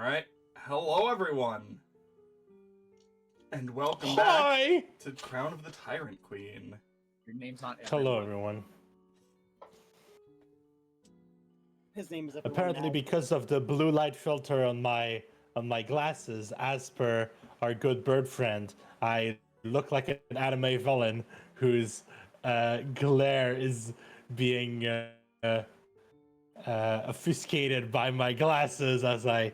Alright, hello everyone! And welcome Hi! back to Crown of the Tyrant Queen. Your name's not Hello, everyone. His name is Apparently, because of the blue light filter on my glasses, as per our good bird friend, I look like an anime villain whose glare is being obfuscated by my glasses as I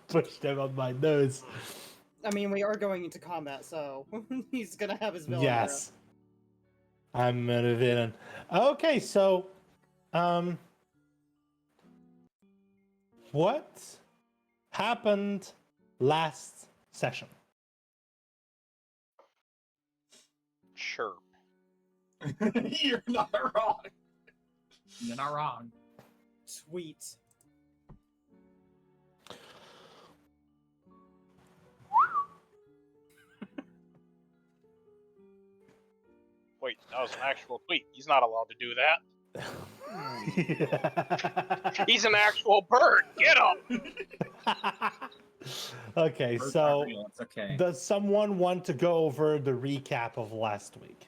push them on my nose. I mean, we are going into combat, so he's gonna have his villain. Yes, I'm a villain. Okay, so what happened last session? Chirp. You're not wrong! You're not wrong. Sweet. Wait, that was an actual tweet. He's not allowed to do that. He's an actual bird. Get him! Okay, Birds so aren't real, it's okay. does someone want to go over the recap of last week?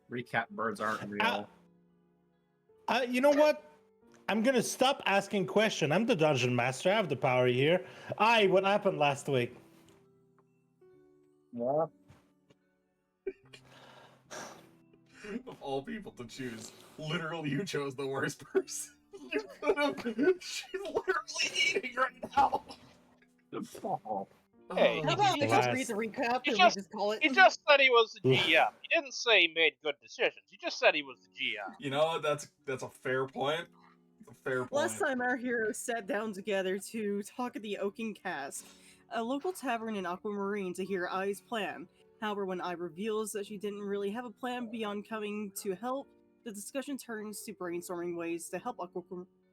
Recap: birds aren't real. You know what? I'm gonna stop asking questions. I'm the dungeon master. I have the power here. What happened last week? What? Of all people to choose, literally you chose the worst person. You could have. She's literally eating right now. Hey, How about I just Last- read the recap He and just- we just call it? He just said he was the GM. He didn't say he made good decisions. He just said he was the GM. You know what? That's a fair point. It's a fair point. Last time our heroes sat down together to talk at the Oaken Cask, a local tavern in Aquamarine, to hear Ai's plan. However, when Ai reveals that she didn't really have a plan beyond coming to help, the discussion turns to brainstorming ways to help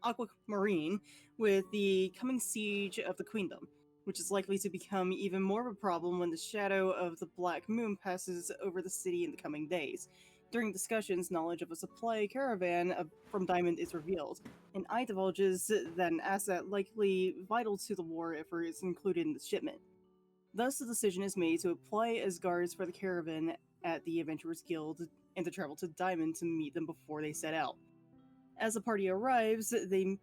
Aquamarine with the coming siege of the Queendom, which is likely to become even more of a problem when the shadow of the Black Moon passes over the city in the coming days. During discussions, knowledge of a supply caravan from Diamond is revealed, and Ai divulges that an asset likely vital to the war effort is included in the shipment. Thus, the decision is made to apply as guards for the caravan at the Adventurers Guild and to travel to Diamond to meet them before they set out. As the party arrives, they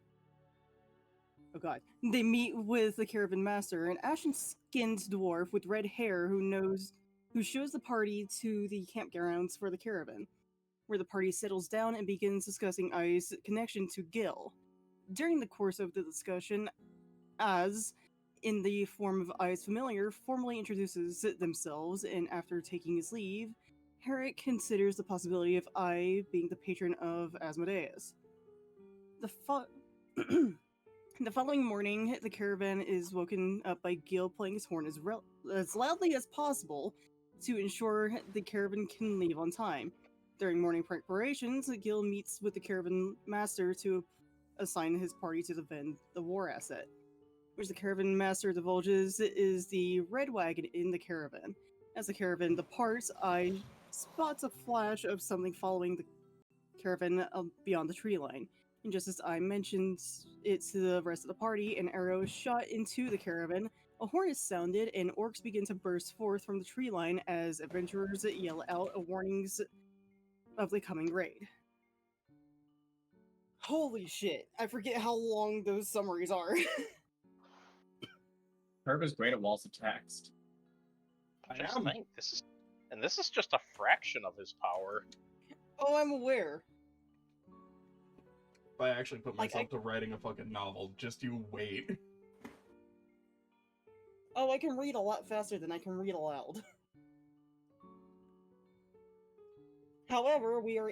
meet with the caravan master, an ashen-skinned dwarf with red hair who shows the party to the campgrounds for the caravan, where the party settles down and begins discussing Ai's connection to Gil. During the course of the discussion, Az, in the form of Ai's familiar, formally introduces themselves, and after taking his leave, Herrick considers the possibility of Ai being the patron of Asmodeus. The following morning, the caravan is woken up by Gil playing his horn as loudly as possible to ensure the caravan can leave on time. During morning preparations, Gil meets with the caravan master to assign his party to defend the war asset, which the caravan master divulges is the red wagon in the caravan. As the caravan departs, Ai spots a flash of something following the caravan beyond the tree line. And just as I mentioned it to the rest of the party, an arrow is shot into the caravan, a horn is sounded, and orcs begin to burst forth from the tree line as adventurers yell out warnings of the coming raid. Holy shit, I forget how long those summaries are. Herb is great at walls of text. Just think, this is just a fraction of his power. Oh, I'm aware. If I actually put Like, myself to writing a fucking novel, just you wait. Oh, I can read a lot faster than I can read aloud. However, we are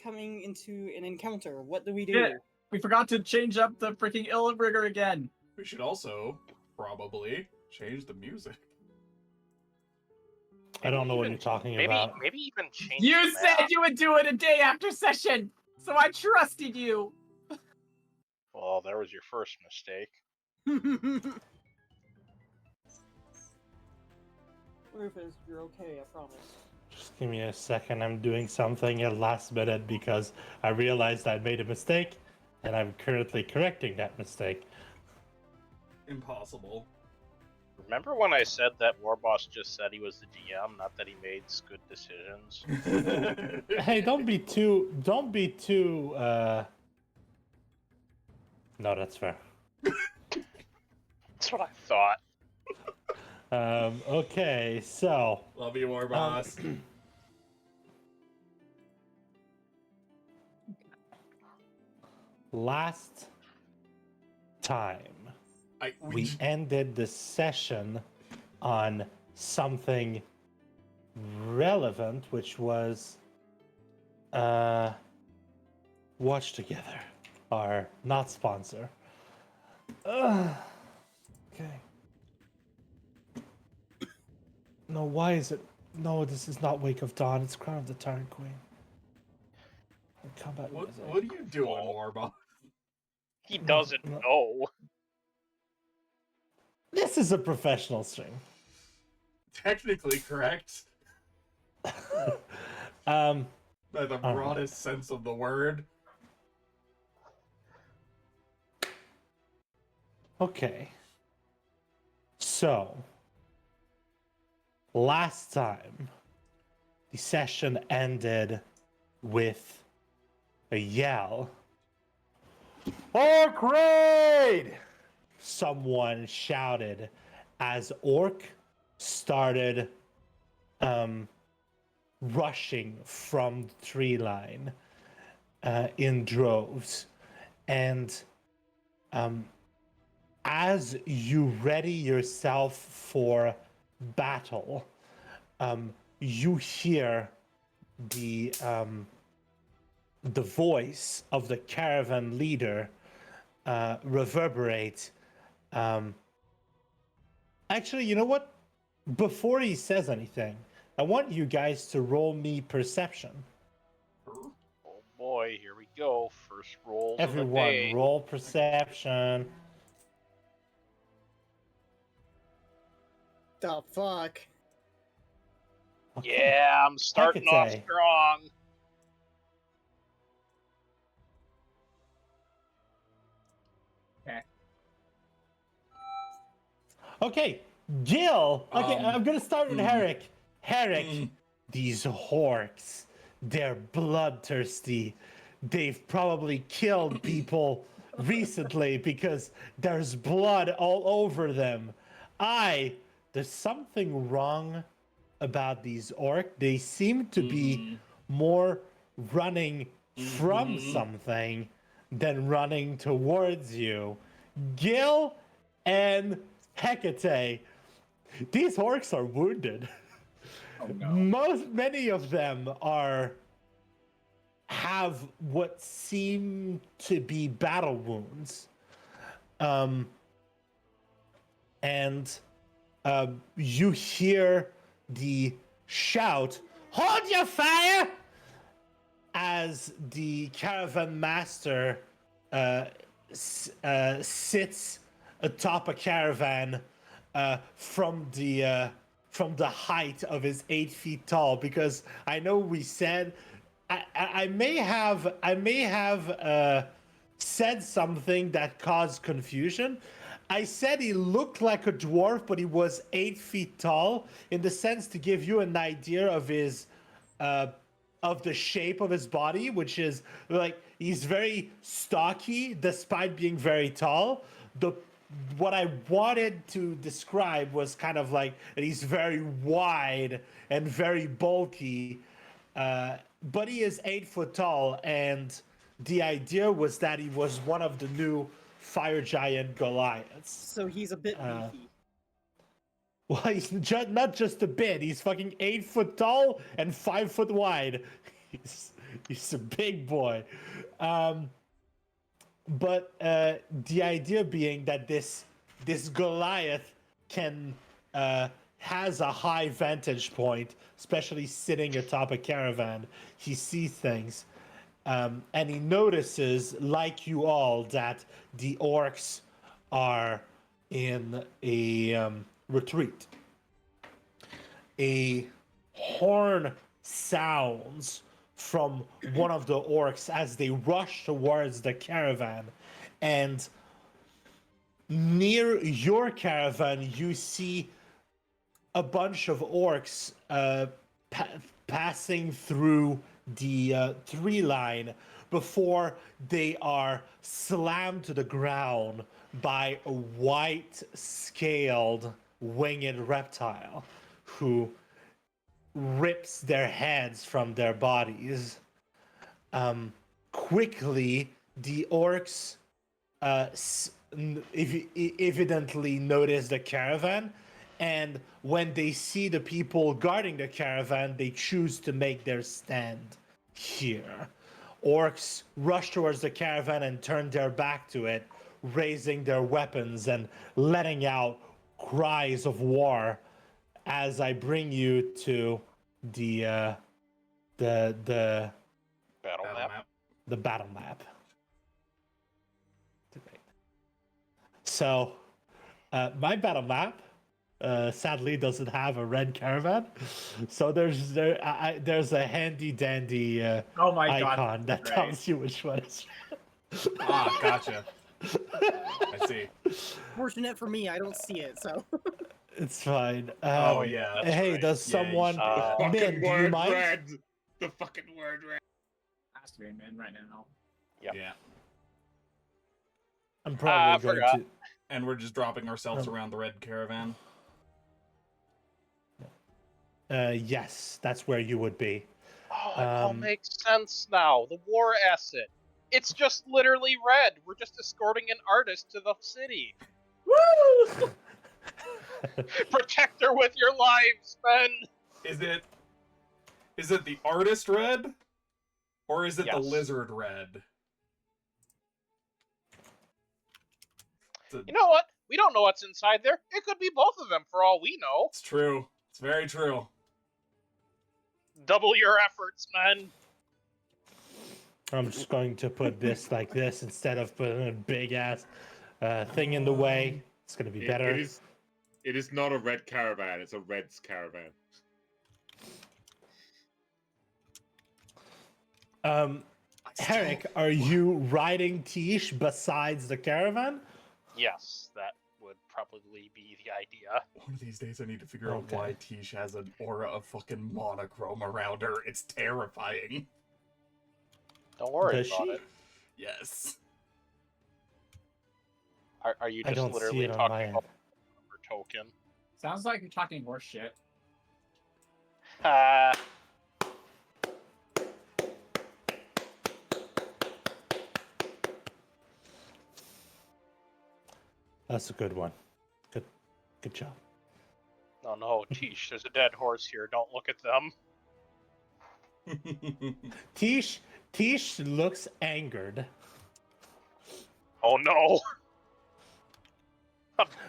coming into an encounter. What do we do? Yeah. We forgot to change up the freaking Illbrigger again. We should also probably change the music. I don't know what you're talking about. Maybe even change. You the said map. you would do it a day after session, so I trusted you. Well, there was your first mistake. Rufus, you're okay, I promise. Just give me a second. I'm doing something at last minute because I realized I'd made a mistake, and I'm currently correcting that mistake. impossible. Remember when I said that Warboss just said he was the GM, not that he made good decisions? Hey, don't be too. No, that's fair. That's what I thought. Okay, so Love you more, boss. last time we j- ended the session on something relevant, which was Watch Together, our not sponsor. Okay. No, why is it? No, this is not Wake of Dawn. It's Crown of the Tyrant Queen. Combat what music. are you doing, Warboss? He doesn't No. know. This is a professional stream. Technically correct, Um, by the All broadest sense of the word. okay. So, last time, the session ended with a yell. Orc raid! Someone shouted as Orc started rushing from the tree line in droves. And as you ready yourself for battle, you hear the voice of the caravan leader reverberate. Actually, you know what? Before he says anything, I want you guys to roll me perception. Oh boy, here we go. First rolls of the Everyone, day. roll perception. The fuck? Okay. Yeah, I'm starting off Hecate. strong. Okay, Gil. Okay, Um, I'm gonna start with Herrick. Herrick, mm. these orcs, they're bloodthirsty. They've probably killed people recently because there's blood all over them. There's something wrong about these orcs. They seem to be more running from something than running towards you. Gil and Hecate, these orcs are wounded. Many of them have what seem to be battle wounds. And you hear the shout, "Hold your fire!" as the caravan master sits atop a caravan from the height of his 8 feet tall. Because I know we said I may have said something that caused confusion. I said he looked like a dwarf, but he was 8 feet tall, in the sense to give you an idea of his of the shape of his body, which is like he's very stocky despite being very tall. What I wanted to describe was kind of like that he's very wide and very bulky, but he is 8 foot tall, and the idea was that he was one of the new fire giant Goliaths. So he's a bit beefy. Well, he's not just a bit. He's fucking 8 foot tall and 5 foot wide. He's a big boy. But the idea being that this Goliath has a high vantage point, especially sitting atop a caravan. He sees things, and he notices, like you all, that the orcs are in a retreat. A horn sounds from one of the orcs as they rush towards the caravan, and near your caravan, you see a bunch of orcs passing through the tree line before they are slammed to the ground by a white-scaled winged reptile who rips their heads from their bodies. Quickly, the orcs evidently notice the caravan, and when they see the people guarding the caravan, they choose to make their stand here. Orcs rush towards the caravan and turn their back to it, raising their weapons and letting out cries of war as I bring you to the Battle Battle map. map. the battle map. So, my battle map sadly doesn't have a red caravan. So there's a handy dandy Oh my god. icon that Right. tells you which one is. Ah, gotcha. I see. Fortunate for me, I don't see it, so. It's fine. Oh yeah. That's Hey, right. does Yeah, you someone? should- Uh, Min, do you mind? red. The fucking word red. Has to be in right now. Yep. Yeah. I'm I probably going forgot. to. And we're just dropping ourselves Oh. around the red caravan. Yes, that's where you would be. Oh, it all Um, makes sense now. The war asset. It's just literally red. We're just escorting an artist to the city. Woo! Protect her with your lives, men. Is it the artist red? Or is it the Yes. lizard red? You know what? We don't know what's inside there. It could be both of them for all we know. It's true. It's very true. Double your efforts, men. I'm just going to put this like this instead of putting a big ass thing in the way. It's gonna be better. It is not a red caravan. It's a Reds caravan. Herrick, are you riding Tish besides the caravan? Yes, that would probably be the idea. One of these days I need to figure out Okay. why Tish has an aura of fucking monochrome around her. It's terrifying. Don't worry Does about she? it. Yes. Are you I just don't see literally it on talking my end. about her token? Sounds like you're talking horse shit. Uh, That's a good one. Good job. no, Tish, there's a dead horse here. Don't look at them. Tish looks angered. Oh no!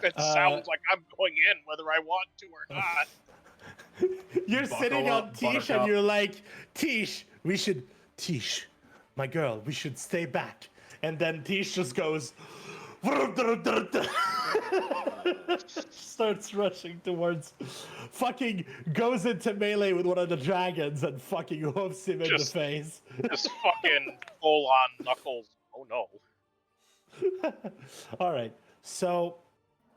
It Uh, sounds like I'm going in whether I want to or not. You're Buckle sitting on up, Tish and buttercup. you're like, Tish, Tish, my girl, we should stay back. And then Tish just goes, starts rushing towards, fucking goes into melee with one of the dragons and fucking hoofs him in the Just- face. Just fucking full on knuckles. Oh no. All right, so,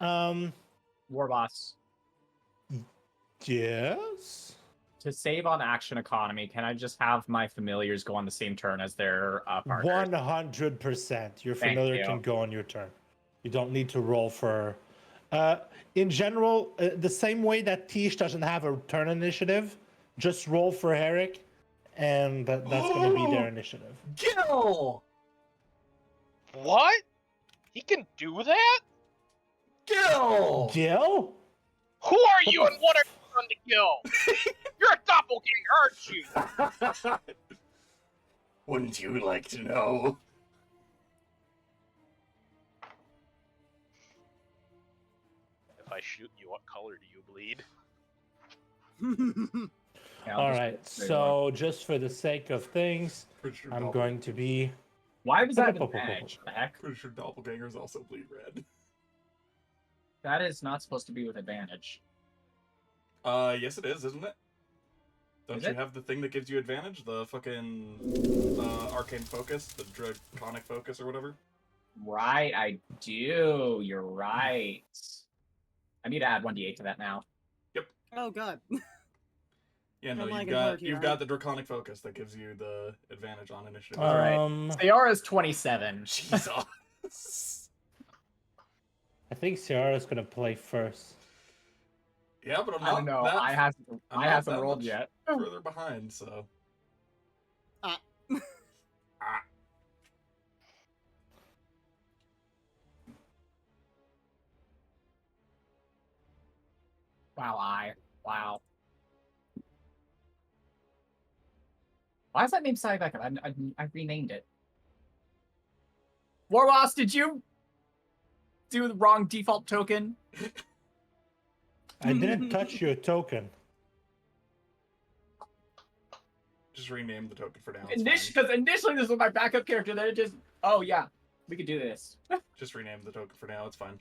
War boss. yes. To save on action economy, can I just have my familiars go on the same turn as their partners? 100%. Your Thank familiar you. can go on your turn. You don't need to roll for. In general, the same way that Tish doesn't have a turn initiative, just roll for Herrick, and that's going to be their initiative. Gil! What? He can do that? Gil! Gil? Who are you and what are you trying to kill? You're a doppelganger, aren't you? Wouldn't you like to know? If I shoot you, what color do you bleed? Yeah, I'll All just- right, there you are. so just for the sake of things, I'm going to be. Why was that an advantage? What the heck? Pretty sure doppelgangers also bleed red. That is not supposed to be with advantage. Yes it is, isn't it? Don't Is you it? have the thing that gives you advantage? The fucking arcane focus, the draconic focus or whatever? Right, I do. You're right. I need to add 1d8 to that now. Oh god. Yeah, no, I'm you've lagging got hard here, you've right? got the draconic focus that gives you the advantage on initiative. All right. Sayara's 27. Jesus. I think Ciara's gonna play first. Yeah, but I'm I not don't know. that. I haven't I'm not that rolled much yet. further behind, so. Ah. Ah. Wow. Why is that name sounding like I renamed it? Warloss, did you do the wrong default token? I didn't touch your token. Just rename the token for now. It's fine. Because initially this was my backup character, then it just, oh yeah, we could do this. Just rename the token for now. It's fine.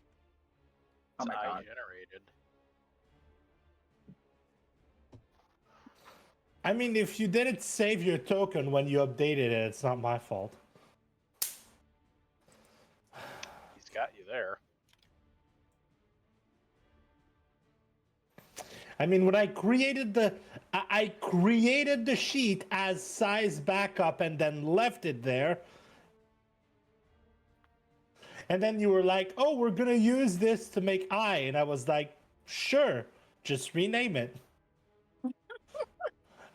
Oh my god. Generated. I mean, if you didn't save your token when you updated it, it's not my fault. He's got you there. I mean, when I created I created the sheet as size backup and then left it there. And then you were like, "Oh, we're gonna use this to make I," and I was like, "Sure, just rename it."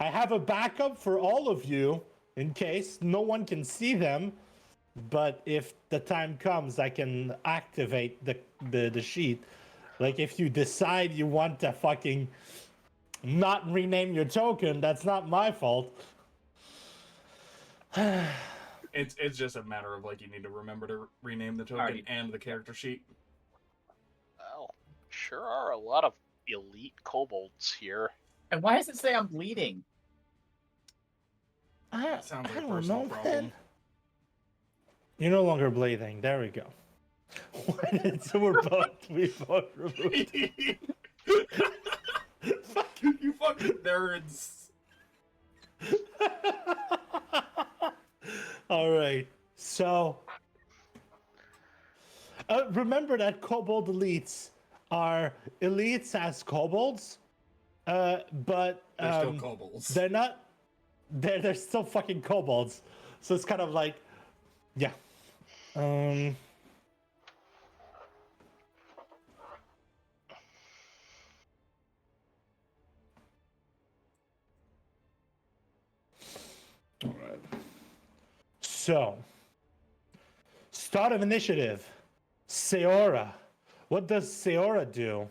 I have a backup for all of you in case no one can see them, but if the time comes, I can activate the sheet. Like if you decide you want to fucking not rename your token, that's not my fault. It's just a matter of like you need to remember to rename the token Alright. and the character sheet. Well, sure are a lot of elite kobolds here. And why does it say I'm bleeding? Sounds like I a don't personal know, problem. man. You're no longer bleeding. There we go. So we both removed. Fuck you fucking nerds. All right. So remember that kobold elites are elites as kobolds, but They're still kobolds. they're not. They're still fucking kobolds. So it's kind of like, yeah. All right. So, start of initiative. Seora. What does Seora do?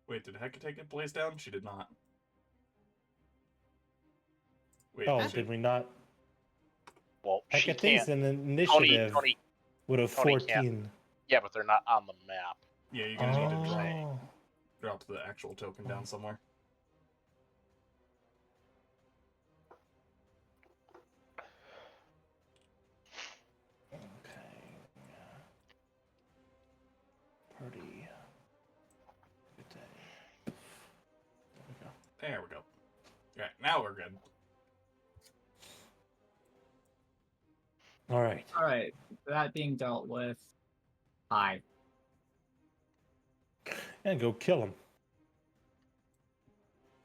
Wait, did Hecate get Blaze down? She did not. Wait, Oh, did she? did we not? Well, she Hecate's can't. an initiative Tony, with a Tony can't. 14. yeah, but they're not on the map. Yeah, you're gonna need to Oh. drop the actual token down somewhere. Okay. Party. Good day. There we go. Alright, now we're good. All right. Alright, that being dealt with. Hi. And go kill him.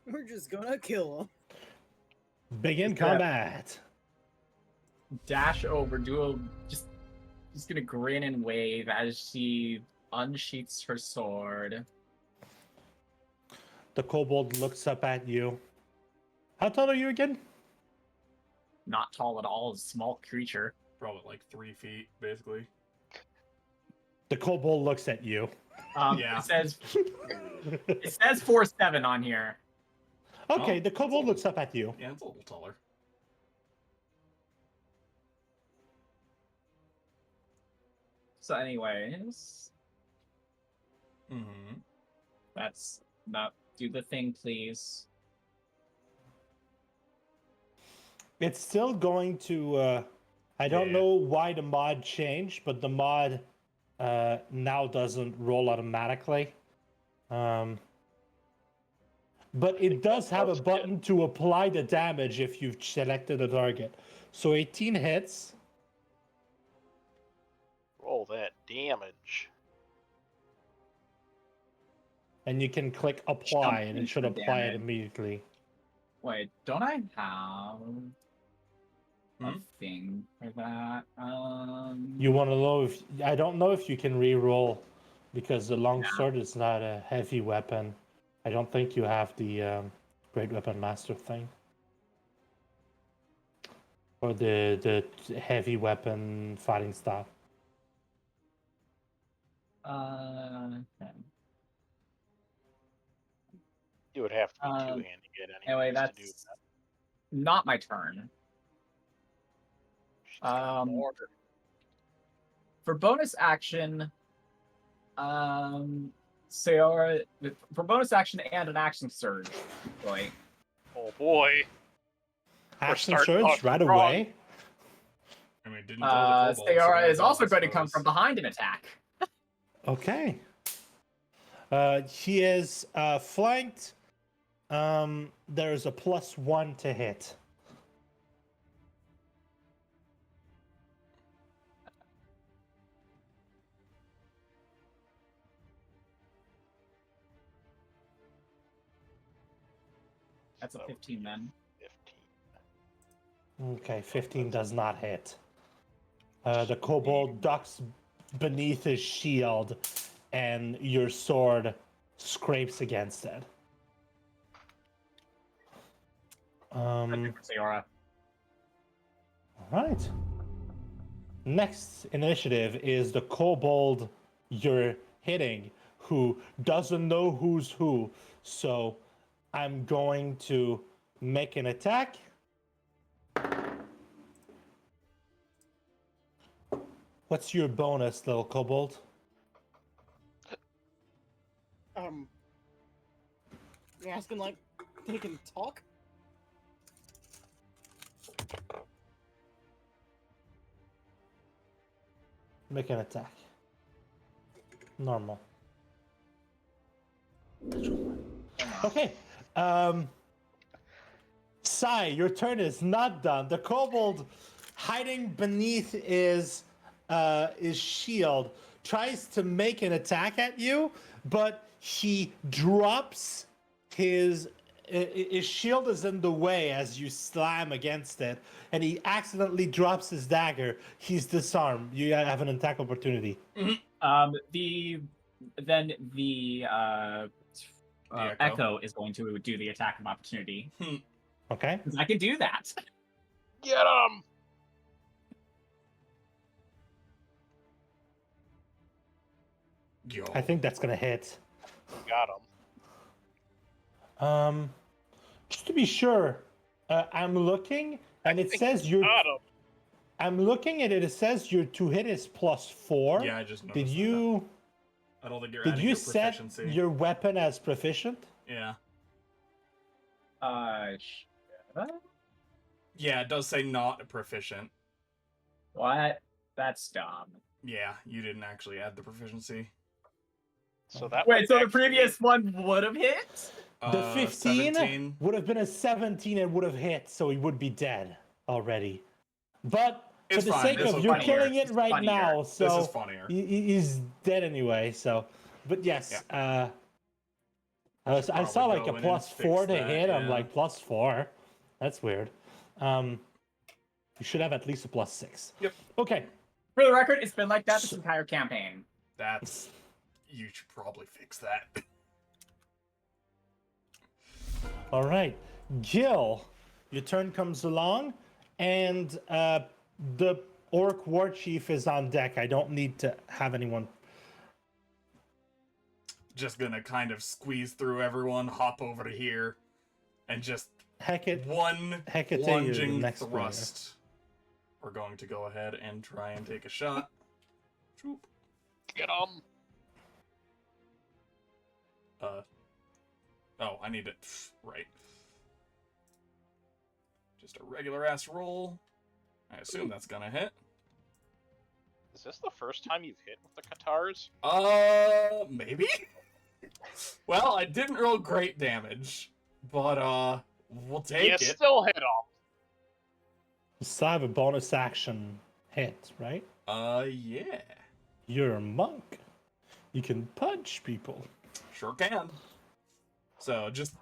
We're just gonna kill him. Begin combat. Dash over, just gonna grin and wave as she unsheaths her sword. The kobold looks up at you. How tall are you again? Not tall at all, a small creature. Probably like 3 feet, basically. The kobold looks at you. Yeah. It says 4'7" on here. Okay, Oh, the kobold looks up at you. Yeah, it's a little taller. So anyways, Mm-hmm. that's not do the thing, please. It's still going to. I don't Yeah. know why the mod changed, but the mod now doesn't roll automatically. But it does have a button to apply the damage if you've selected a target. So 18 hits. Oh, that damage. And you can click apply, and it should Damage. apply it immediately. Wait, don't I have a Hmm? thing for that? You want to know if I don't know if you can re-roll because the longsword is not a heavy weapon. I don't think you have the great weapon master thing or the heavy weapon fighting style. Okay. You would have to be Um, two-handing it Anyway, anyways to do that's that. not my turn. She's got more. For bonus action, Sayora, for bonus action and an action surge, like Oh boy. Action starting off surge right wrong. away. I mean, didn't throw the kobold, Sayora so is no, also I going to come suppose. from behind and attack. Okay. He is flanked. There's a +1 to hit. That's a That would 15 be then. 15. Okay, 15 does not hit. The kobold ducks beneath his shield, and your sword scrapes against it. Sayora. Alright. Next initiative is the kobold you're hitting, who doesn't know who's who. So I'm going to make an attack. What's your bonus, little kobold? You're asking like they can talk? Make an attack. Normal. Okay. Sai, your turn is not done. The kobold hiding beneath his shield tries to make an attack at you, but he drops his shield is in the way as you slam against it, and he accidentally drops his dagger. He's disarmed. You have an attack opportunity. The Echo. Echo is going to do the attack of opportunity. Okay. 'Cause I can do that. Get him! Yo. I think that's gonna hit. Got him. Just to be sure, I'm looking, and it says you're. Got him. I'm looking at it. It says your to hit is +4. Yeah, I just noticed Did that. you? I don't think you're Did adding you your set proficiency. your weapon as proficient? Yeah. Should I? Yeah, it does say not proficient. What? That's dumb. Yeah, you didn't actually add the proficiency. So that Wait, would so the actually- previous one would have hit? The 15 17. would have been a 17 and would have hit, so he would be dead already. But for It's the fine, sake this of is you're funnier. killing it It's right funnier. now, This so is funnier. he's dead anyway. So, but yes, I saw probably like go a in and +4 to fix that, hit. I'm yeah. like +4. That's weird. You should have at least a +6. Yep. Okay. For the record, it's been like that this entire campaign. That's... You should probably fix that. All right, Gil, your turn comes along, and the orc war chief is on deck. I don't need to have anyone. Just gonna kind of squeeze through everyone, hop over to here, and just Hecate, one Hecate is the lunging next player. thrust. We're going to go ahead and try and take a shot. Choop. Get him! Oh, I need it. Right. Just a regular ass roll. I assume that's gonna hit. Is this the first time you've hit with the Katars? Maybe? Well, I didn't roll great damage, but, we'll take You it. still hit him! You still have a bonus action hit, right? Yeah. You're a monk. You can punch people. Sure can. So just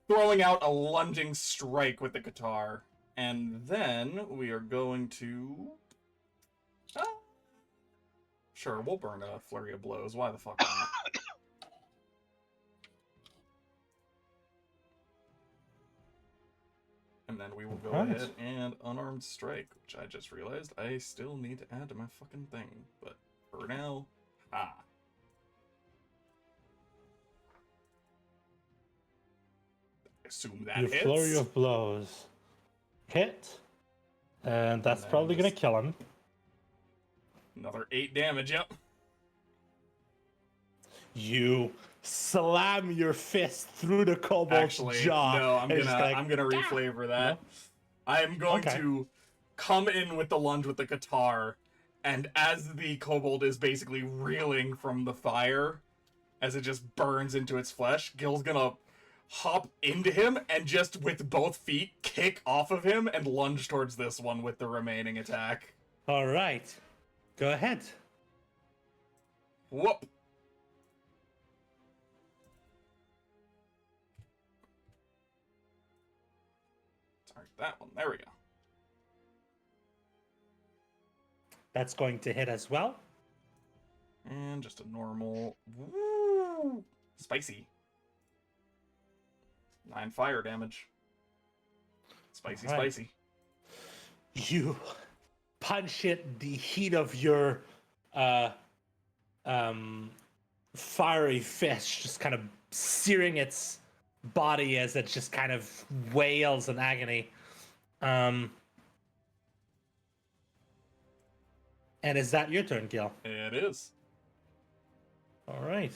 throwing out a lunging strike with the guitar. And then we are going to... Sure, we'll burn a flurry of blows. Why the fuck not? And then we will go Alright. ahead and unarmed strike, which I just realized I still need to add to my fucking thing. But for now, assume that Your hits. flurry of blows hit, and that's then probably gonna just- kill him. Another 8 damage, yep. You slam your fist through the kobold's Actually, jaw. no, I'm and it's gonna reflavor that. I am going Okay. to come in with the lunge with the guitar, and as the kobold is basically reeling from the fire, as it just burns into its flesh, Gil's gonna hop into him and just with both feet kick off of him and lunge towards this one with the remaining attack. All right, go ahead. Whoop! Sorry, that one. There we go. That's going to hit as well. And just a normal... Woo! Spicy. 9 fire damage. Spicy, All right. spicy. You punch it. The heat of your fiery fist just kind of searing its body as it just kind of wails in agony. And is that your turn, Gil? It is. All right.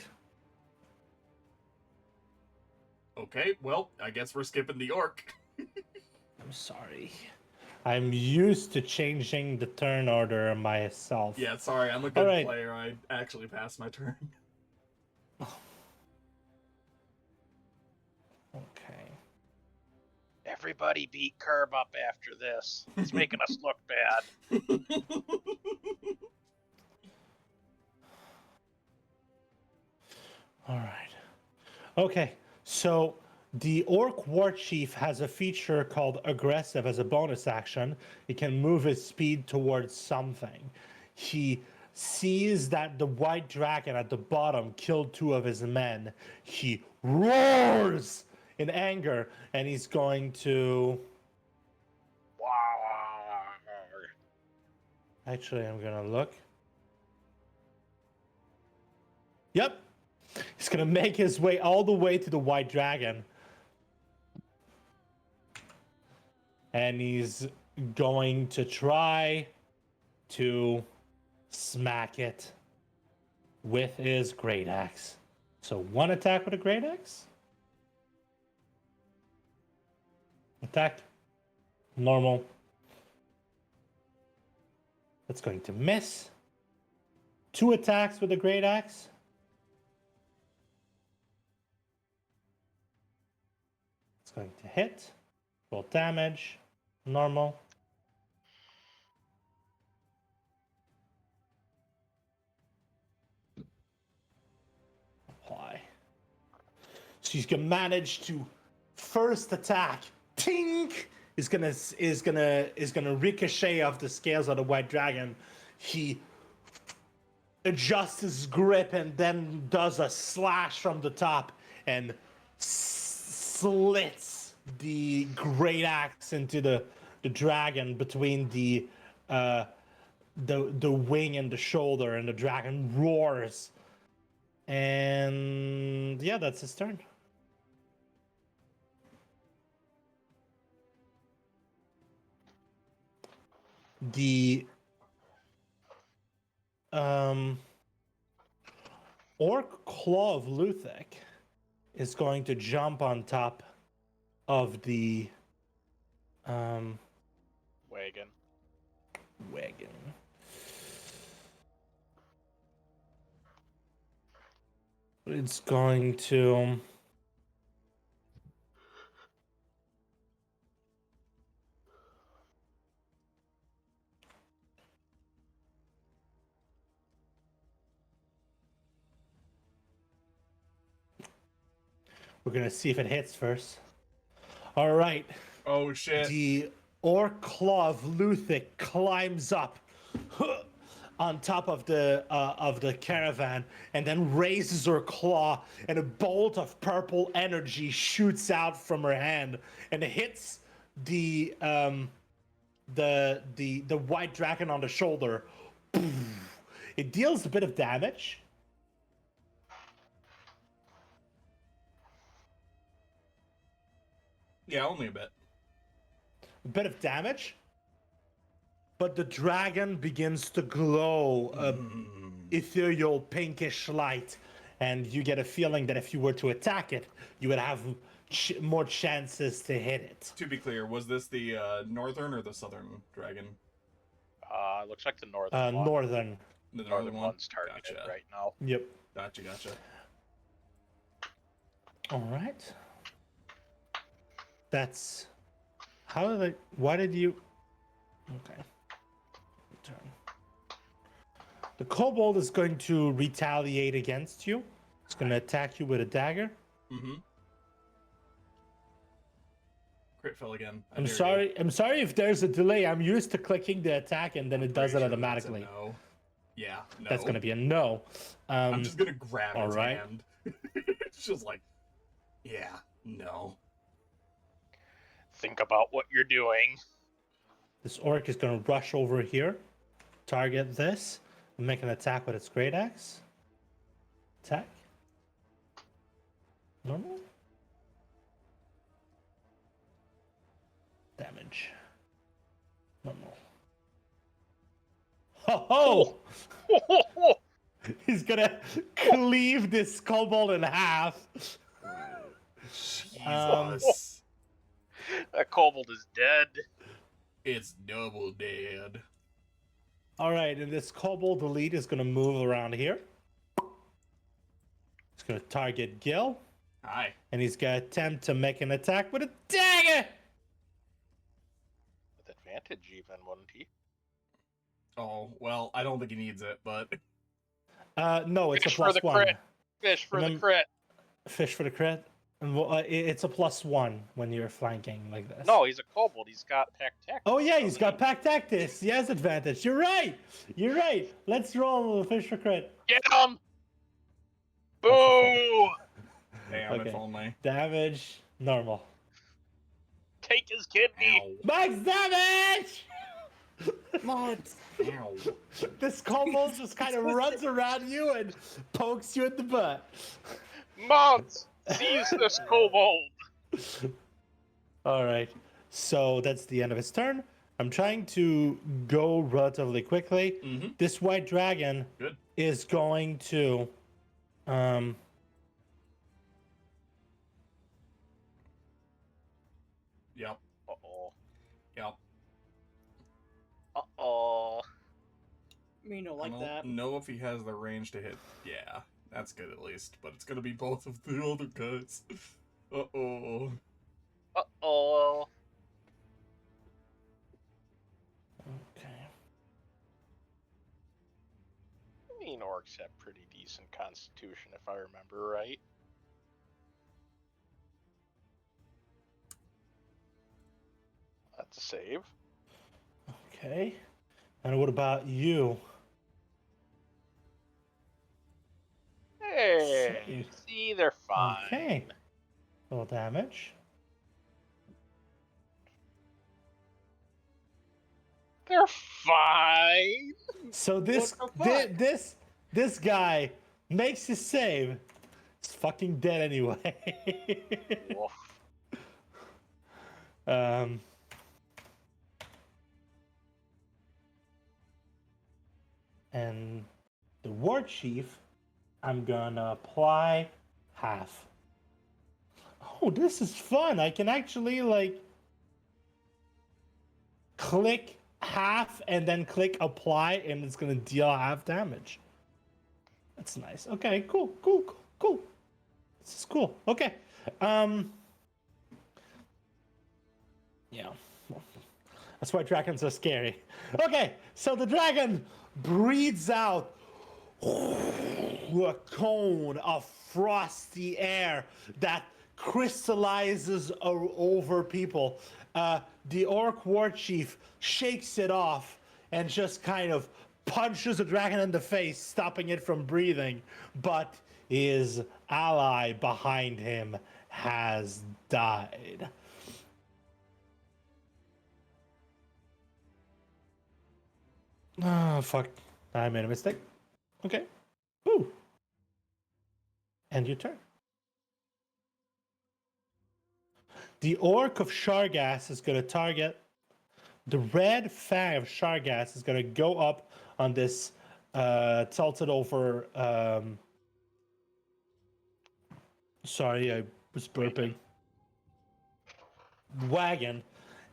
Okay, well, I guess we're skipping the orc. I'm sorry. I'm used to changing the turn order myself. Yeah, sorry, I'm a good Alright. player. I actually passed my turn. Okay. Everybody beat Curb up after this. It's making us look bad. All right. Okay. So the Orc War Chief has a feature called Aggressive as a bonus action. He can move his speed towards something. He sees that the white dragon at the bottom killed 2 of his men. He roars in anger and he's going to. Actually, I'm going to look. Yep. He's going to make his way all the way to the white dragon. And he's going to try to smack it with his great axe. So 1 attack with a great axe. Attack. Normal. That's going to miss. 2 attacks with a great axe. It's going to hit. Roll damage. Normal. Apply. She's gonna manage to first attack. Tink is gonna ricochet off the scales of the white dragon. He adjusts his grip and then does a slash from the top and slits the great axe into the dragon between the wing and the shoulder, and the dragon roars. And yeah, that's his turn. The Orc Claw of Luthek is going to jump on top of the Wagon. wagon. It's going to We're gonna see if it hits first. All right. Oh shit. The orc claw of Luthic climbs up on top of the caravan and then raises her claw, and a bolt of purple energy shoots out from her hand and hits the white dragon on the shoulder. It deals a bit of damage. Yeah, only a bit. A bit of damage, but the dragon begins to glow a ethereal pinkish light, and you get a feeling that if you were to attack it, you would have more chances to hit it. To be clear, was this the northern or the southern dragon? Looks like the northern one. Northern. The Northern one? one's targeted Gotcha. right now. Yep. Gotcha. All right. That's how did I? Why did you? Okay. Turn. The kobold is going to retaliate against you. It's going to attack you with a dagger. Mm-hmm. Crit fell again. I I'm dare sorry. you. I'm sorry if there's a delay. I'm used to clicking the attack and then it does Pretty it sure that's a automatically. No. Yeah, no. That's going to be a no. I'm just gonna grab all his right. hand. It's just like, yeah, no. Think about what you're doing. This orc is going to rush over here, target this, and make an attack with its great axe. Attack. Normal. Damage. Normal. Ho ho! He's gonna cleave this kobold in half. Jesus. That kobold is dead. It's double dead. All right, and this kobold elite is gonna move around here. He's gonna target Gil, Hi. and he's gonna attempt to make an attack with a dagger. With advantage, even, wouldn't he? Oh, well, I don't think he needs it, but No, it's Fish a for plus the one. crit. Fish for the Remem- crit. Fish for the crit. And it's a plus one when you're flanking like this. No, he's a kobold. He's got pack tech. Oh yeah, he's got pack tactics. He has advantage. You're right. You're right. Let's roll the fish for crit. Get him! Boo! damn, Okay. if only. Damage normal. Take his kidney. Ow. Max damage. Mods. Ow. This kobold just kind of runs around you and pokes you in the butt. Mods, seize this kobold. All right. So that's the end of his turn. I'm trying to go relatively quickly. Mm-hmm. This white dragon Good. is going to Yep. Uh-oh. Yep. Uh-oh. Me no I like don't that. know if he has the range to hit. Yeah, that's good at least. But it's gonna be both of the other guys. Uh-oh. Uh-oh. okay. I mean, orcs have pretty decent constitution, if I remember right. That's a save. Okay. And what about you? Hey, Save. see, they're fine. Okay. Little damage. They're fine. So this What the fuck? this guy makes his save. He's fucking dead anyway. Woof. And the war chief, I'm gonna apply half. Oh, this is fun. I can actually like click half and then click apply, and it's gonna deal half damage. That's nice. Okay, cool. This is cool. Okay. Yeah. That's why dragons are scary. Okay, so the dragon breathes out a cone of frosty air that crystallizes over people. The orc war chief shakes it off and just kind of punches the dragon in the face, stopping it from breathing. But his ally behind him has died. Oh, fuck. I made a mistake. Okay. Ooh. End your turn. The Orc of Shargas is going to target. The red fang of Shargas is going to go up on this tilted over. Sorry, I was burping. Wagon.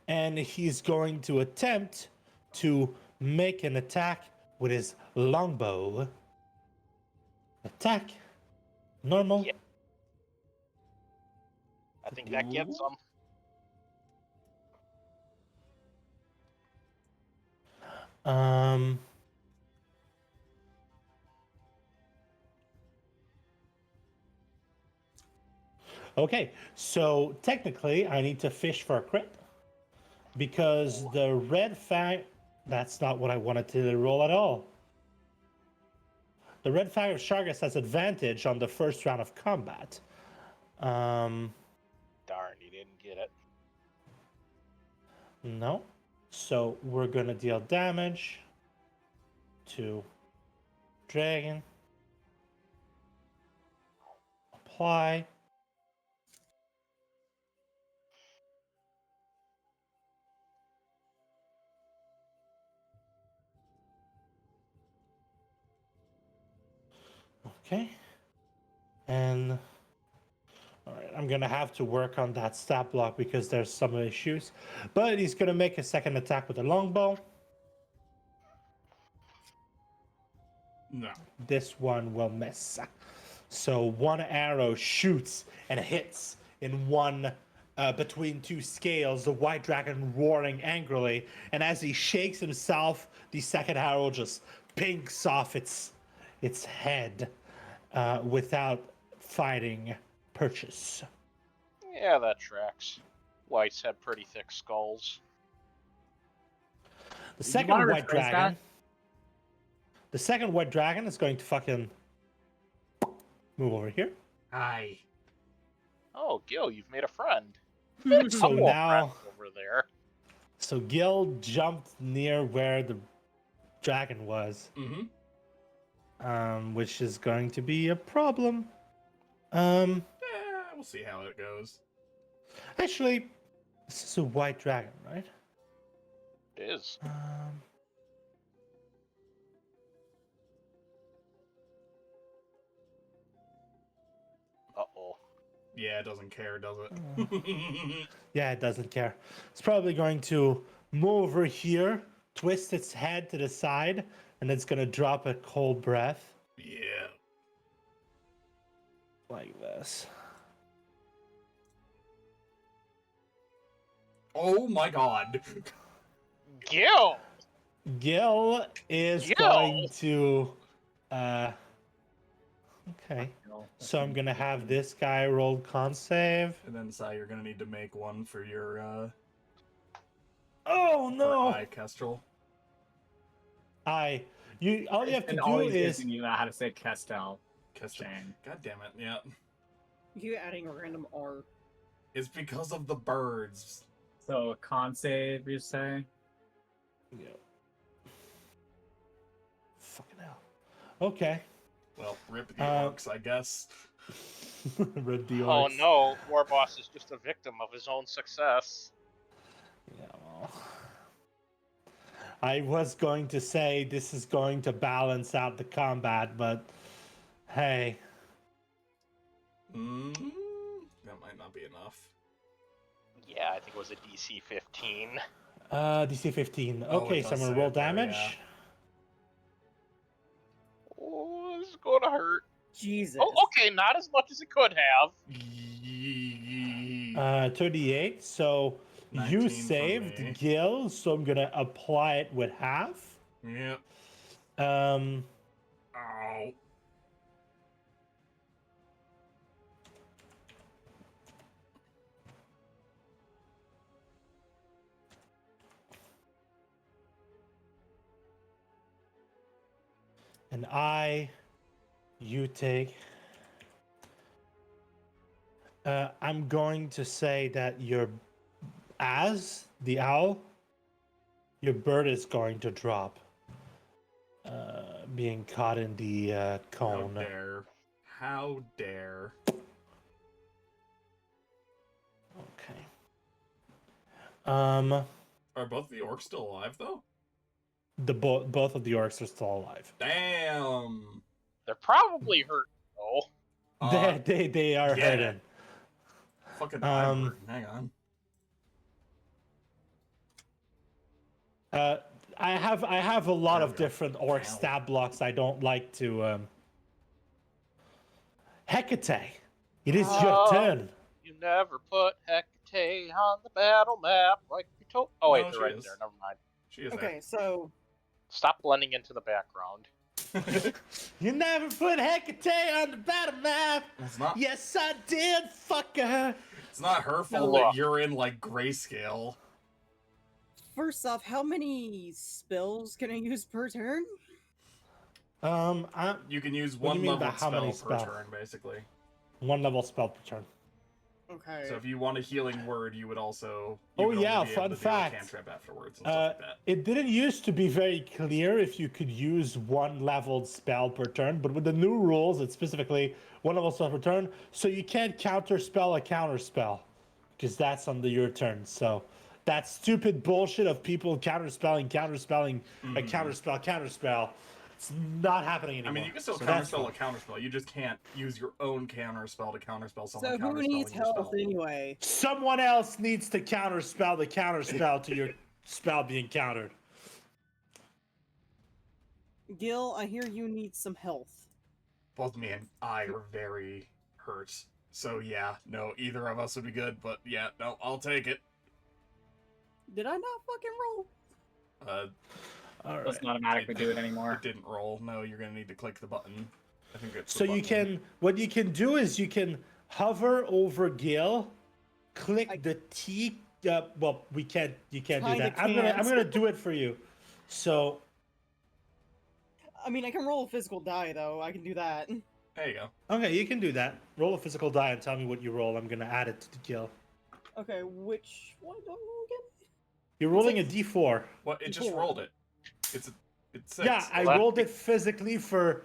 And he's going to attempt to make an attack with his longbow. Attack. Normal. Yeah. I think that gets them. Okay, so technically I need to fish for a crit because the red fang. That's not what I wanted to roll at all. The red fang of Shargus has advantage on the first round of combat. Darn, you didn't get it. No. So we're gonna deal damage to dragon. Apply. Okay. And all right, I'm gonna have to work on that stat block because there's some issues. But he's gonna make a second attack with a longbow. No. This one will miss. So one arrow shoots and hits in one between two scales, the white dragon roaring angrily. And as he shakes himself, the second arrow just pinks off its head without fighting purchase. Yeah, that tracks. Whites have pretty thick skulls. The you second wanna white rephrase dragon. that? The second white dragon is going to fucking move over here. Hi. Oh, Gil, you've made a friend. So Couple of now, friends over there. so Gil jumped near where the dragon was, Mm-hmm. which is going to be a problem. We'll see how it goes. Actually, this is a white dragon, right? It is. Uh-oh. Yeah, it doesn't care, does it? Yeah, it doesn't care. It's probably going to move over here, twist its head to the side, and it's going to drop a cold breath Yeah. like this. Oh my god. Gil! Gil is Gil! going to. Okay. No, So I'm gonna have this guy roll con save. And then, Sai, you're gonna need to make one for your, Oh for no! Eye Kestrel. All you have to and do always is gives you know how to say Kestel. Kestrel. Shame. God damn it, yeah. You adding a random R. It's because of the birds. So con save, you say? yeah. Fucking hell. Okay. Well, rip the Uh, orcs, I guess. Red the Oh orcs. no, Warboss is just a victim of his own success. Yeah, well. I was going to say this is going to balance out the combat, but hey. That might not be enough. Yeah, I think it was a DC 15. DC 15. Oh, Okay, it so does I'm gonna say roll it there, damage. yeah. Oh, this is gonna hurt. Jesus. Oh, okay, not as much as it could have. 38. So 19 you for saved me. Gil, so I'm gonna apply it with half. Yep. Um, Ow. And you take. I'm going to say that as the owl, your bird is going to drop, being caught in the How cone. dare. How dare. Okay. Are both the orcs still alive, though? Both of the orcs are still alive. Damn! They're probably hurt though. They are yeah. hurting. Fucking Um, Iron. Hang on. I have a lot There of we go. different orc Ow. stab blocks. I don't like to. Hecate, it is your Oh. turn. You never put Hecate on the battle map like you told. Oh wait, No, they're she right is. there. Never mind. She is Okay, so Stop blending into the background. there. You never put Hecate on the battle map. It's not. Yes, I did, fucker. It's not her fault Look. that you're in like grayscale. first off, how many spells can I use per turn? You can use What do one you mean level by how many spell per spells? turn, basically. one level spell per turn. Okay. So if you want a healing word, you would also. Oh, would only yeah, be able fun to do a fact. cantrip afterwards and stuff like that. It didn't used to be very clear if you could use one leveled spell per turn, but with the new rules, it's specifically one level spell per turn, so you can't counterspell a counterspell, because that's under your turn. So that stupid bullshit of people counterspelling a counterspell, it's not happening anymore. I mean, you can still So that's counterspell a fine. counterspell. You just can't use your own counterspell to counterspell someone So who counterspelling needs your health spell. anyway? Someone else needs to counterspell the counterspell to your spell being countered. Gil, I hear you need some health. Both me and I are very hurt. So yeah, no, either of us would be good, but yeah, no, I'll take it. Did I not fucking roll? All right. Doesn't automatically do it anymore. It didn't roll. No, you're gonna need to click the button. I think it's. So the you button. can, what you can do is you can hover over Gil, click the T. Well, you can't do Kinda that. I'm can't. gonna do it for you. So I mean, I can roll a physical die though. I can do that. There you go. okay, you can do that. Roll a physical die and tell me what you roll. I'm gonna add it to the Gil. Okay, which one do I roll again? You're rolling a D4. What? It just D4. rolled it. It's six. Yeah, I Well, that- rolled it physically for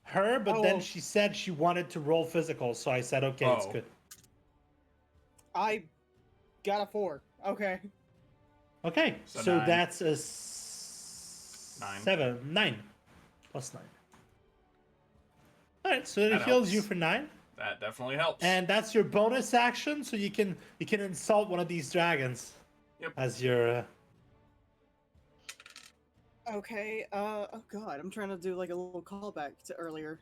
her, but then Oh. she said she wanted to roll physical, so I said, okay, it's Oh. good. I got a 4. Okay. Okay, So so nine. that's a 9. 9 plus 9. All right, so it That heals you helps. for 9, That definitely helps. and that's your bonus action. So you can insult one of these dragons. Yep. As your Okay, oh god, I'm trying to do like a little callback to earlier.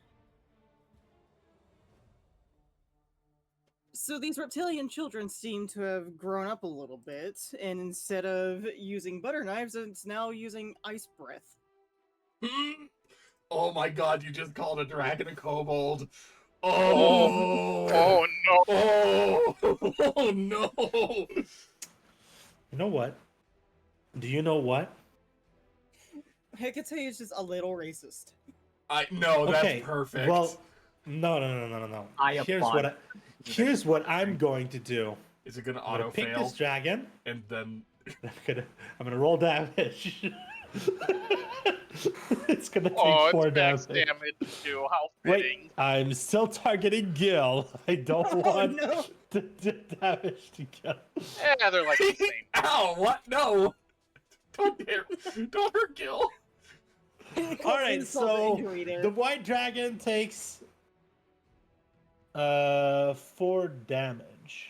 So these reptilian children seem to have grown up a little bit, and instead of using butter knives, it's now using ice breath. Oh my god, you just called a dragon a kobold. Oh, Oh, no. oh no. You know what? Do you know what? Hecate is just a little racist. No, that's Okay, perfect. Well, no. I applaud. Here's what I'm going to do. is it gonna I'm gonna auto pick fail? this dragon. And then I'm gonna roll damage. It's gonna take Oh, 4 it's max damage. damage too. How Wait, fitting. I'm still targeting Gil. I don't Oh, want no. the damage to Gil. Yeah, they're like the same. Ow, what? No. Don't hurt Gil. All right, Insult to so injury there. the white dragon takes 4 damage.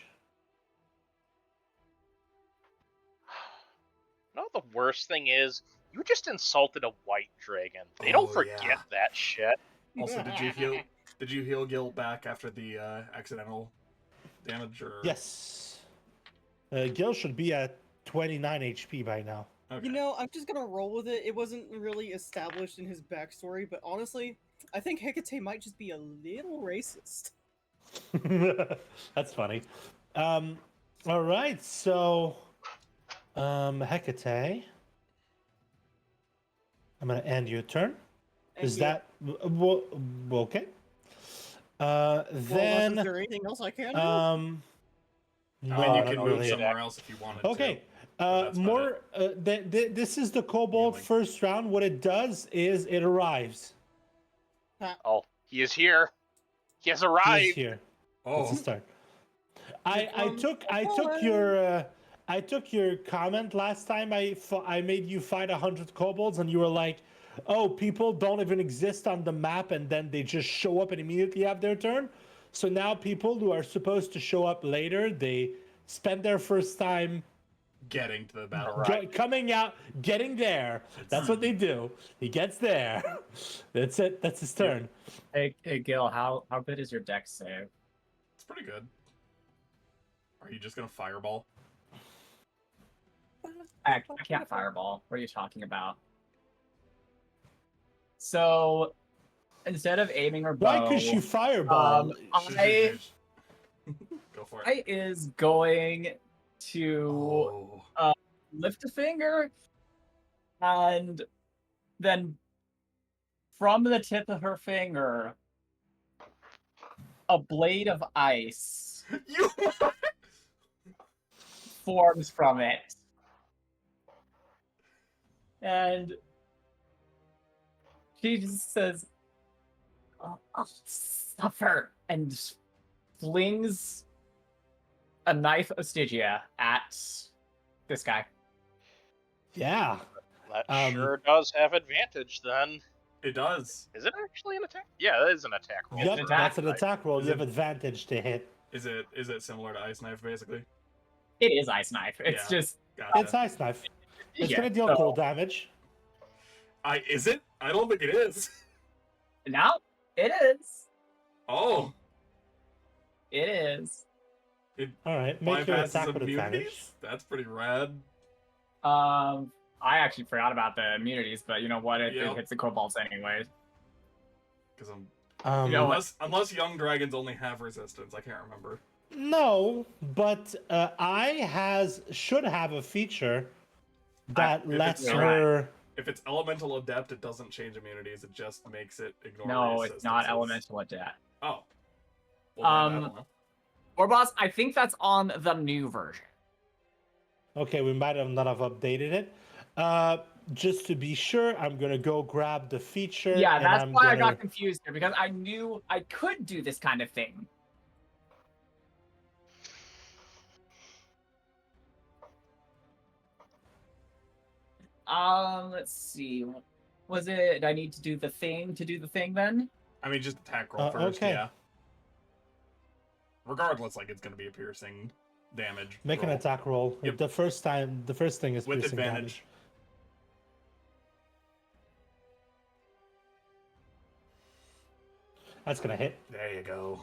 No, the worst thing is, you just insulted a white dragon. They don't Oh, forget yeah. that shit. Also, did you heal Gil back after the accidental damage or Yes. Gil should be at 29 HP by now. Okay. You know, I'm just gonna roll with it. It wasn't really established in his backstory, but honestly, I think Hecate might just be a little racist. That's funny. All right, so Hecate, I'm gonna end your turn. Is Yeah. that okay? Well, Then is there anything else I can do? I no, mean, you not can really. move somewhere else if you wanted Okay. to. but that's about More. This is the kobold Healing. first round. What it does is it arrives. Oh, he is here. He has He is arrived. here. Oh, That's a start. I took your comment last time. I made you fight 100 kobolds, and you were like, "Oh, people don't even exist on the map, and then they just show up and immediately have their turn." So now people who are supposed to show up later, they spend their first time getting to the battle. Right. coming out, getting there. That's what they do. He gets there. That's it. That's his turn. Hey, Gil, how good is your dex save? It's pretty good. Are you just gonna fireball? I can't fireball. What are you talking about? So instead of aiming or bow, Why could you fireball? I Go for it. I is going to Oh. lift a finger and then from the tip of her finger a blade of ice You forms from it. And she just says, I'll suffer, and flings a knife of Stygia at this guy. Yeah. That Um, sure does have advantage then. It does. Is it actually an attack? Yeah, that is an attack roll. Yep, an that's an attack. attack roll. Is You have it- advantage to hit. Is it similar to ice knife basically? It is ice knife. It's Yeah. just Gotcha. It's ice knife. It's yeah, gonna deal so- cold damage. Is it? I don't think it is. Now it is. Oh, It is. All right, make your bypasses attack with advantage. immunities. That's pretty rad. I actually forgot about the immunities, but you know what? It Yep. hits the kobolds anyway. Because You know what? unless young dragons only have resistance, I can't remember. No, but should have a feature that if lets it's- her. If it's elemental adept, it doesn't change immunities. It just makes it ignore. No, it's not resistances. elemental adept. Oh. Well, I Um, don't know. Or boss, I think that's on the new version. Okay, we might have not have updated it. Just to be sure, I'm gonna go grab the feature. Yeah, and that's I'm why I gonna- got confused here, because I knew I could do this kind of thing. Let's see. Was it? I need to do the thing to do the thing then? I mean, just attack roll first. okay. Yeah. Regardless, like it's gonna be a piercing damage. Make an roll attack roll. Yep. The first thing is with piercing advantage. damage. That's gonna hit. There you go.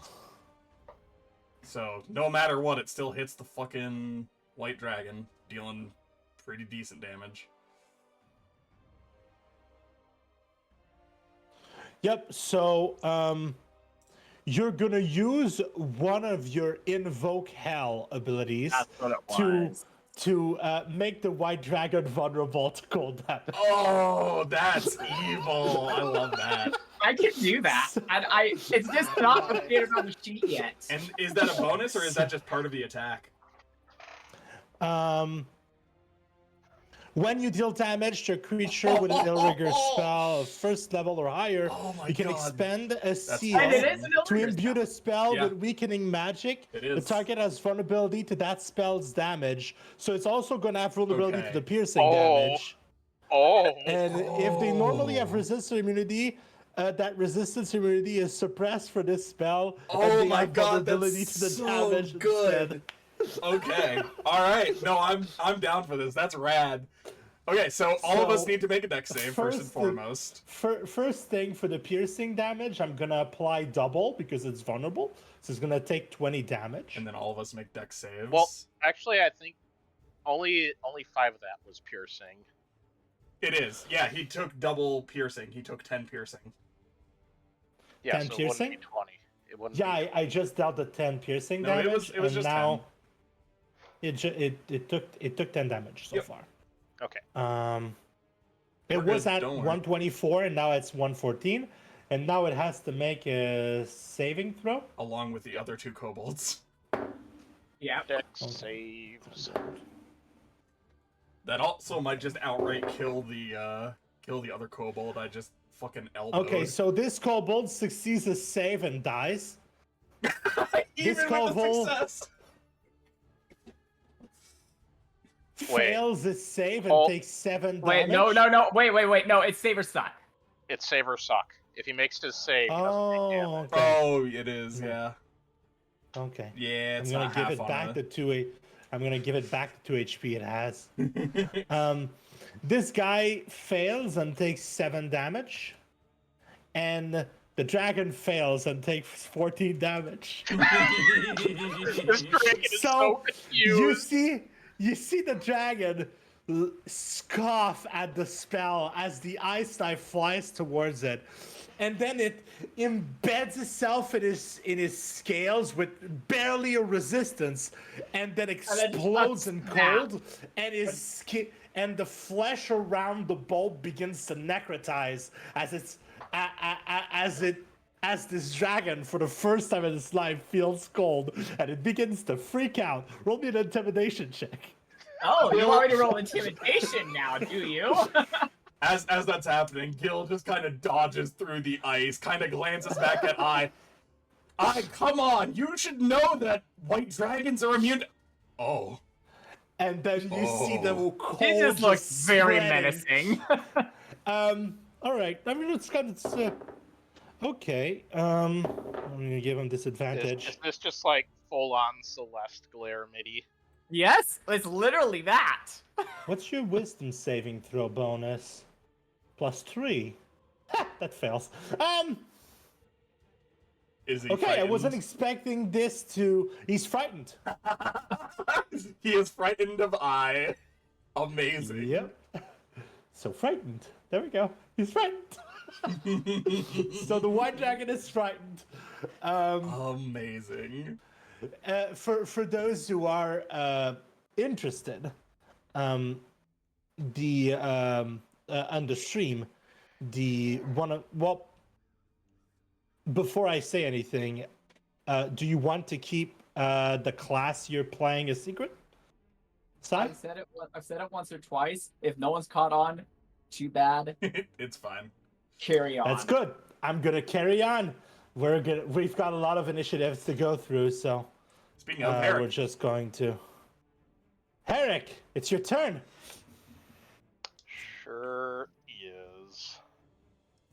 So no matter what, it still hits the fucking white dragon, dealing pretty decent damage. Yep. So you're gonna use one of your invoke hell abilities That's what it to was. make the white dragon vulnerable to cold damage. Oh, that's evil! I love that. I can do that, and it's just not updated on the sheet yet. And is that a bonus or is that just part of the attack? When you deal damage to a creature with an Illrigger spell of first level or higher, Oh my you can God. expend a seal And it is an to Illrigger imbue the spell Yeah. with weakening magic. It The is. target has vulnerability to that spell's damage, so it's also going to have vulnerability Okay. to the piercing Oh. damage. Oh, And if they normally have resistant immunity, that resistance immunity is suppressed for this spell. and Oh they my have god, vulnerability that's to the so damage good. instead. Okay. All right. No, I'm down for this. That's rad. Okay, so all of us So, need to make a dex save first and first, foremost. First thing for the piercing damage, I'm gonna apply double because it's vulnerable. So it's gonna take 20 damage. And then all of us make dex saves. well, actually, I think only 5 of that was piercing. It is. Yeah, he took double piercing. He took 10 piercing. Yeah, 10 so piercing? it wouldn't be 20. It wouldn't. Yeah, be I just dealt the 10 piercing No, damage. it was and just now it took 10 damage so Yep. far. Okay. It We're was good, at don't worry. 124 and now it's 114. And now it has to make a saving throw. Along with the other two kobolds. Yeah. Dex Okay. saves. That also might just outright kill the other kobold I just fucking elbowed. Okay, so this kobold succeeds a save and dies. Even with the kobold- success. Fails his save and Oh. takes 7 Wait, damage. no. Wait. No, it's save or suck. It's save or suck. If he makes his save, he doesn't take damage. Okay. Oh, it is, yeah. Okay. Yeah, it's I'm gonna not give half it on back the... the 2 I'm gonna give it back the 2 HP it has. This guy fails and takes 7 damage. And the dragon fails and takes 14 damage. This dragon is so confused. You see the dragon scoff at the spell as the ice knife flies towards it, and then it embeds itself in his scales with barely a resistance, and then explodes in cold, and and the flesh around the bulb begins to necrotize as this dragon, for the first time in its life, feels cold, and it begins to freak out. Roll me an intimidation check. Oh, you want me to roll intimidation now, do you? As that's happening, Gil just kind of dodges through the ice, kind of glances back at I. Come on, you should know that white dragons are immune to... Oh. And then you see the cold. It just looks very spreading. menacing. All right. I mean, it's kind of okay. I'm gonna give him disadvantage. Is this just like full-on Celeste glare MIDI? Yes, it's literally that. What's your wisdom saving throw bonus? +3. Ha, that fails. Is he Okay, I frightened? wasn't expecting this to. He's frightened. He is frightened of I. Amazing. Yep. So frightened. There we go. He's frightened. So the white dragon is frightened. Amazing. For those who are interested, on the stream, before I say anything, do you want to keep the class you're playing a secret? I've said it once or twice. If no one's caught on, too bad. It's fine. Carry on. That's good. I'm gonna carry on. We've got a lot of initiatives to go through, so Speaking of Eric, we're just going to. Herrick, it's your turn. Sure is.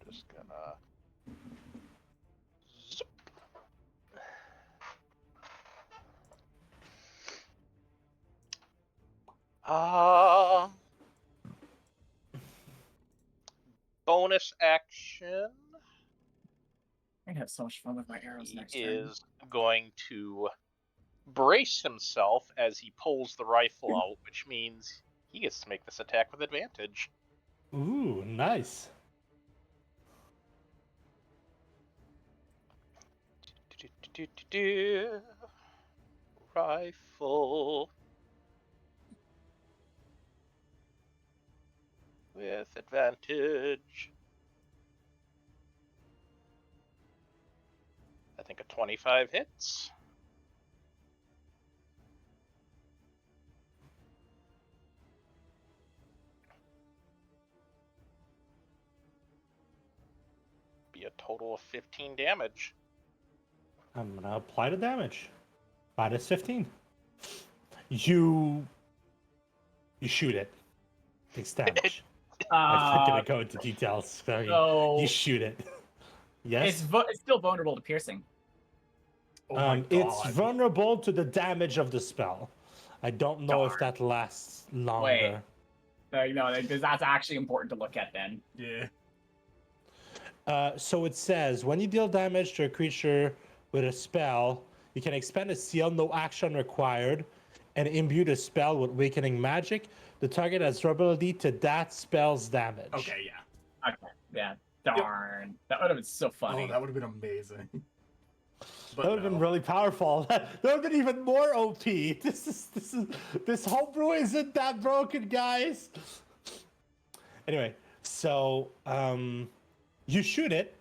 Just gonna. Zip. Bonus action. I'm gonna have so much fun with my arrows He next turn. is going to brace himself as he pulls the rifle out, which means he gets to make this attack with advantage. Ooh, nice. Rifle with advantage. I think a 25 hits. Be a total of 15 damage. I'm gonna apply the damage. -15. You shoot it. Takes damage. I'm not gonna go into details. So So you shoot it. Yes. it's still vulnerable to piercing. oh my It's God. vulnerable to the damage of the spell. I don't know if that lasts longer. No, that's actually important to look at then. Yeah. So it says when you deal damage to a creature with a spell, you can expend a seal, no action required, and imbue the spell with weakening magic. The target has durability to that spell's damage. Okay, yeah. Okay, yeah. Darn. That would have been so funny. Oh, that would have been amazing. But That would have been really powerful. That would have been even more OP. This homebrew isn't that broken, guys. Anyway, So you shoot it,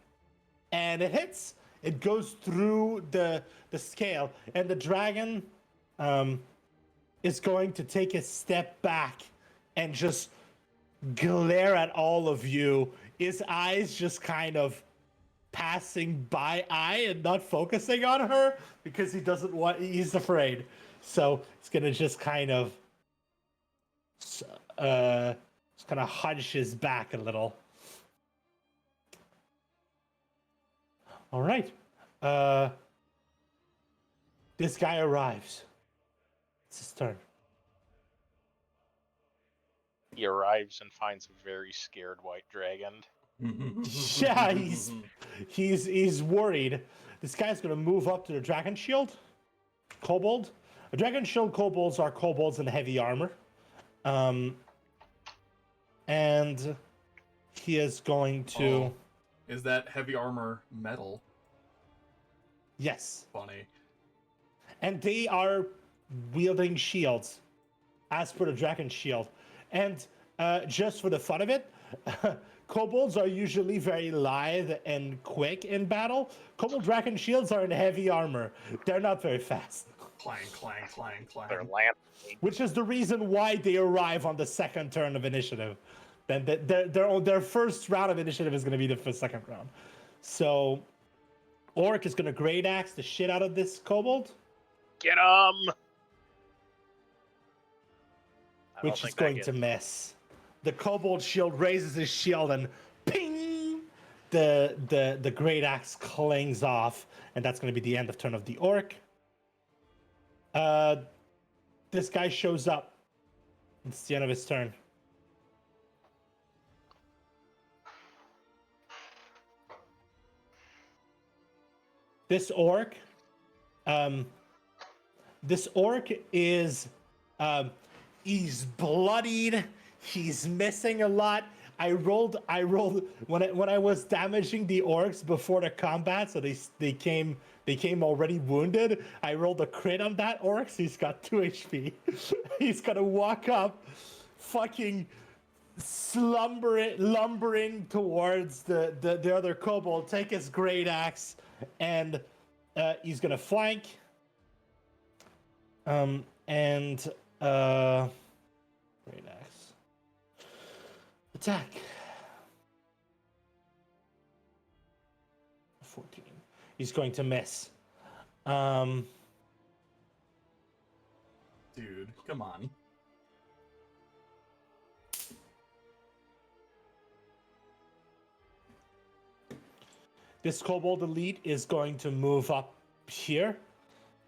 and it hits. It goes through the scale, and the dragon is going to take a step back and just glare at all of you. His eyes just kind of passing by eye and not focusing on her because he doesn't want. He's afraid. So it's gonna just kind of hunch his back a little. All right. This guy arrives. It's his turn. He arrives and finds a very scared white dragon. Yeah, he's worried. This guy's gonna move up to the dragon shield. Kobold. A dragon shield kobolds are kobolds in heavy armor. And he is going to. Oh. Is that heavy armor metal? Yes. Funny. And they are wielding shields, as per the dragon shield. And just for the fun of it, kobolds are usually very lithe and quick in battle. Kobold dragon shields are in heavy armor. They're not very fast. Clang, clang, clang, clang. Their lamp. Which is the reason why they arrive on the second turn of initiative. Then their first round of initiative is going to be the second round. So, Orc is going to great axe the shit out of this kobold. Get him! Which is going to miss. The kobold shield raises his shield and ping! The great axe clings off, and that's going to be the end of turn of the orc. This guy shows up. It's the end of his turn. This orc is he's bloodied. He's missing a lot. I rolled when I was damaging the orcs before the combat, so they came already wounded. I rolled a crit on that orc, so he's got 2 HP. He's gonna walk up, fucking lumbering towards the other kobold, take his great axe, and he's gonna flank. Great axe. Attack. 14. He's going to miss. Dude, come on. This kobold elite is going to move up here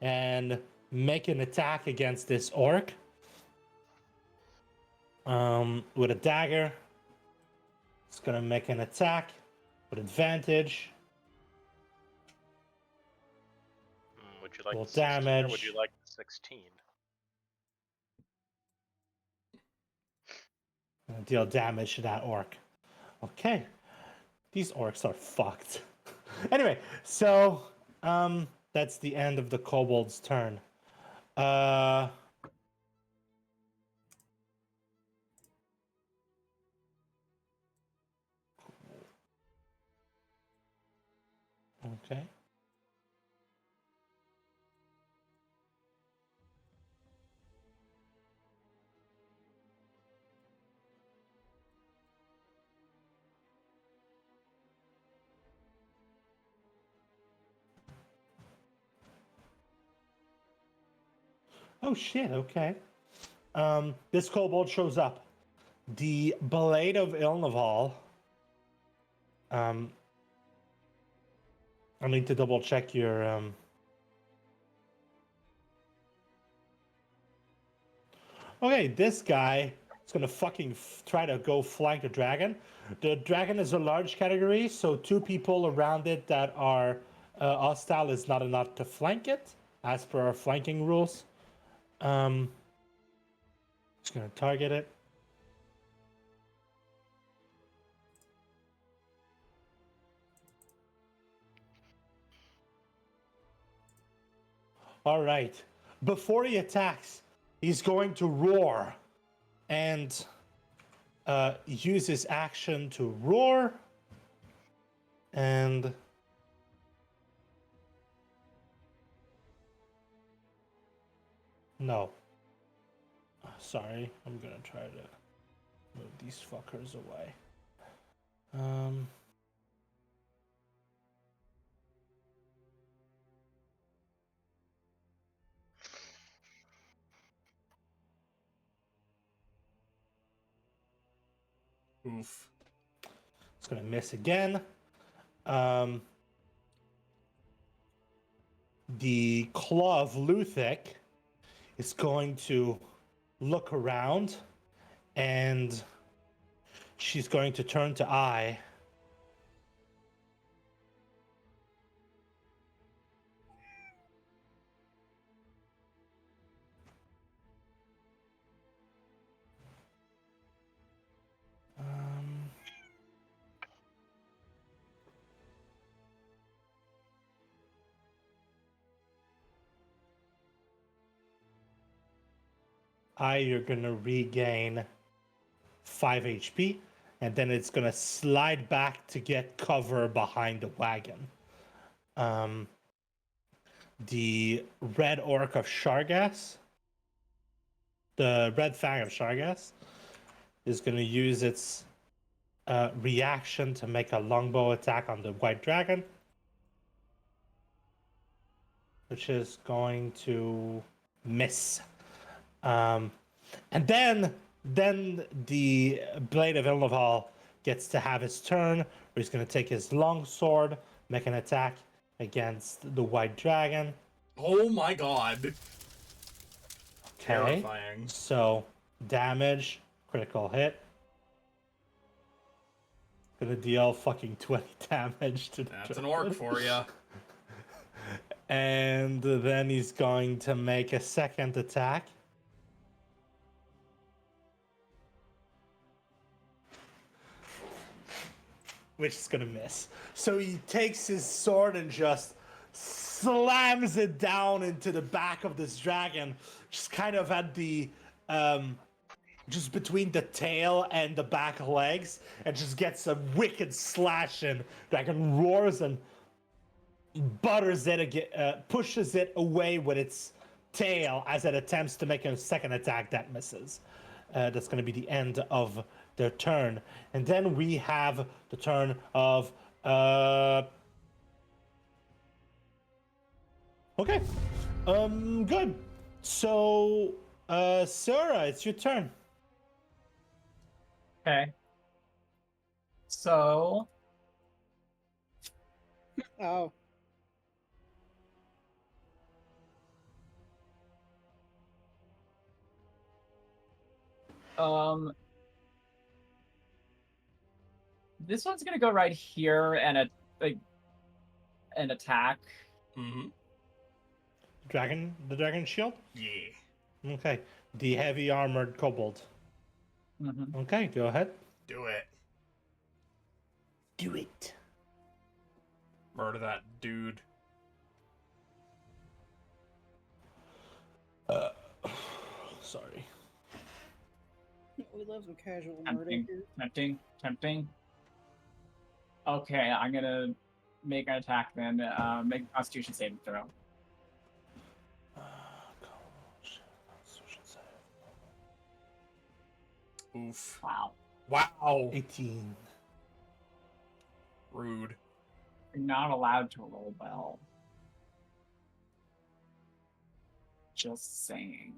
and make an attack against this orc. With a dagger. It's gonna make an attack with advantage. Would you like Roll the 16 damage. or would you like the 16? Deal damage to that orc. Okay. These orcs are fucked. Anyway, so that's the end of the kobold's turn. Okay. Oh shit, okay. This kobold shows up. The Blade of Ilnaval. I need to double check your Okay, this guy is gonna fucking try to go flank the dragon. The dragon is a large category, so 2 people around it that are hostile is not enough to flank it, as per our flanking rules. Just gonna target it. All right. Before he attacks, he's going to roar, and use his action to roar. And no. Sorry, I'm gonna try to move these fuckers away. Oof. It's gonna miss again. The Claw of Luthic is going to look around, and she's going to turn to I. You're gonna regain 5 HP, and then it's gonna slide back to get cover behind the wagon. The red orc of Shargas, the red fang of Shargas, is gonna use its reaction to make a longbow attack on the white dragon, which is going to miss. And then the Blade of Ilnaval gets to have his turn, where he's going to take his long sword, make an attack against the white dragon. Oh my god. Okay. Terrifying. So, damage, critical hit. Gonna deal fucking 20 damage to the That's an dragon. orc for you. And then he's going to make a second attack. Which is gonna miss. So he takes his sword and just slams it down into the back of this dragon, just kind of at the just between the tail and the back legs, and just gets a wicked slash in. Dragon roars and butters it again, pushes it away with its tail as it attempts to make a second attack that misses. That's going to be the end of their turn. And then we have the turn of... Okay. Good. So, Sarah, it's your turn. Okay. So, Oh. this one's gonna go right here and an attack. Mm-hmm. The dragon shield? Yeah. Okay. The heavy armored kobold. Mm-hmm. Okay, go ahead. Do it. Do it. Murder that dude. Sorry. We love some casual murder here. Tempting. Okay, I'm gonna make an attack then. Make a Constitution saving throw. Oof. Wow. Wow. 18. Rude. You're not allowed to roll well. Just saying.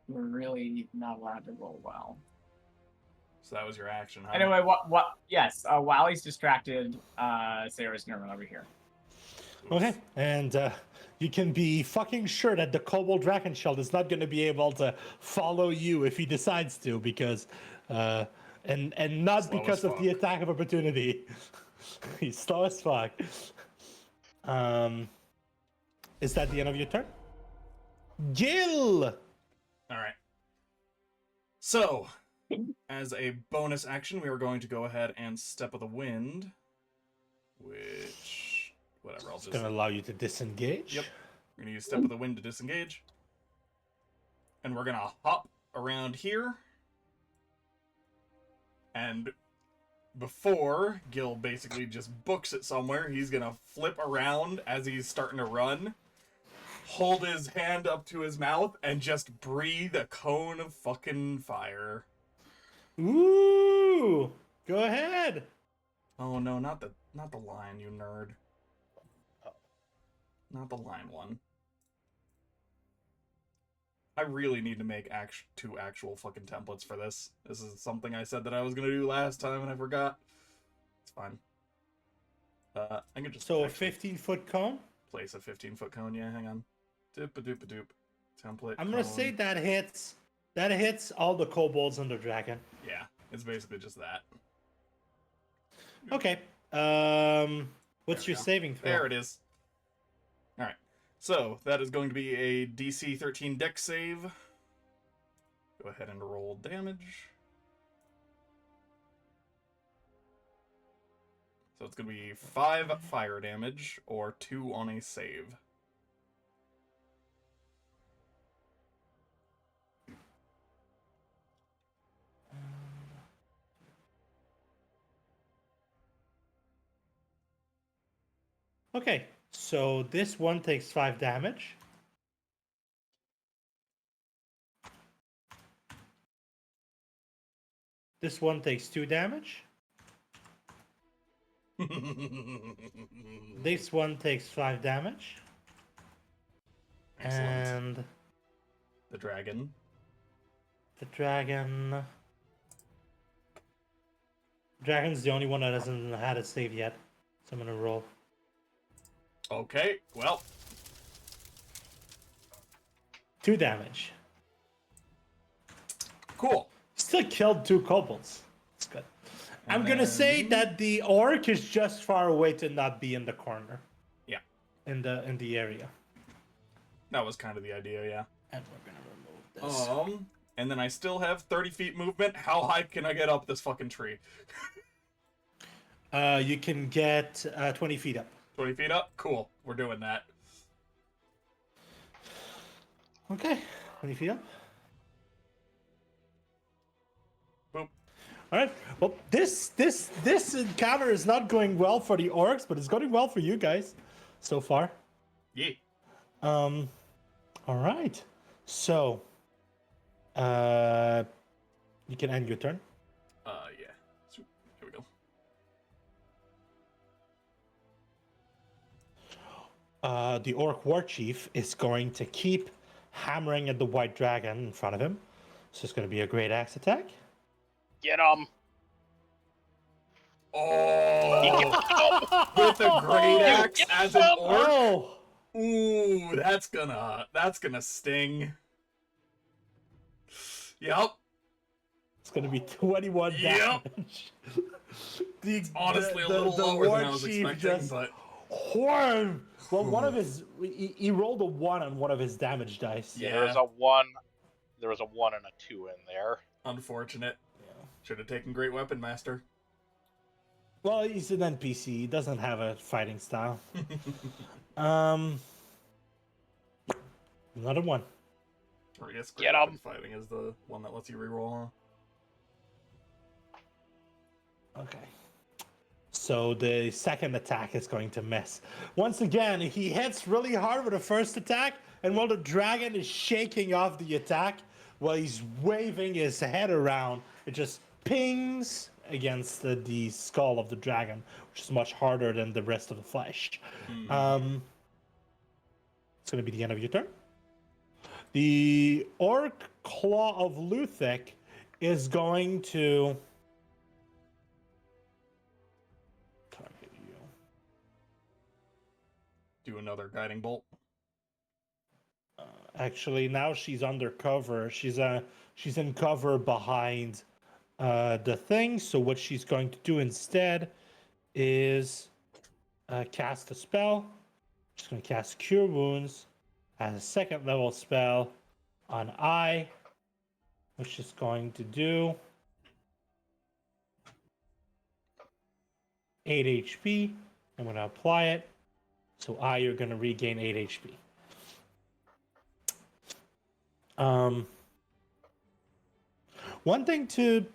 You're really not allowed to roll well. So that was your action, huh? Anyway, what? Yes, while he's distracted, Sarah's gonna run over here. Oof. Okay, and you can be fucking sure that the Kobold Dragon Shield is not going to be able to follow you if he decides to, because, and not Slow because as of the fuck. attack of opportunity. He's slow as fuck. Is that the end of your turn? Gil! All right. So, as a bonus action, we are going to go ahead and Step of the Wind, which, whatever, I'll It's just... going to allow you to disengage. Yep. We're going to use Step of the Wind to disengage. And we're going to hop around here. And before Gil basically just books it somewhere, he's gonna flip around as he's starting to run, hold his hand up to his mouth, and just breathe a cone of fucking fire. Ooh! Go ahead. Oh no, not the line, you nerd. Not the line one. I really need to make two actual fucking templates for this. This is something I said that I was gonna do last time and I forgot. It's fine. I can just So a actually 15-foot cone? place a 15-foot cone. Yeah, hang on. Doop-a-doop-a-doop. Template. I'm gonna cone. say that hits. That hits all the kobolds and the dragon. Yeah, it's basically just that. Okay. What's There we your go. saving throw? There it is. All right. So that is going to be a DC 13 Dex save. Go ahead and roll damage. So it's going to be 5 fire damage or 2 on a save. Okay. So this one takes 5 damage. This one takes 2 damage. This one takes 5 damage. Excellent. And The dragon. the dragon. Dragon's the only one that hasn't had a save yet. So I'm gonna roll. Okay, well, 2 damage. cool. Still killed 2 kobolds. That's good. I'm gonna say that the orc is just far away to not be in the corner. Yeah. In the area. That was kind of the idea, yeah. And we're gonna remove this. And then I still have 30 feet movement. How high can I get up this fucking tree? You can get 20 feet up. 20 feet up? Cool. We're doing that. Okay, 20 feet up. Boop. All right. Well, this encounter is not going well for the orcs, but it's going well for you guys so far. Yeah. All right. So, you can end your turn. Yeah. Here we go. The orc war chief is going to keep hammering at the white dragon in front of him. So it's going to be a great axe attack. Get him! Oh! With a great axe as an orc? Oh! Ooh, that's gonna sting. Yep. It's going to be 21 Yep. damage. Honestly, a little lower than I was expecting, but... Horn! Well, one of his... He rolled a 1 on one of his damage dice. Yeah. There was a 1 and a 2 in there. Unfortunate. Should have taken Great Weapon Master. Well, he's an NPC. He doesn't have a fighting style. Another 1. Or I guess Get Great 'em. Weapon Fighting is the one that lets you reroll, huh? Okay. So the second attack is going to miss. Once again, he hits really hard with the first attack, and while the dragon is shaking off the attack, while he's waving his head around, it just pings against the skull of the dragon, which is much harder than the rest of the flesh. It's going to be the end of your turn. The Orc Claw of Luthic is going to target you. Do another Guiding Bolt. Actually, now she's under cover. She's in cover behind the thing. So what she's going to do instead is cast a spell. She's going to cast Cure Wounds as a second level spell on I, which is going to do 8 HP. I'm going to apply it. So I, you're going to regain 8 HP. One thing to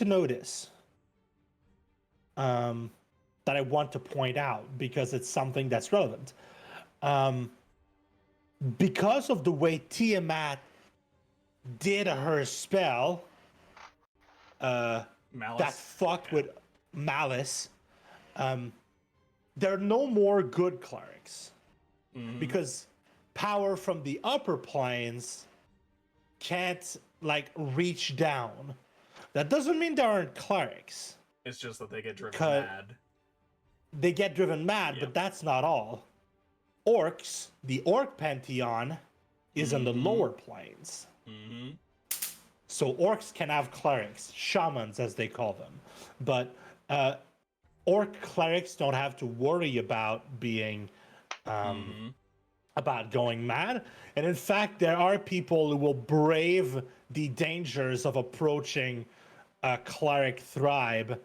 notice that I want to point out because it's something that's relevant. Because of the way Tiamat did her spell, that Malice. fucked with Malice, there are no more good clerics Mhm. because power from the upper planes can't like reach down. That doesn't mean there aren't clerics. It's just that they get driven Cut. mad. They get driven mad, Yep. but that's not all. Orcs, the orc pantheon, is on the Mhm. lower planes. Mm-hmm. So orcs can have clerics, shamans as they call them, but orc clerics don't have to worry about being about going mad. And in fact, there are people who will brave the dangers of approaching a cleric tribe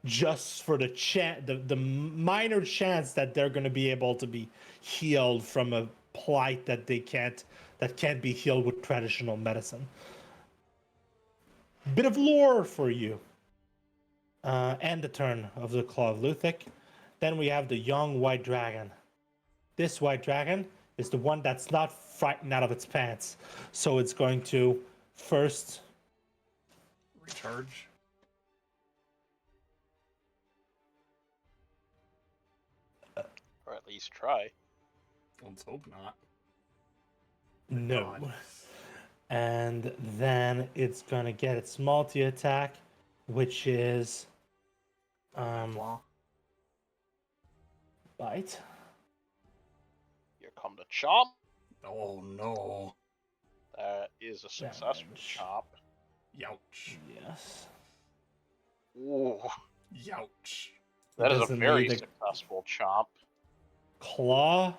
just for the minor chance that they're going to be able to be healed from a plight that can't be healed with traditional medicine. Bit of lore for you. And the turn of the Claw of Luthic. Then we have the young white dragon. This white dragon is the one that's not frightened out of its pants. So it's going to first Recharge. Or at least try. Let's hope not. no. God. And then it's gonna get its multi-attack, which is Flaw. bite. Here come the chomp. Oh no. That is a successful Damage. chomp. Youch. Yes. Ooh, Youch. that is a Doesn't very need a successful chomp. claw.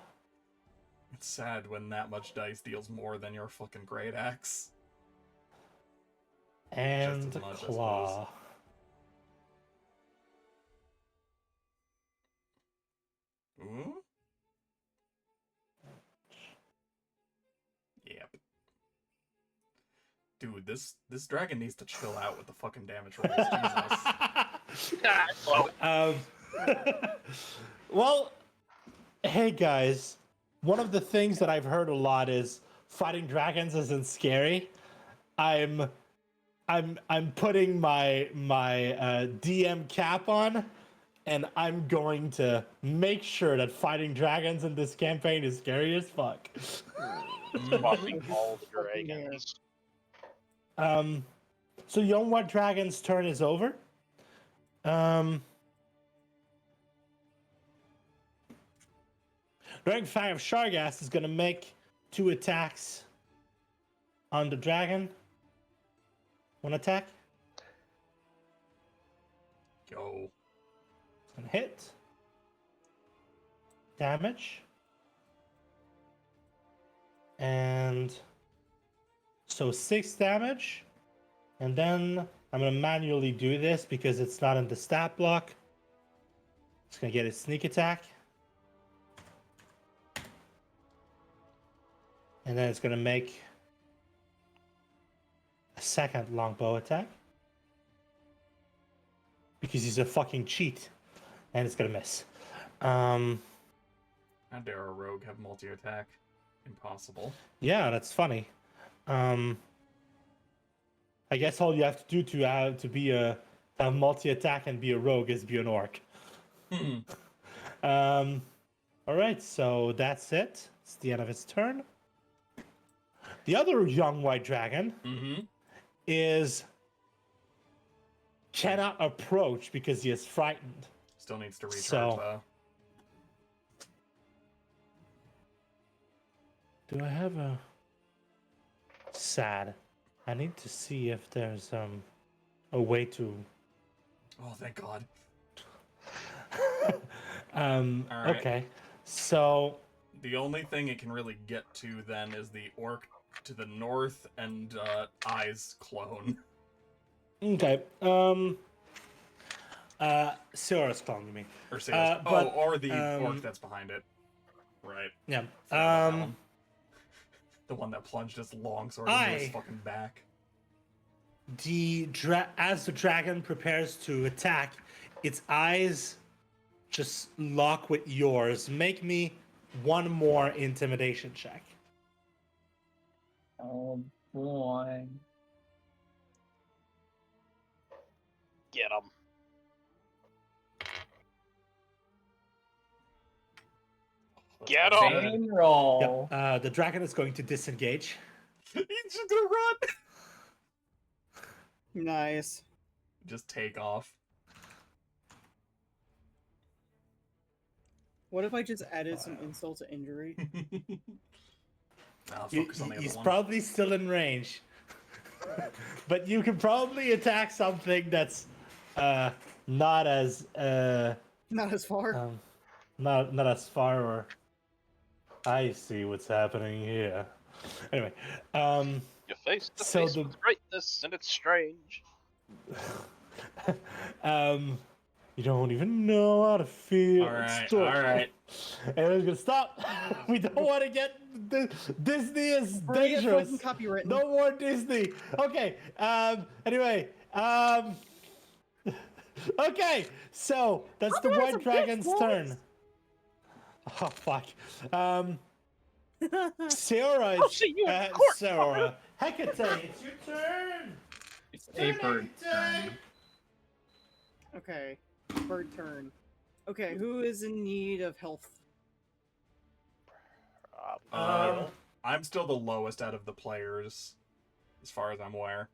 It's sad when that much dice deals more than your fucking great axe. And as much, I claw. Ooh? Yep. Dude, this dragon needs to chill out with the fucking damage rolls. Jesus. Well, hey guys, one of the things that I've heard a lot is fighting dragons isn't scary. I'm putting my DM cap on, and I'm going to make sure that fighting dragons in this campaign is scary as fuck. Fucking all the dragons. So young white dragon's turn is over. Dragon Fang of Shargas is gonna make 2 attacks on the dragon. 1 attack. Go. It's gonna hit. Damage. And so 6 damage. And then I'm gonna manually do this because it's not in the stat block. It's gonna get a sneak attack. And then it's gonna make a second longbow attack. Because he's a fucking cheat. And it's gonna miss. How dare a rogue have multi-attack? Impossible. Yeah, that's funny. I guess all you have to do to have multi-attack and be a rogue is be an orc. All right, so that's it. It's the end of its turn. The other young white dragon is cannot approach because he is frightened. Still needs to recharge So- though. Do I have a sad? I need to see if there's a way to Oh, thank God. Alright. Okay. So The only thing it can really get to then is the orc to the north and Eyes clone. okay. Sarah's calling me. Or Sarah's, but, or the orc that's behind it. Right. Yeah. Forgot about that one. The one that plunged his longsword into his fucking back. As the dragon prepares to attack, its eyes just lock with yours. Make me one more intimidation check. Oh boy. Get him. Get him! Same roll. Yep. The dragon is going to disengage. He's just gonna run. Nice. Just take off. What if I just added some insult to injury? I'll focus on the other He's one. probably still in range. But you can probably attack something that's not as Not as far. not as far. Or I see what's happening here. Anyway, You face to So face the- with greatness, and it's strange. you don't even know how to feel. Alright, Stop. alright. Everyone's gonna stop. We don't want to get Disney is We're gonna get dangerous. fucking copywritten. No more Disney. Okay. Anyway. Okay. So that's the Otherwise, White I'm Dragon's pissed, turn. Oh fuck. Sarah I'll is. see you in court, Sarah. Hecate, it's your turn. It's a bird Turn. turn. Okay. Bird turn. Okay, who is in need of health? I'm still the lowest out of the players, as far as I'm aware.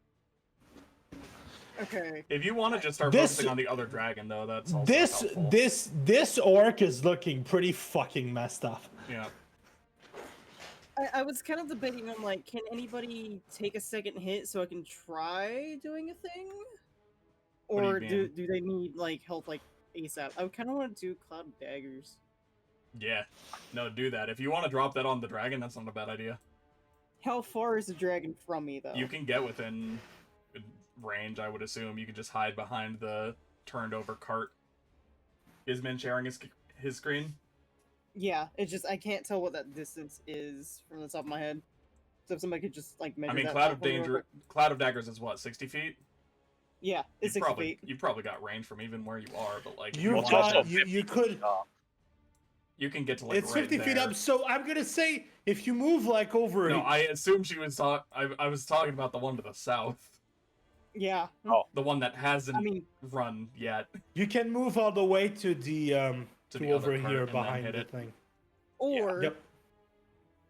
Okay. If you want to just start This- focusing on the other dragon, though, that's also helpful. This orc is looking pretty fucking messed up. Yeah. I was kind of debating on, like, can anybody take a second hit so I can try doing a thing? What do you Or mean? do they need, like, health, like, ASAP? I kind of want to do Cloud of Daggers. Yeah. No, do that. If you want to drop that on the dragon, that's not a bad idea. How far is the dragon from me, though? You can get within range, I would assume. You could just hide behind the turned over cart. Is Min sharing his screen? Yeah, it's just, I can't tell what that distance is from the top of my head. So if somebody could just, like, measure I mean, that Cloud out of for me real Danger, quick. Cloud of Daggers is what, 60 feet? Yeah, it's 60 feet. You've probably got range from even where you are, but like if You want also got to- you could. you can get to like It's right 50 feet there. up, so I'm gonna say if you move like over. No, I assume she was I was talking about the one to the south, Yeah. Oh. the one that hasn't I mean, run yet. You can move all the way to the To to the other over cart here and then behind hit the it. thing. or Yep.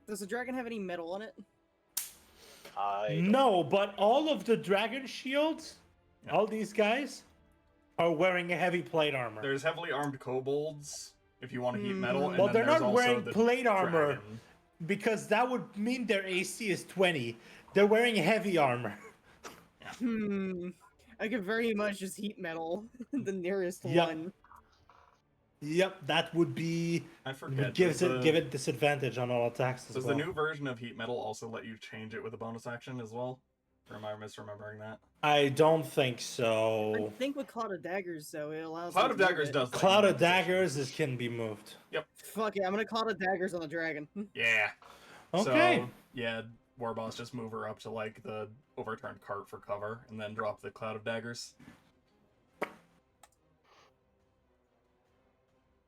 does the dragon have any metal on it? No, but all of the dragon shields, Yeah. all these guys, are wearing a heavy plate armor. There's heavily armed kobolds if you want to heat metal. And Well, then they're there's not also wearing the plate armor dragon. because that would mean their AC is 20. They're wearing heavy armor. I could very much just heat metal, the nearest Yep. one. Yep, that would be I forget. give does it disadvantage on all attacks as Does well. the new version of heat metal also let you change it with a bonus action as well? Or am I misremembering that? I don't think I so. think with Cloud of Daggers, though, it allows. Cloud me of to move Daggers it. does. let you Cloud move of Daggers positions. can be moved. Fuck it, I'm gonna Cloud of Daggers on the dragon. Yeah. Okay. So, yeah, Warboss just move her up to like the overturned cart for cover, and then drop the Cloud of Daggers.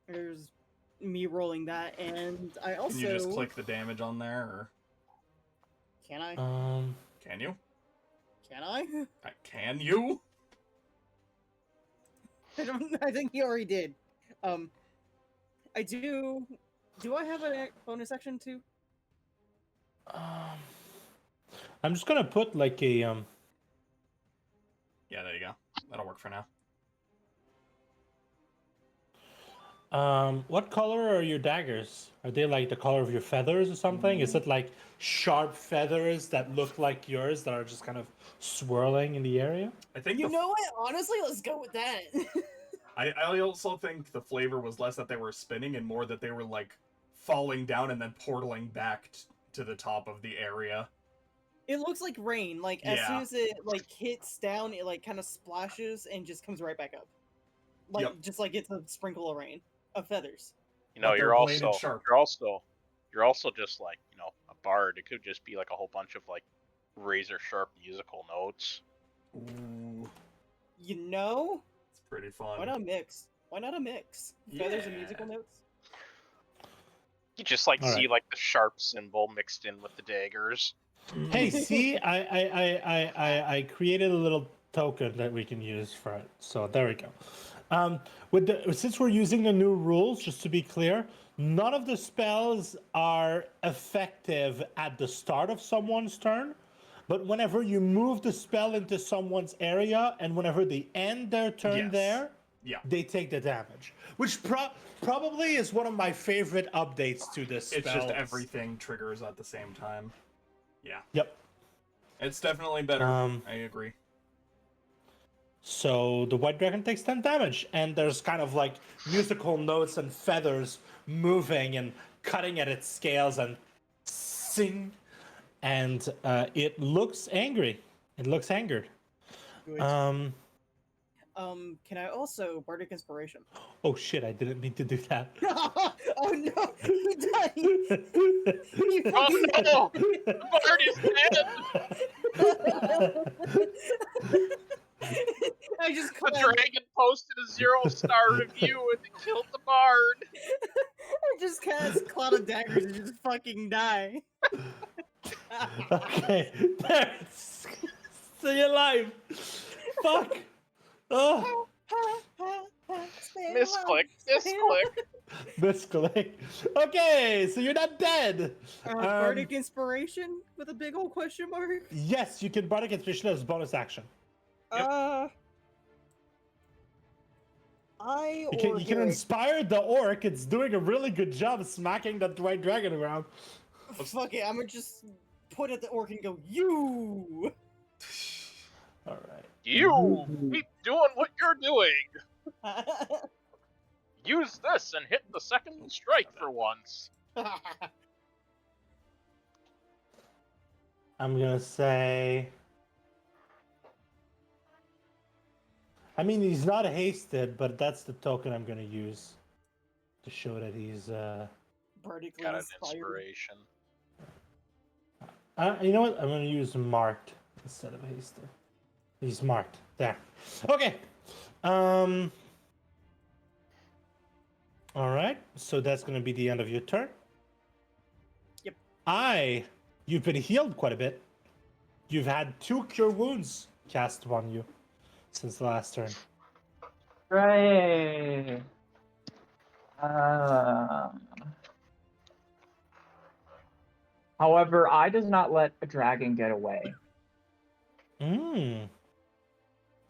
There's me rolling that, and I also. Can you just click the damage on there, or Can I? can you? Can I? Can you? I don't. I think he already did. I do. Do I have a bonus action too? I'm just gonna put like a Yeah, there you go. That'll work for now. What color are your daggers? Are they like the color of your feathers or something? Is it like sharp feathers that look like yours that are just kind of swirling in the area? I think You know what? Honestly, let's go with that. I also think the flavor was less that they were spinning and more that they were like falling down and then portaling back to the top of the area. It looks like rain. Like as soon Yeah. as it like hits down, it like kind of splashes and just comes right back up. Like Yep. just like it's a sprinkle of rain of feathers. You know, But they're you're bladed also sharp. you're also just like, you know, a bard. It could just be like a whole bunch of like razor sharp musical notes. Ooh, You know, it's pretty fun. why not mix? Why not a mix? Feathers and Yeah. musical notes. You just like All see right. like the sharp symbol mixed in with the daggers. Hey, see, I created a little token that we can use for it. So there we go. Since we're using the new rules, just to be clear, none of the spells are effective at the start of someone's turn. But whenever you move the spell into someone's area and whenever they end their turn Yes. there, Yeah. they take the damage. Which probably is one of my favorite updates to this spell. It's just everything triggers at the same time. Yeah. Yep. It's definitely better. I agree. So the white dragon takes 10 damage, and there's kind of like musical notes and feathers moving and cutting at its scales and sing. And it looks angry. It looks angered. Good. Can I also bardic inspiration? Oh shit! I didn't mean to do that. Oh no, he died. He Oh fucking no! The bard is dead! I just The caught dragon posted a 0-star review and it killed the bard. I just cast Cloud of Daggers and just fucking die. Okay, there. Stay alive. Fuck. Oh, Misclick, misclick. misclick. Okay, so you're not dead. Bardic inspiration with a big old question mark. Yes, you can bardic inspiration as a bonus action. Yep. You can inspire the orc. It's doing a really good job smacking that white dragon around. Fuck it, I'm gonna just point at the orc and go, you! All right. You keep doing what you're doing. Use this and hit the second strike for once. I'm gonna say. I mean, he's not hasted, but that's the token I'm gonna use to show that he's. Bardically Got an inspired. inspiration. You know what? I'm gonna use marked instead of hasted. He's marked there. Okay. All right. So that's gonna be the end of your turn. Yep. You've been healed quite a bit. You've had 2 cure wounds cast on you since the last turn. Right. However, I does not let a dragon get away.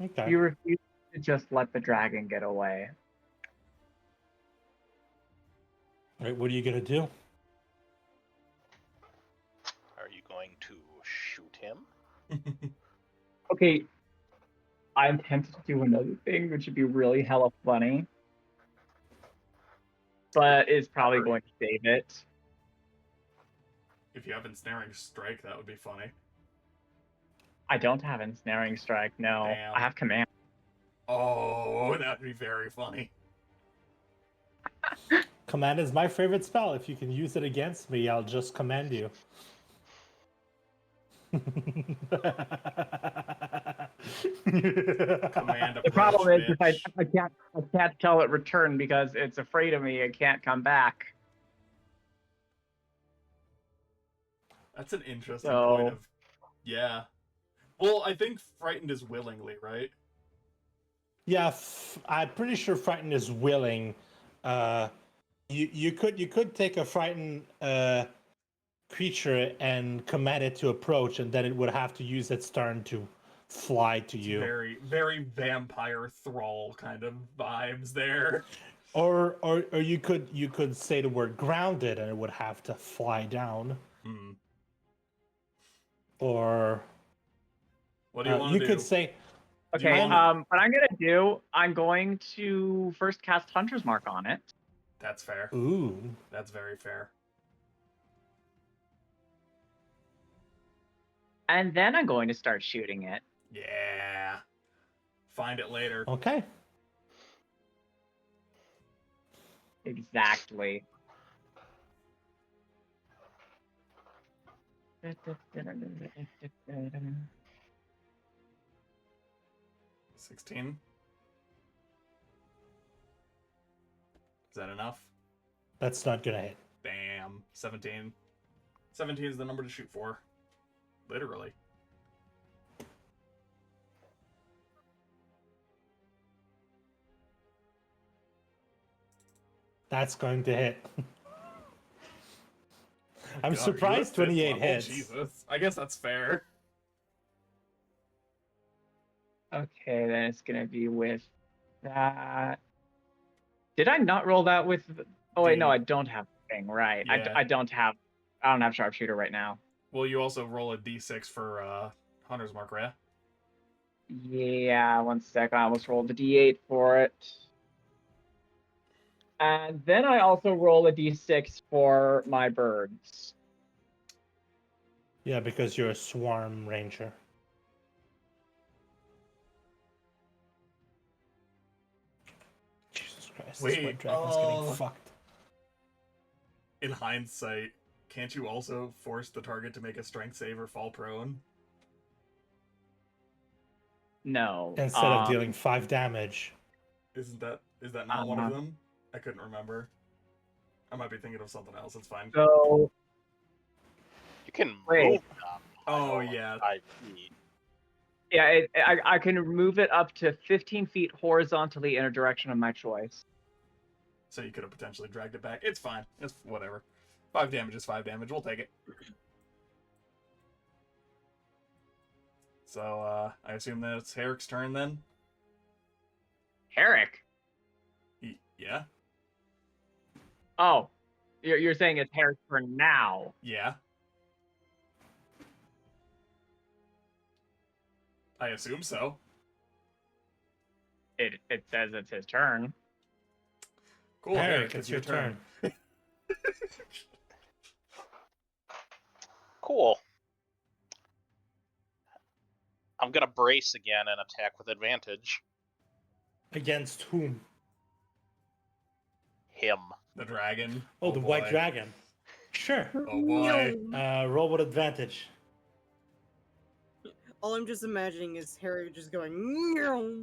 Okay. You refuse to just let the dragon get away. All right. What are you gonna do? Are you going to shoot him? Okay, I'm tempted to do another thing, which would be really hella funny. But it's probably going to save it. If you have ensnaring strike, that would be funny. I don't have ensnaring strike, no. Damn. I have command. Oh, that'd be very funny. Command is my favorite spell. If you can use it against me, I'll just command you. Command The problem approach, is bitch. I can't tell it return because it's afraid of me. It can't come back. That's an interesting So- point of... Yeah. Well, I think frightened is willingly, right? Yeah, I'm pretty sure frightened is willing. You could take a frightened creature and command it to approach, and then it would have to use its turn to fly to you. Very, very vampire thrall kind of vibes there. Or you could say the word grounded, and it would have to fly down. Hmm. Or What do you want to do? you could say. Okay, want- what I'm gonna do, I'm going to first cast Hunter's Mark on it. That's fair. Ooh. That's very fair. And then I'm going to start shooting it. Yeah. Find it later. Okay. Exactly. $16. Is that enough? That's not gonna hit. Damn. 17. 17 is the number to shoot for. Literally. That's going to hit. I'm God, surprised you're at 28 fifth level? hits. Jesus. I guess that's fair. Okay, then it's gonna be with that. Did I not roll that with? Oh wait, no, I don't have the thing. Right, Yeah. I don't have sharpshooter right now. Well, you also roll a d6 for Hunter's Mark, right? Yeah, one sec. I almost rolled the d8 for it. And then I also roll a d6 for my birds. Yeah, because you're a swarm ranger. Jesus Christ, this Wait, white dragon's getting fucked. In hindsight, can't you also force the target to make a strength save or fall prone? No. Instead of dealing 5 damage. Is that not one of them? I couldn't remember. I might be thinking of something else. It's fine. So You can Wait. move them. Oh, yeah. 5 feet. yeah, I can move it up to 15 feet horizontally in a direction of my choice. So you could have potentially dragged it back. It's fine. It's whatever. 5 damage is 5 damage. We'll take it. So, I assume that it's Herrick's turn then? Herrick. Yeah? Oh, you're saying it's Herrick for now. Yeah. I assume so. It says it's his turn. Cool, Herrick, Herrick, it's your turn. Cool. I'm gonna brace again and attack with advantage. Against whom? Him. The dragon. Oh, the white boy. dragon. Sure. Oh boy. Roll with advantage. All I'm just imagining is Harry just going. Meow.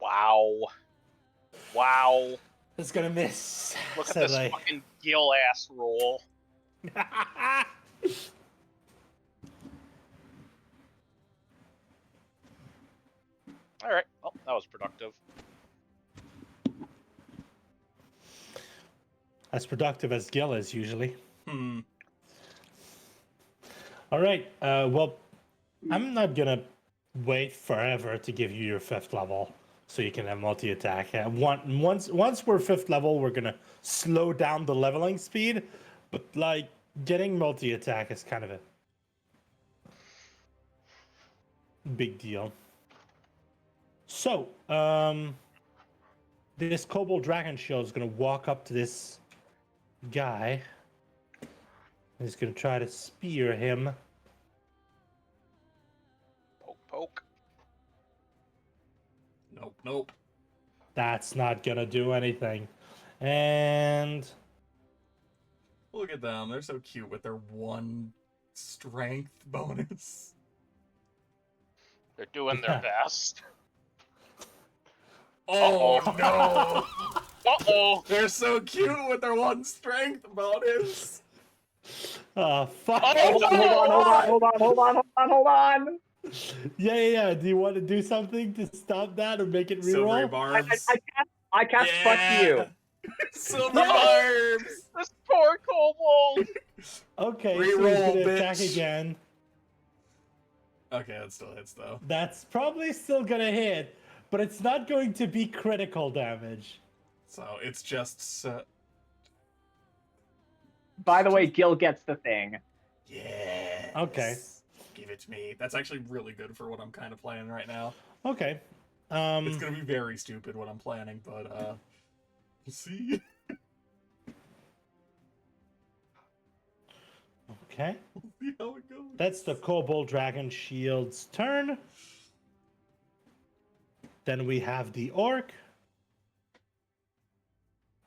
Wow. Wow. It's gonna miss. Look at this sadly. fucking gill ass roll. Alright, well, that was productive. As productive as Gil is usually. Hmm. All right. Well, I'm not gonna wait forever to give you your 5th level, so you can have multi-attack. Once we're 5th level, we're gonna slow down the leveling speed, but like getting multi-attack is kind of a big deal. So, this Kobold Dragon Shield is gonna walk up to this guy. He's gonna try to spear him. Poke, poke. Nope, nope. That's not gonna do anything. And Look at them. They're so cute with their 1 strength bonus. They're doing their best. Oh Uh-oh. no! Uh-oh! They're so cute with their 1 strength bonus. fuck. Hold on. Yeah. Do you want to do something to stop that or make it Silvery reroll? barbs. I cast fuck you. Silver barbs. This poor kobold! Okay, so Reroll, he's gonna attack bitch. again. Okay, that still hits though. That's probably still gonna hit, but it's not going to be critical damage. So it's just. By the way, Gil gets the thing. Yeah. Okay. Give it to me. That's actually really good for what I'm kind of planning right now. Okay. It's gonna be very stupid what I'm planning, but we'll see. Okay. We'll see how it goes. That's the Kobold Dragon Shield's turn. Then we have the Orc.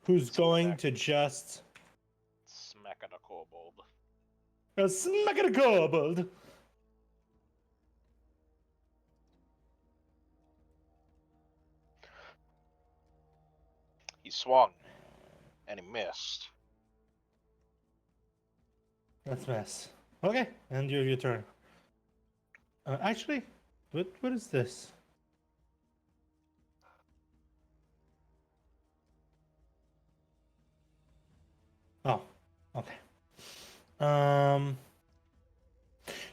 who's going to just Smack at a kobold. smack at a kobold. He swung, and he missed. That's mess. Okay, and your turn. Actually, what is this? Oh, okay.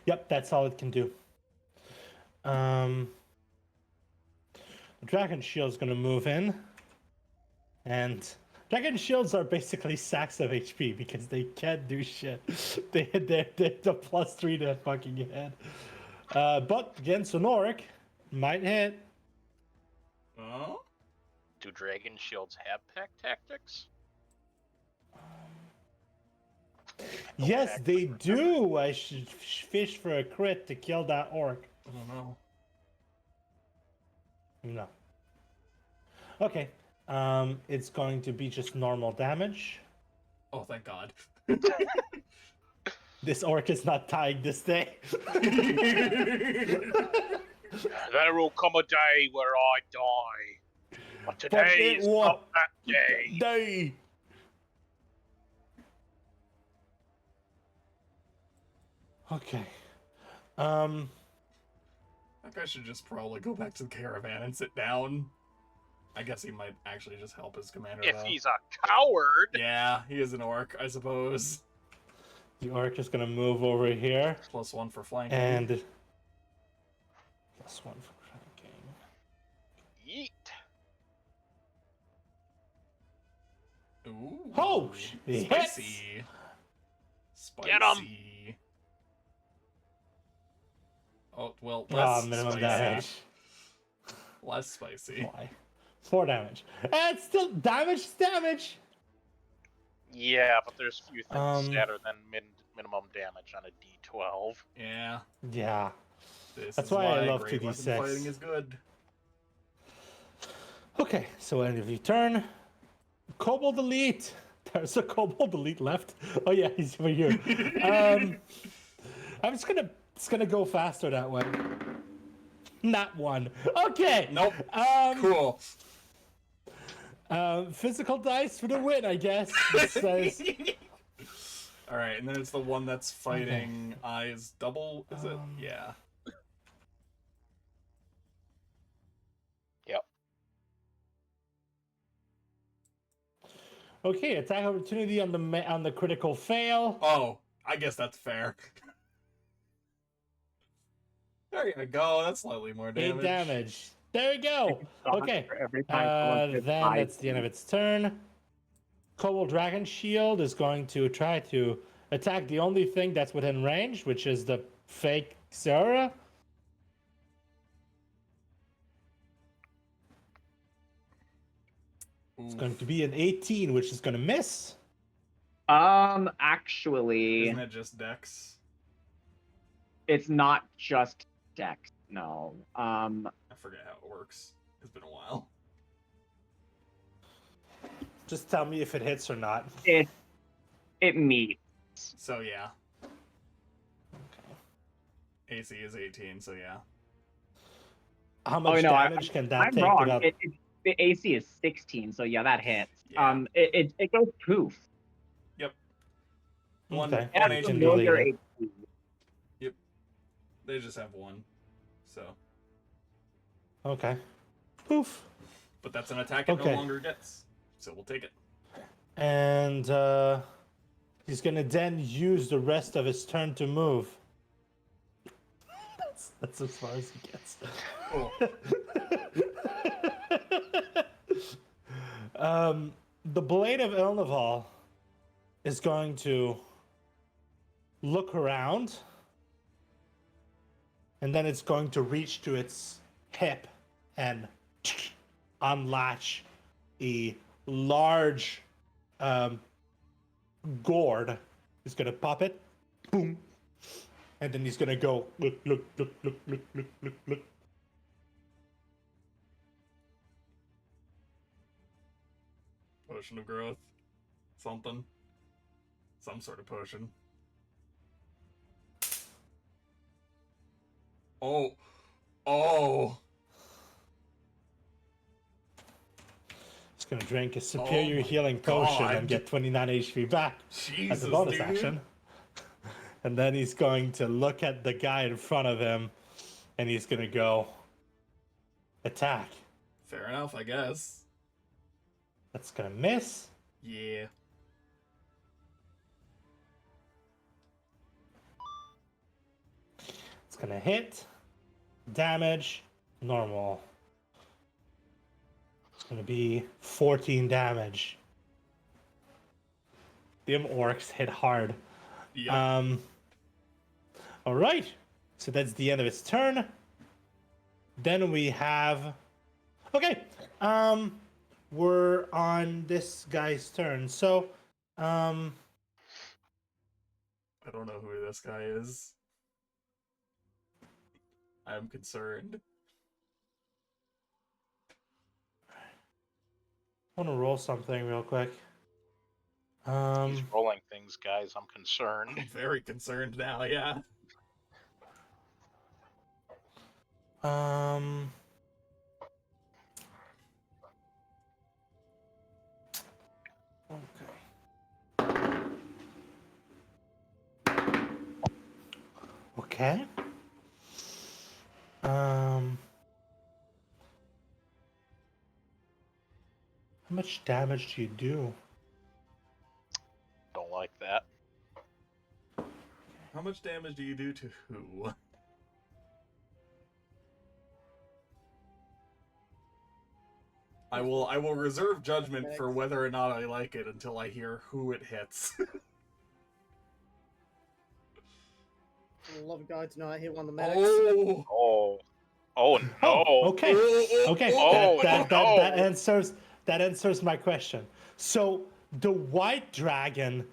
Yep, that's all it can do. The dragon shield's gonna move in, and dragon shields are basically sacks of HP because they can't do shit. They're the +3 to fucking hit. But against an orc, might hit. Oh? Do dragon shields have pack tactics? Yes, actually they remember. do. I should fish for a crit to kill that orc. I don't know. No. Okay. It's going to be just normal damage. Oh, thank God. This orc is not dying this day. There will come a day where I die. But today it is won't. not that day. Die. Okay. That guy should just probably go back to the caravan and sit down. I guess he might actually just help his commander, If though. he's a coward. Yeah, he is an orc, I suppose. The orc is gonna move over here +1 for flanking. and +1 for flanking. Yeet. Ooh. Oh, he hits. Spicy. Spicy. Get 'em. Oh, well, less Minimum spicy. damage. Less spicy. Why? 4 damage. And it's still damage. Yeah, but there's few things Um, sadder than minimum damage on a D12. Yeah. Yeah. This That's is why I love great weapon 2d6. fighting is good. Okay, so end of your turn. Kobold Elite. There's a Kobold Elite left. Oh yeah, he's over here. I'm just gonna go faster that way. Not one. Okay. Nope. Cool. Physical dice for the win, I guess. It says. Alright, and then it's the one that's fighting eyes double, is it? Yeah. Yep. Okay, attack opportunity on the critical fail. Oh, I guess that's fair. There you go, that's slightly more 8 damage. damage. There you go. Okay. For every time someone hits Then five that's the end of its turn. Kobold Dragon Shield is going to try to attack the only thing that's within range, which is the fake Zora. It's going to be an 18, which is going to miss. Actually, Isn't it just Dex? it's not just Dex. No. I forget how it works. It's been a while. Just tell me if it hits or not. It meets. So yeah. AC is 18, so yeah. How much no, damage can that I'm take wrong. without... The AC is 16, so yeah, that hits. Yeah. It goes poof. One, Okay. one That's can HP. delete your it. HP. They just have one. So. Okay. Poof. But that's an attack it Okay. no longer gets. So we'll take it. And he's going to then use the rest of his turn to move. That's as far as he gets. Cool. The Blade of Ilnival is going to look around, and then it's going to reach to its hip and unlatch a large gourd. He's going to pop it, boom, and then he's going to go look. potion of growth. Something. Some sort of potion. Oh. Oh. He's gonna drink a superior my healing potion God. and get 29 HP back Jesus, as a bonus dude. action. And then he's going to look at the guy in front of him, and he's gonna go attack. Fair enough, I guess. That's gonna miss. Yeah. It's gonna hit. Damage. Normal. It's gonna be 14 damage. Them orcs hit hard. Yep. All right. So that's the end of its turn. Then we have. Okay. We're on this guy's turn. So, I don't know who this guy is. I'm concerned. I want to roll something real quick. He's rolling things, guys. I'm concerned. I'm very concerned now, yeah. Okay. How much damage do you do? Don't like that. How much damage do you do to who? I will reserve judgment for whether or not I like it until I hear who it hits. For the love of God, do not hit one of the medics. Oh! Oh no. Oh, okay. Okay. Oh, That answers my question. So the white dragon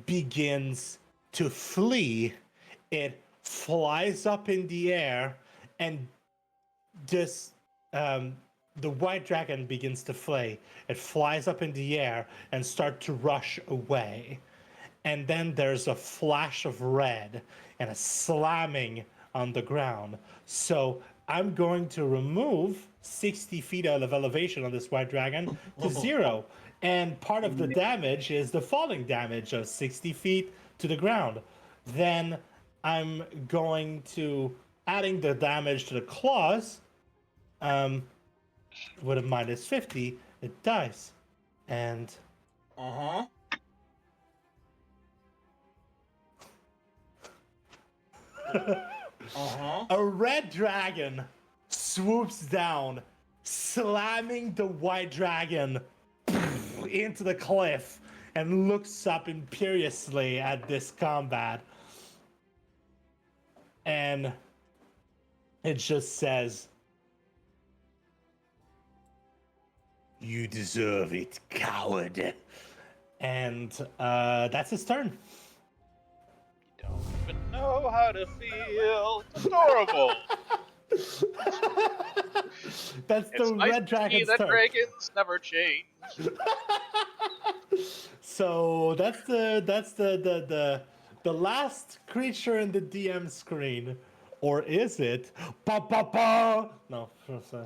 begins to flee. It flies up in the air, and just the white dragon begins to flee. It flies up in the air and start to rush away. And then there's a flash of red and a slamming on the ground. So I'm going to remove 60 feet of elevation on this white dragon to 0. And part of the damage is the falling damage of 60 feet to the ground. Then I'm going to, adding the damage to the claws, with a minus 50, it dies. And Uh-huh. Uh-huh. a red dragon swoops down, slamming the white dragon into the cliff, and looks up imperiously at this combat. And it just says, "You deserve it, coward." And that's his turn. You don't even know how to feel. It's adorable. That's It's the nice red to see dragon's that turn. dragons never change. So that's the last creature in the DM screen, or is it? Ba ba ba. No.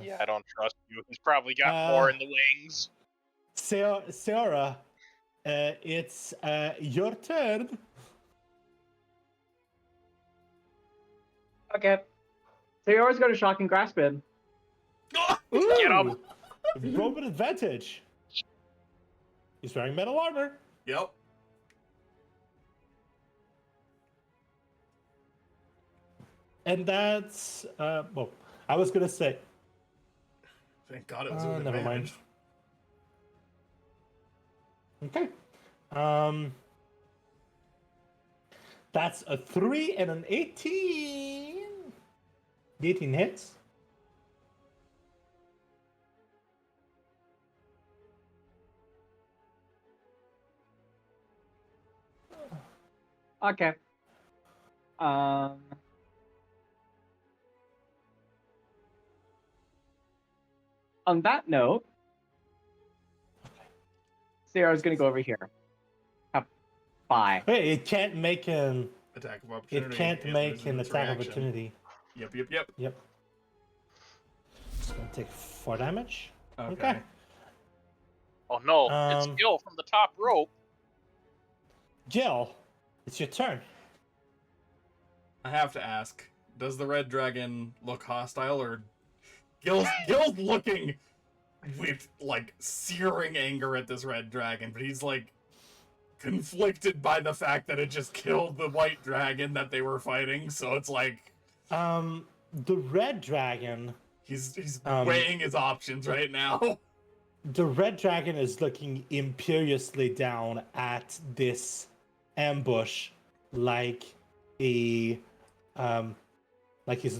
Yeah, I don't trust you. He's probably got more in the wings. Seora, it's your turn. Okay. So you're always going to shock and grasp him. Ooh, Get him. roll with advantage. He's wearing metal armor. Yep. And that's well, I was gonna say. Thank God it was with Never mind. advantage. Okay. That's a 3 and an 18. The 18 hits. Okay. On that note, Sarah's gonna go over here. Bye. Wait, it can't make an Attack of opportunity. it can't is make losing an its attack reaction. opportunity. Yep. Yep. It's gonna take 4 damage. Okay. Oh no, it's Um, Gil from the top rope. Gil, it's your turn. I have to ask, does the red dragon look hostile, or Gil's looking with like searing anger at this red dragon, but he's like conflicted by the fact that it just killed the white dragon that they were fighting, so it's like The red dragon. he's weighing his options right now. The red dragon is looking imperiously down at this ambush, like he's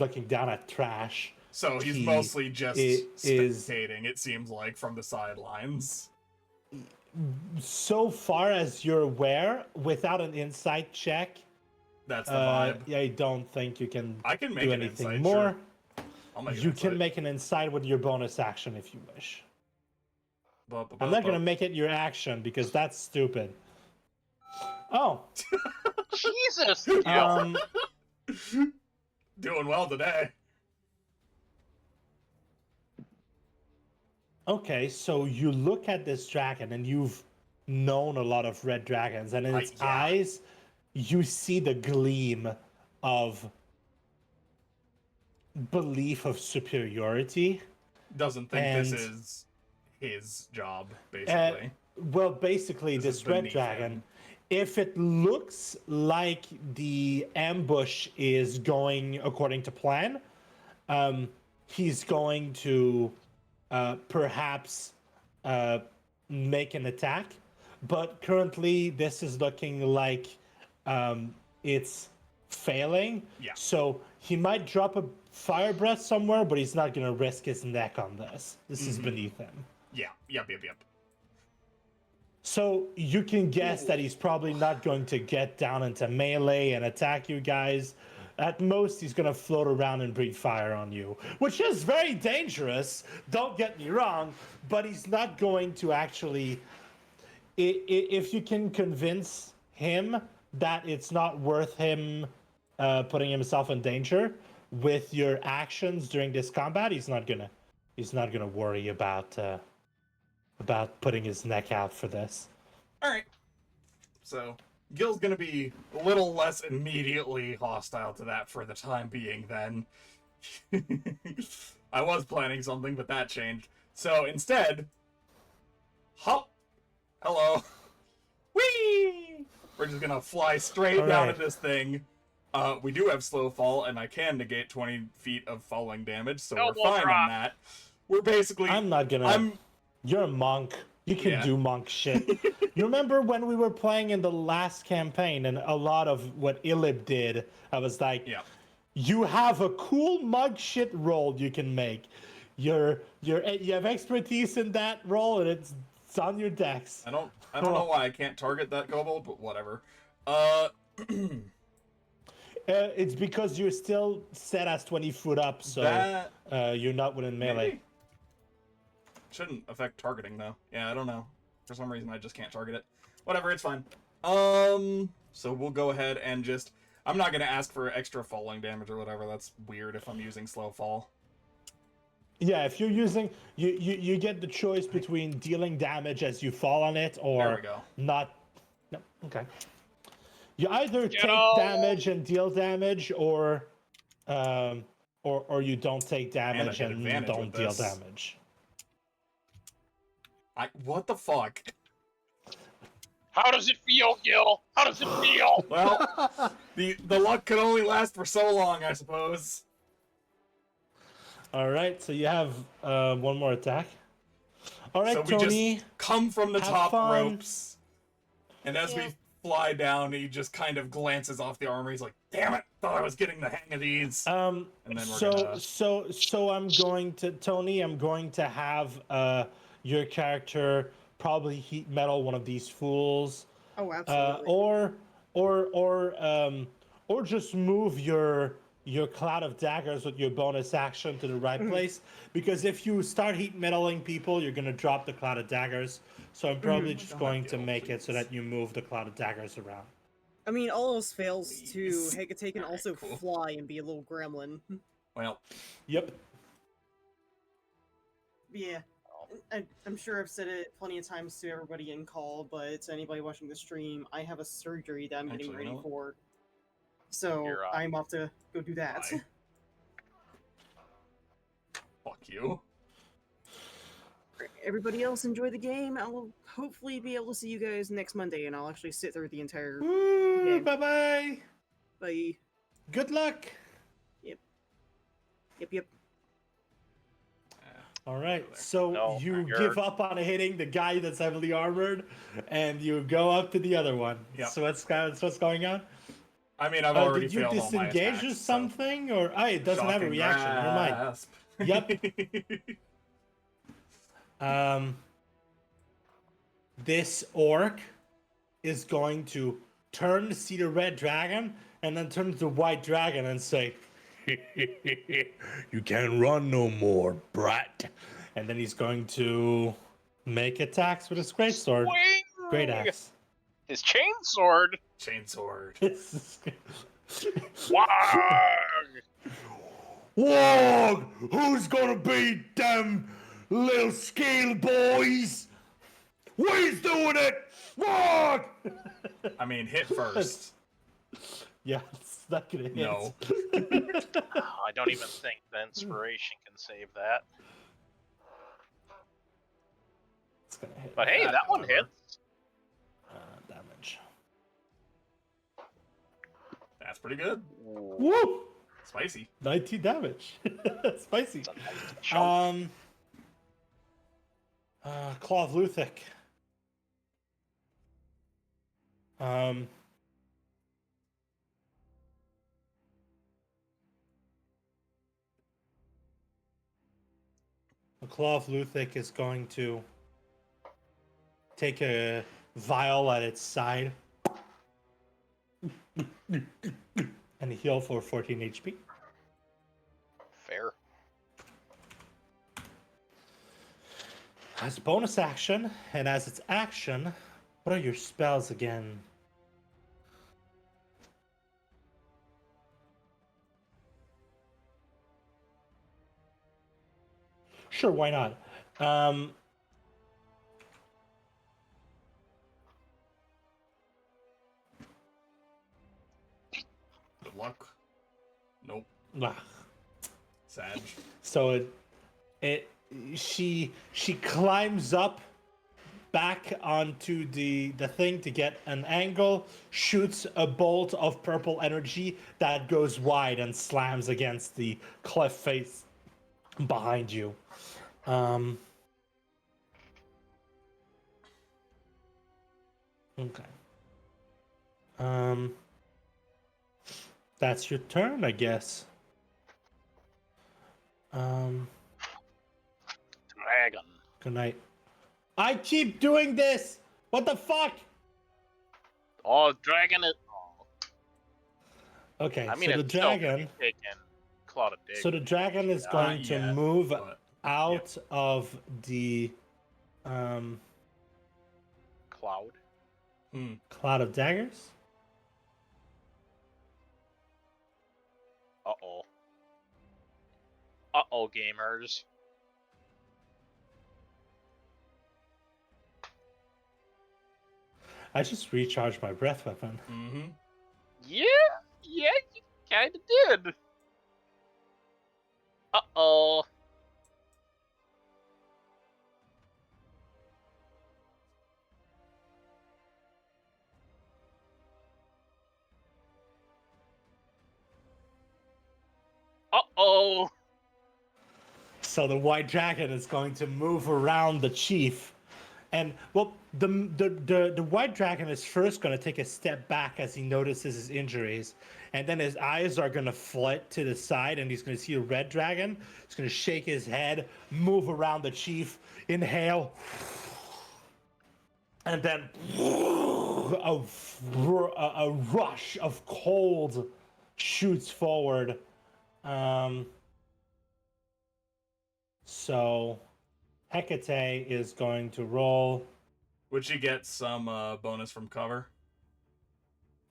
looking down at trash. So he's He mostly just is- spectating, it seems like, from the sidelines. So far as you're aware, without an insight check, That's the vibe. I don't think you can I can make do an anything insight, more. sure. I'll make an You insight. can make an insight with your bonus action if you wish. Bup, bup, I'm not bup, gonna bup. make it your action because that's stupid. Oh, Jesus, Gil. Doing well today. okay. So you look at this dragon, and you've known a lot of red dragons, and in its yeah. eyes, you see the gleam of belief of superiority. Doesn't think this And- is his job, basically. Well, basically, This is this red beneath dragon, him. if it looks like the ambush is going according to plan, he's going to perhaps make an attack. But currently, this is looking like it's failing. Yeah. So he might drop a fire breath somewhere, but he's not going to risk his neck on this. This is beneath him. Yeah, yep. So you can guess that he's probably not going to get down into melee and attack you guys. At most, he's going to float around and breathe fire on you, which is very dangerous. Don't get me wrong, but he's not going to actually. If you can convince him that it's not worth him putting himself in danger with your actions during this combat, he's not gonna worry about putting his neck out for this. Alright. So, Gil's gonna be a little less immediately hostile to that for the time being, then. I was planning something, but that changed. So, instead... Hop! Hello! Whee! We're just gonna fly straight down Alright. at this thing. We do have slow fall, and I can negate 20 feet of falling damage, so Elbow we're fine drop. on that. We're basically... I'm not gonna. You're a monk. You can Yeah. do monk shit. You remember when we were playing in the last campaign and a lot of what Ilib did? I was like, Yeah. you have a cool monk shit roll you can make. You have expertise in that role, and it's on your decks. I don't know why I can't target that kobold, but whatever. It's because you're still set as 20 foot up, so That you're not within melee. maybe? Shouldn't affect targeting though. Yeah, I don't know. For some reason I just can't target it. Whatever, it's fine. So we'll go ahead and just I'm not gonna ask for extra falling damage or whatever. That's weird if I'm using slow fall. Yeah, if you're using you get the choice between dealing damage as you fall on it There or we go. not. No, okay. You either take Get damage and deal damage, or you don't take damage get and advantage don't with deal this. damage. What the fuck? How does it feel, Gil? How does it feel? Well, the luck can only last for so long, I suppose. All right, so you have one more attack. All right, So we Tony. just come from the have top fun. ropes, and as Yeah. we fly down, he just kind of glances off the armor. He's like, "Damn it! Thought I was getting the hang of these." And then we're gonna- So I'm going to Tony. I'm going to have your character probably heat metal one of these fools, Oh, absolutely. or just move your your cloud of daggers with your bonus action to the right place. Because if you start heat metaling people, you're gonna drop the cloud of daggers. So I'm probably just Don't going have to Gil, make it so please. that you move the cloud of daggers around. I mean, all else fails too. Please. Hecate can Alright, also cool. fly and be a little gremlin. Well, Yep. Yeah. I'm sure I've said it plenty of times to everybody in call, but to anybody watching the stream, I have a surgery that I'm getting Actually, you ready know what? for. So You're, I'm off to go do that. Bye. Fuck you. Everybody else enjoy the game. I'll hopefully be able to see you guys next Monday, and I'll actually sit through the entire. Woo, game. bye-bye. Bye. Good luck. Yep. All right, there. so No, you you're- give up on hitting the guy that's heavily armored, and you go up to the other one. Yep. So what's going on? I mean, I've already Did you failed all my disengage attacks, or so- something? Or it doesn't have a Shocking reaction. Never mind. grasp. Yep. This orc is going to turn to see the red dragon, and then turn to the white dragon and say, "You can't run no more, brat." And then he's going to make attacks with his greatsword. Swing! Great axe. His chainsword. Chainsword. Wag! Wog! Who's gonna beat them little scale boys? We's doing it! Wog! I mean, hit first. Yeah, it's not gonna hit. No. I don't even think the inspiration can save that. It's gonna hit. But hey, that one However. hits. Damage. That's pretty good. Woo! Spicy. 19 damage. Spicy. It's a nice chunk. Claw of Luthic. The Claw of Luthic is going to take a vial at its side and heal for 14 HP. Fair. As a bonus action, and as its action, what are your spells again? Sure, why not? Good luck. Nope. ah, Sag. So she climbs up back onto the thing to get an angle, shoots a bolt of purple energy that goes wide and slams against the cliff face behind you. Okay. That's your turn, I guess. Dragon. Good night. I keep doing this. What the fuck? Oh, dragon it. Oh. Okay, I mean, so the it's still gonna dragon. be taking Cloud of Dig. So the dragon is going to yet, move but out of the Cloud. cloud of daggers. Uh-oh. Uh-oh, gamers. I just recharged my breath weapon. Mm-hmm. Yeah, you kinda did. Uh-oh. Uh-oh. So the white dragon is going to move around the chief. And well, the white dragon is first going to take a step back as he notices his injuries, and then his eyes are going to flit to the side, and he's going to see a red dragon. He's going to shake his head, move around the chief, inhale, and then a rush of cold shoots forward So Hecate is going to roll. Would she get some bonus from cover?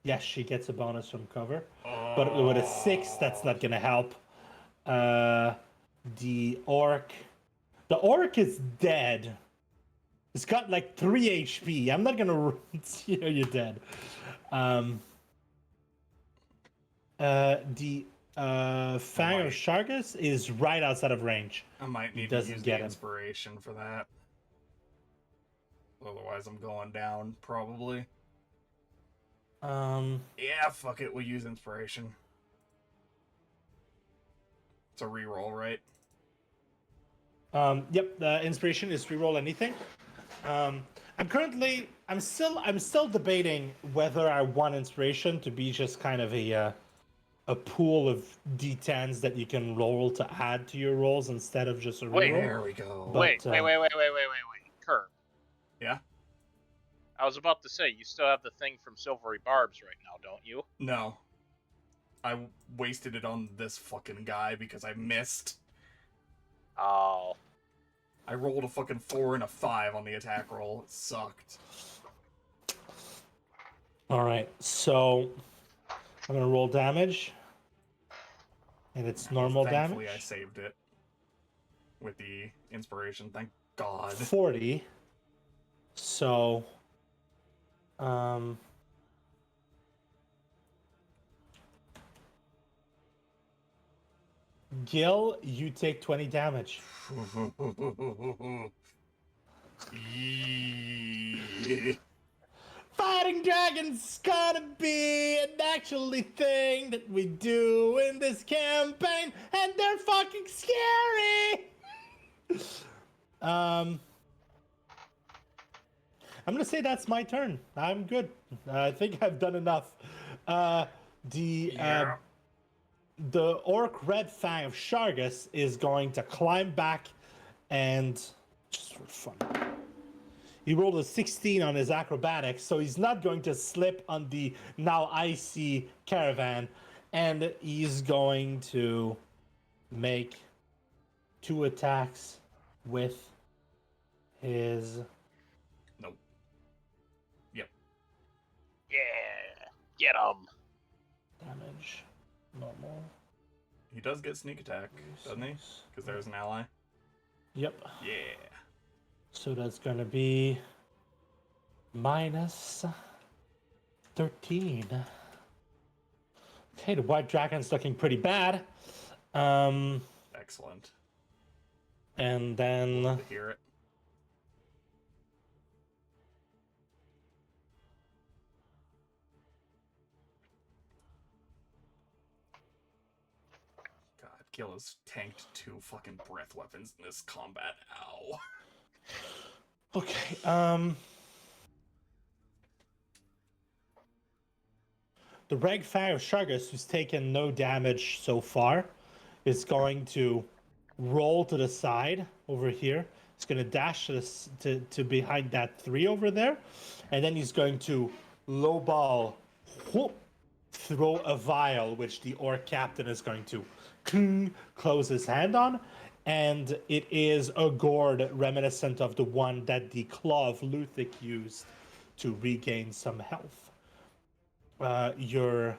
Yes, she gets a bonus from cover. Oh. But with a 6, that's not going to help. The orc is dead. It's got like 3 HP. I'm not going to you're dead. The Fang of Shargus is right outside of range. I might need to use the inspiration for that. Otherwise, I'm going down, probably. Yeah, fuck it. We'll use inspiration. It's a reroll, right? Yep. The inspiration is reroll anything. I'm still debating whether I want inspiration to be just kind of a pool of d10s that you can roll to add to your rolls instead of just a reroll. Wait, there we go. Wait. Curb. Yeah? I was about to say, you still have the thing from Silvery Barbs right now, don't you? No. I wasted it on this fucking guy because I missed. Oh. I rolled a fucking 4 and a 5 on the attack roll. It sucked. Alright, so I'm gonna roll damage. And it's normal Thankfully, damage. I saved it with the inspiration. Thank God. 40. So, Gil, you take 20 damage. Fighting dragons gonna be an actually thing that we do in this campaign, and they're fucking scary. I'm gonna say that's my turn. I'm good. I think I've done enough. The orc Red Fang of Shargus is going to climb back and just for fun. He rolled a 16 on his acrobatics, so he's not going to slip on the now icy caravan, and he's going to make 2 attacks with his. Nope. Yep. Yeah. Get him. Damage. Normal. He does get sneak attack, doesn't he? Because there's an ally. Yep. Yeah. So that's gonna be minus 13. Okay, the white dragon's looking pretty bad. Excellent. And then Love to hear it. God, Gil has tanked 2 fucking breath weapons in this combat. Ow. okay, the Reg Fang of Shargus, who's taken no damage so far, is going to roll to the side over here. He's going to dash to behind that 3 over there, and then he's going to lowball, whoop, throw a vial, which the orc captain is going to close his hand on, and it is a gourd reminiscent of the one that the Claw of Luthic used to regain some health. You're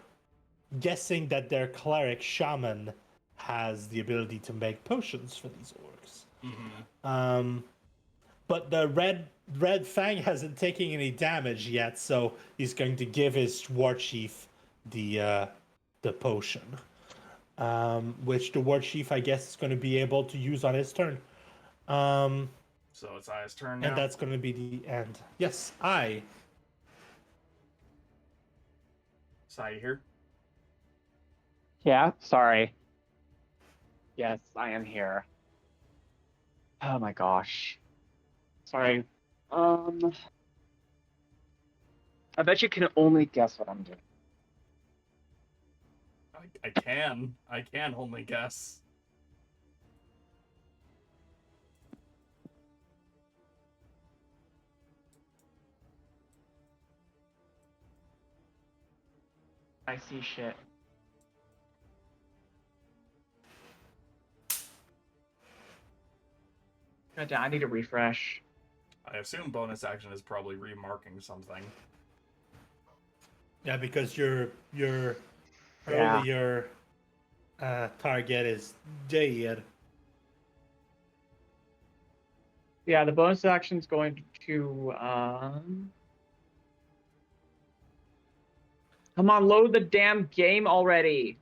guessing that their cleric shaman has the ability to make potions for these orcs. Mm-hmm. But the red Fang hasn't taken any damage yet, so he's going to give his war chief the potion, which the war chief, I guess, is going to be able to use on his turn. So it's I's turn now. And that's going to be the end. Yes, I. Sai, you here? Yeah, sorry. Yes, I am here. Oh my gosh. Sorry. I bet you can only guess what I'm doing. I can only guess. I see shit. God damn, I need a refresh. I assume bonus action is probably remarking something. Yeah, because your Yeah. earlier target is dead. Yeah, the bonus action's going to come on, load the damn game already.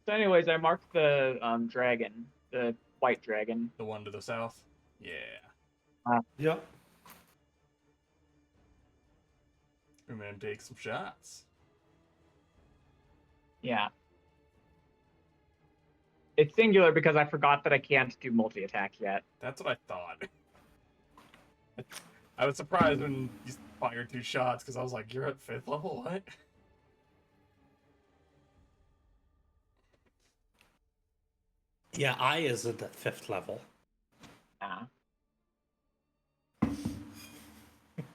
So anyways, I marked the dragon, the white dragon. The one to the south? Yeah. Yep. And then take some shots. Yeah. It's singular because I forgot that I can't do multi-attack yet. That's what I thought. I was surprised when you fired 2 shots because I was like, you're at 5th level? What? Yeah, I isn't at 5th level. Ah.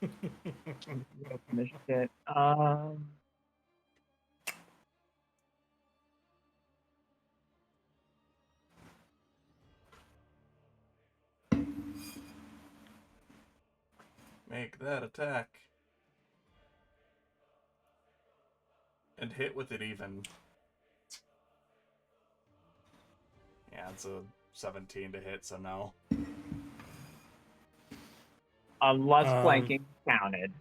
Open this shit. Make that attack. And hit with it even. Yeah, it's a 17 to hit, so no. Unless flanking counted.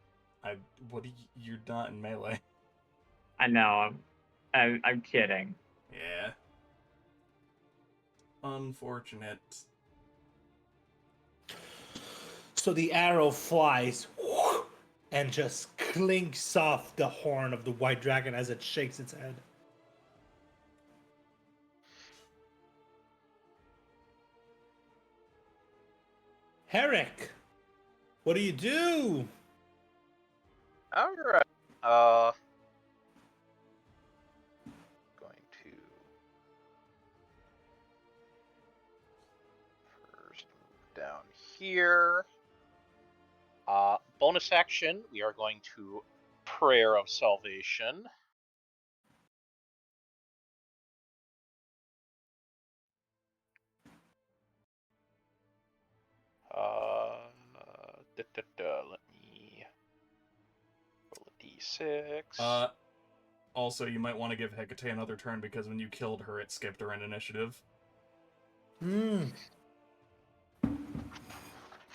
What are you're not in melee. I know. I'm kidding. Yeah. Unfortunate. So the arrow flies and just clinks off the horn of the white dragon as it shakes its head. Herrick, what do you do? All right. Going to first move down here. Bonus action, we are going to Prayer of Salvation. Let me roll a d6. Also, you might want to give Hecate another turn because when you killed her, it skipped her in initiative.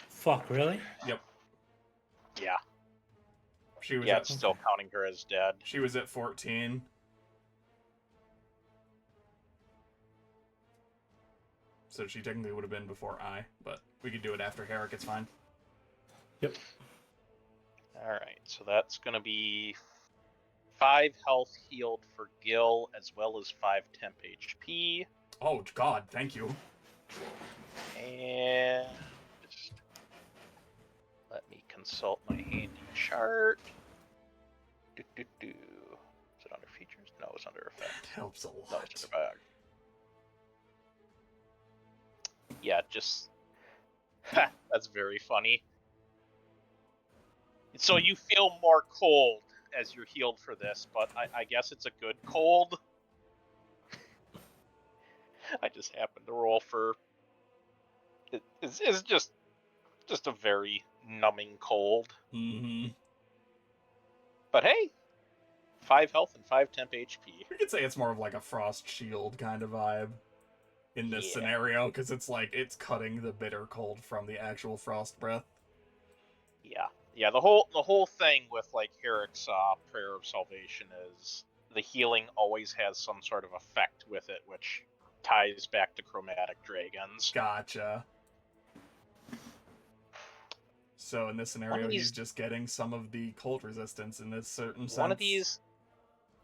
Fuck, really? Yep. Yeah. She was Yeah, at, it's still counting her as dead. She was at 14. So she technically would have been before I, but we could do it after Herrick, it's fine. Yep. Alright, so that's going to be 5 health healed for Gil, as well as 5 temp HP. Oh, God, thank you. And just let me consult my handy chart. Is it under features? No, it's under effect. That helps a lot. No, it's under bag. Yeah, just... that's very funny. So you feel more cold as you're healed for this, but I guess it's a good cold. I just happened to roll for... It's just a very numbing cold. Mm-hmm. But hey, 5 health and 5 temp HP. We could say it's more of like a frost shield kind of vibe in this scenario, because it's like, it's cutting the bitter cold from the actual frost breath. Yeah, the whole thing with like Herrick's Prayer of Salvation is the healing always has some sort of effect with it, which ties back to chromatic dragons. Gotcha. So in this scenario, he's just getting some of the cold resistance in this certain sense.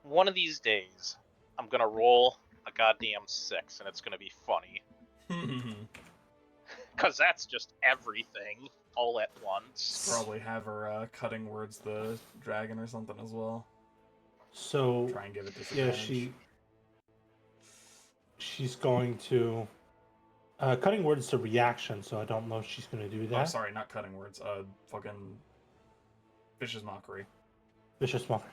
One of these days, I'm gonna roll a goddamn 6, and it's gonna be funny. Because that's just everything all at once. Probably have her cutting words the dragon or something as well. So try and give it disadvantage. Yeah, she's going to cutting words to reaction, so I don't know if she's going to do that. Oh, sorry, not cutting words. Fucking Vicious Mockery. Vicious Mockery.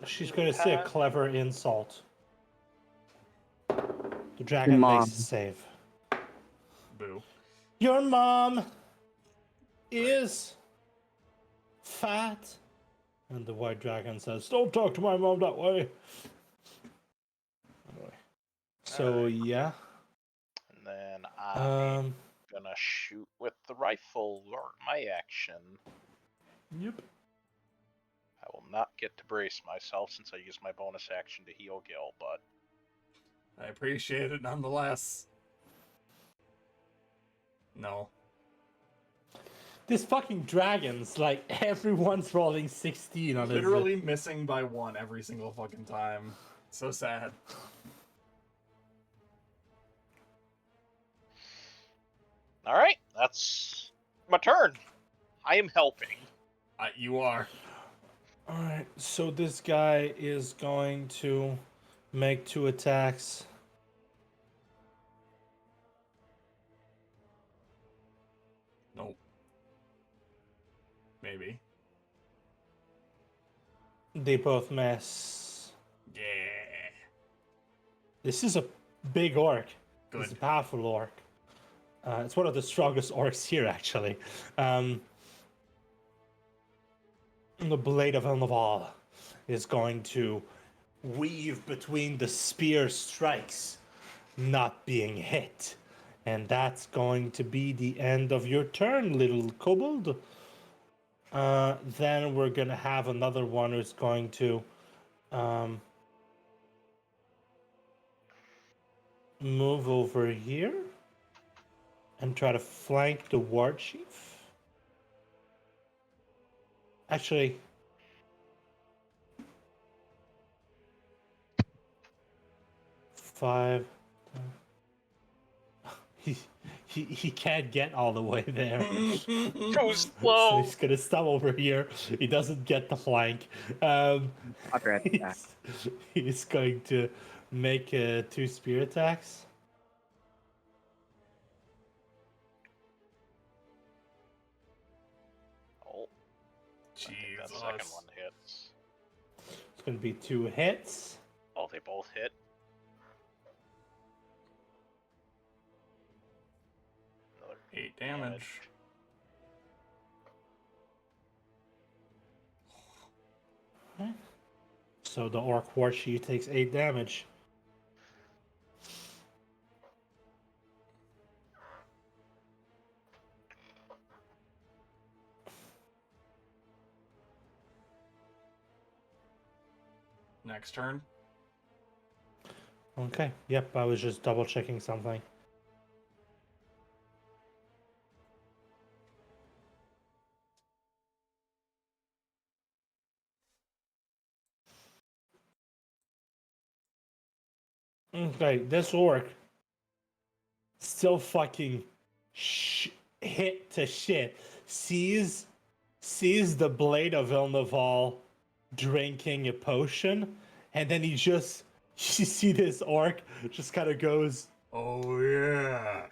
She's going to say a clever insult. The dragon Mom. makes a save. Boo. Your mom is fat. And the white dragon says, don't talk to my mom that way. Anyway. So, yeah. And then I'm gonna shoot with the rifle or my action. Yep. I will not get to brace myself since I used my bonus action to heal Gil, but I appreciate it nonetheless. No. This fucking dragon's like everyone's rolling 16 on Literally missing by 1 every single fucking time. So sad. alright, that's my turn. I am helping. You are. Alright, so this guy is going to make 2 attacks. Nope. Maybe. They both miss. Yeah. This is a big orc. Good. It's a powerful orc. It's one of the strongest orcs here, actually. The Blade of Elnaval is going to weave between the spear strikes, not being hit. And that's going to be the end of your turn, little kobold. Then we're going to have another one who's going to move over here and try to flank the war chief. Actually, five. He can't get all the way there. Too So slow. he's gonna stop over here. He doesn't get the flank. He's going to make 2 spear attacks. Oh, I think that Jesus. second one hits. It's gonna be 2 hits. Oh, they both hit. Another 8 damage. So the orc war chief takes 8 damage. Next turn. Okay. Yep, I was just double checking something. Okay, this orc still fucking hit to shit. Sees the Blade of Ilnaval drinking a potion, and then you see this orc just kind of goes, Oh yeah.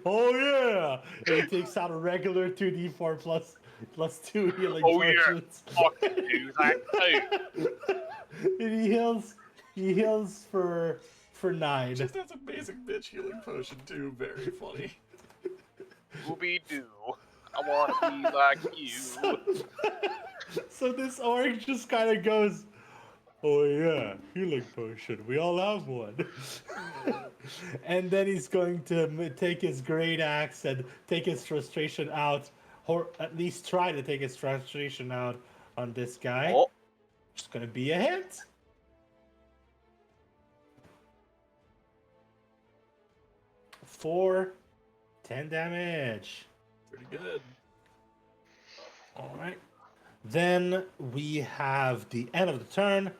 oh yeah, and he takes out a regular 2d4 plus 2 healing Oh, yeah. potions. Fuck do that too. And he heals for 9. Just has a basic bitch healing potion too. Very funny. Ooby doo. I wanna be like you. So this orc just kind of goes, oh yeah, healing potion. We all have one. And then he's going to take his great axe and take his frustration out, or at least try to take his frustration out on this guy. Oh, It's going to be a hit. For 10 damage. Pretty good. All right. Then we have the end of the turn,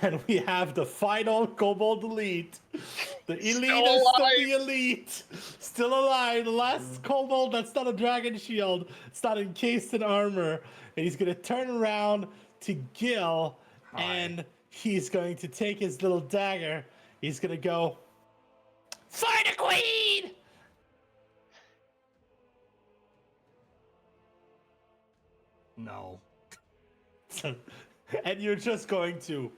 and we have the final kobold elite. The elite is still the elite. Still alive. The last kobold that's not a dragon shield. It's not encased in armor. And he's going to turn around to Gil, and he's going to take his little dagger. He's going to go, fight a queen! No. And you're just going to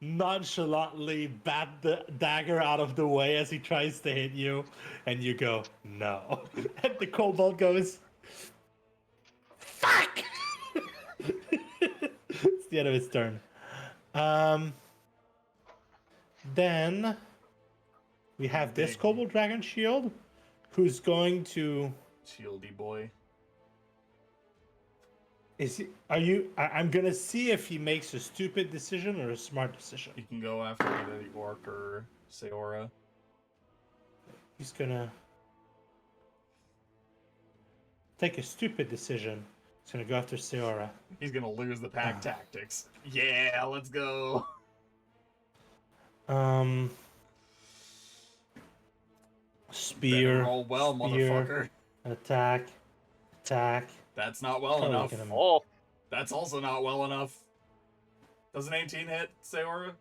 nonchalantly bat the dagger out of the way as he tries to hit you, and you go, no. And the kobold goes, fuck! It's the end of his turn. Then we have this Big. kobold dragon shield, who's going to... Shieldy boy. I'm gonna see if he makes a stupid decision or a smart decision. You can go after either the orc or Seora. He's gonna take a stupid decision. He's gonna go after Seora. He's gonna lose the pack tactics. Yeah, let's go. Spear. Better roll well, spear, motherfucker. attack. That's not well Probably enough. gonna- Oh, That's also not well enough. Does an 18 hit, Seora?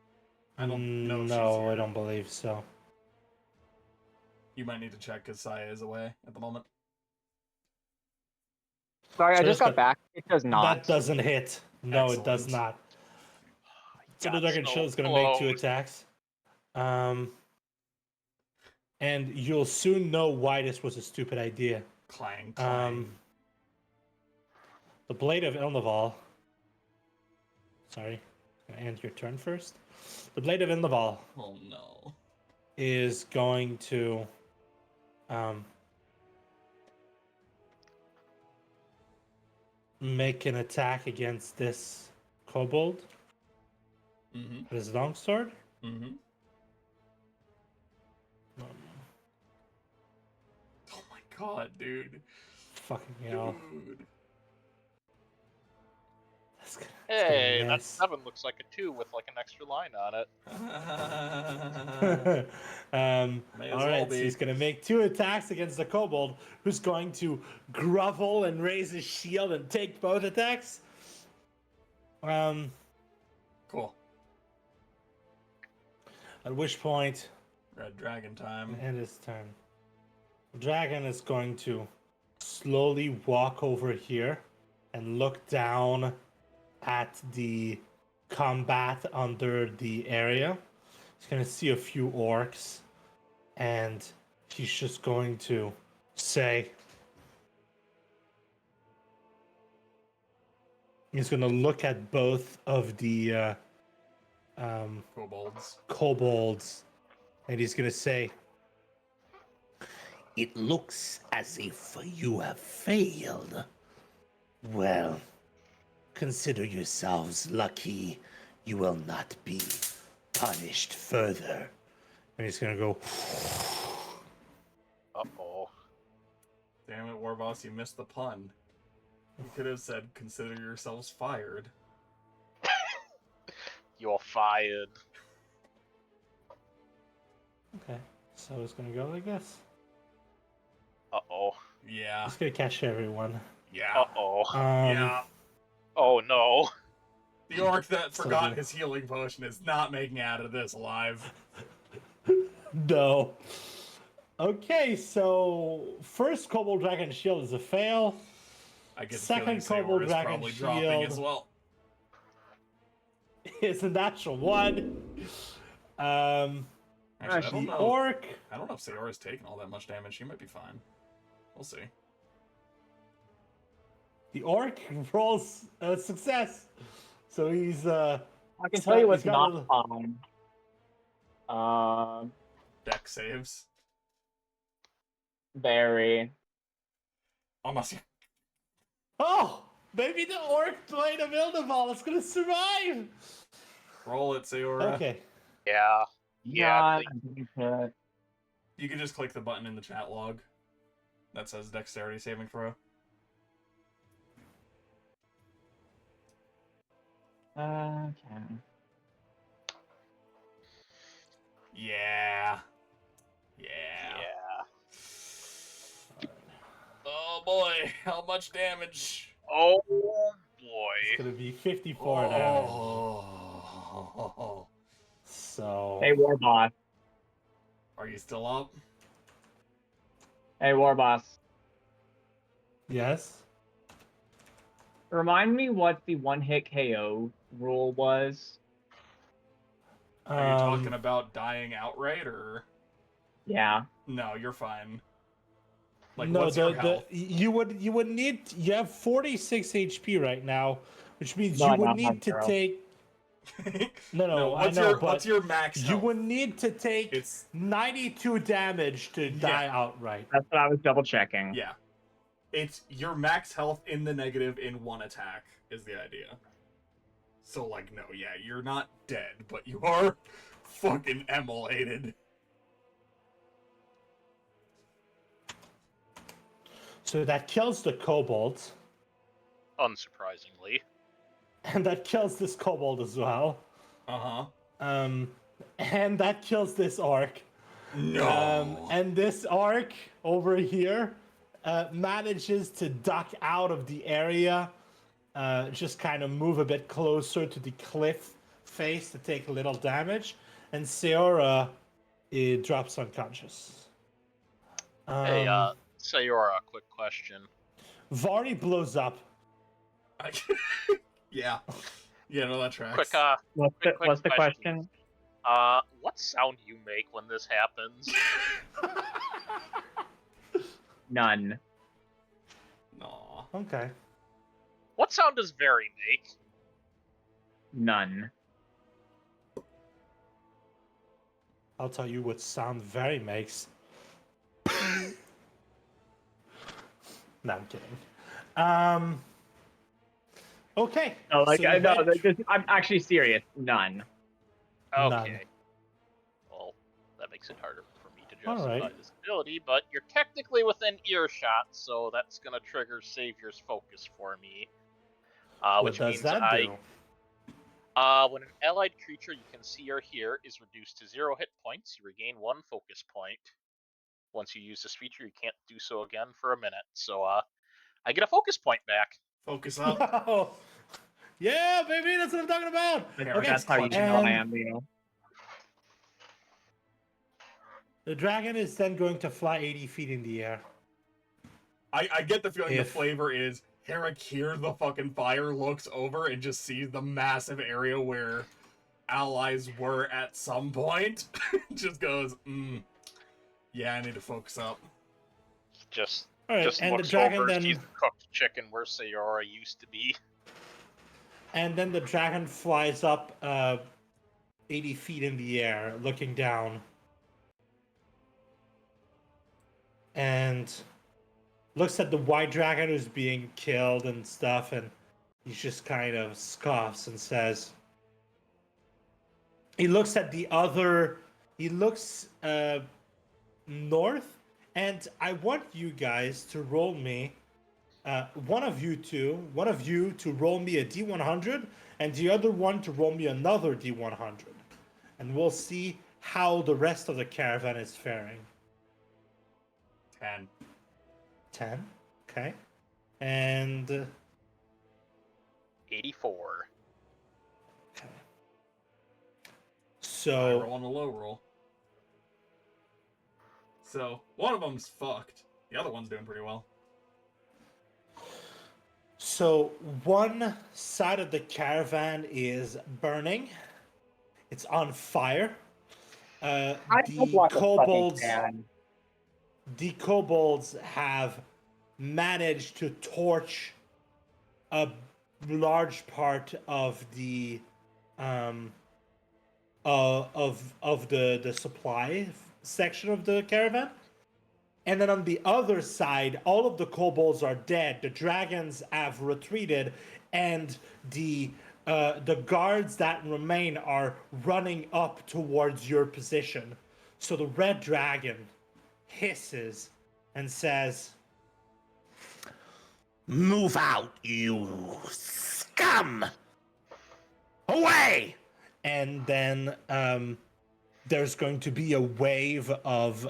I don't know if she's No, here. I don't believe so. You might need to check because Saya is away at the moment. Sorry, I So just it's got got- back. It does not. That doesn't hit. No, it does Excellent. not. So the got dragon so shield is gonna make 2 close. attacks. And you'll soon know why this was a stupid idea. Clang, clang. The Blade of Ilnaval. Sorry, I'm gonna end your turn first. The Blade of Ilnaval Oh no. is going to make an attack against this kobold Mm-hmm. with his longsword. Mm-hmm. Oh my god, dude. Fucking hell. Dude. That's gonna hey, that miss. 7 looks like a 2 with like an extra line on it. May as All well right, so be. he's going to make 2 attacks against the kobold, who's going to grovel and raise his shield and take both attacks. Cool. At which point, Red dragon time. end his turn. The dragon is going to slowly walk over here and look down at the combat under the area. He's going to see a few orcs, and he's just going to say, he's going to look at both of the Kobolds. kobolds, and he's going to say, It looks as if you have failed. Well, consider yourselves lucky you will not be punished further. and he's going to go, Uh-oh. Damn it, Warboss, you missed the pun. You could have said, consider yourselves fired. You're fired. okay, so it's going to go like this. Uh-oh. Yeah. It's going to catch everyone. Yeah. Uh-oh. Yeah. Oh, no. The orc that So forgot good. his healing potion is not making it out of this alive. No. Okay, so first kobold dragon shield is a fail. I get the Second feeling kobold Seora's dragon probably dropping shield. as well. It's a natural 1. Actually, I The don't know. orc I don't know if Seora's taken all that much damage. She might be fine. We'll see. The orc rolls a success. So he's I can He's tell got- you what's he's got not fine. Deck saves. Very. Almost. Oh, maybe the orc blade of Ildeval is gonna survive. Roll it, Seora. Okay. Yeah. Yeah, Not You can just click the button in the chat log that says dexterity saving throw. okay. Yeah. Yeah. Yeah. Oh boy, how much damage? Oh, It's boy. gonna be 54 damage. Oh. So Hey, Warboss. Are you still up? Hey, Warboss. yes. Remind me what the one-hit KO rule was. Are you talking about dying outright, or Yeah. no? You're fine. Like, no, what's your health? you would need, you have 46 HP right now, which means No, you I would don't have need to zero. take. No, I what's know, your but what's your max you health? would need to take It's 92 damage to die outright. That's what I was double checking. yeah. It's your max health in the negative in one attack is the idea. So like, no, yeah, you're not dead, but you are fucking immolated. So that kills the kobold, Unsurprisingly. and that kills this kobold as well. Uh-huh. And that kills this orc. No. And this orc over here manages to duck out of the area, just kind of move a bit closer to the cliff face to take a little damage, and Seora drops unconscious. Hey, Sayora, quick question. Vari blows up. Yeah. Yeah, no, that tracks. Quick, What's the question? What sound do you make when this happens? None. Aw. Okay. What sound does Very make? None. I'll tell you what sound Very makes. No, I'm kidding. Okay. No, like so I know. you I'm actually serious. None. Okay. None. Well, that makes it harder for me to All justify right. this ability, but you're technically within earshot, so that's gonna trigger Savior's Focus for me. what Which does means that do? when an allied creature you can see or hear is reduced to 0 hit points, you regain 1 focus point. Once you use this feature, you can't do so again for a minute. So, I get a focus point back. Focus up. Wow. Yeah, baby, that's what I'm talking about. Okay, That's how you know I and am, Leo. the dragon is then going to fly 80 feet in the air. I get the feeling the If- flavor is Herrick hears the fucking fire, looks over, and just sees the massive area where allies were at some point. Just goes, yeah, I need to focus up. Just All right, just and the looks dragon over, then, sees the cooked chicken where Sayora used to be. and then the dragon flies up 80 feet in the air, looking down, and looks at the white dragon who's being killed and stuff, and he just kind of scoffs and says, he looks at the other, he looks north, and I want you guys to roll me, one of you to roll me a D100, and the other one to roll me another D100. And we'll see how the rest of the caravan is faring. 10. 10, okay. And 84. okay. I So roll on a low roll. So, one of them's fucked. The other one's doing pretty well. So one side of the caravan is burning. It's on fire. The kobolds have managed to torch a large part of the of the supply section of the caravan. And then on the other side, all of the kobolds are dead. The dragons have retreated, and the guards that remain are running up towards your position. So the red dragon hisses and says, Move out, you scum! Away! and then there's going to be a wave of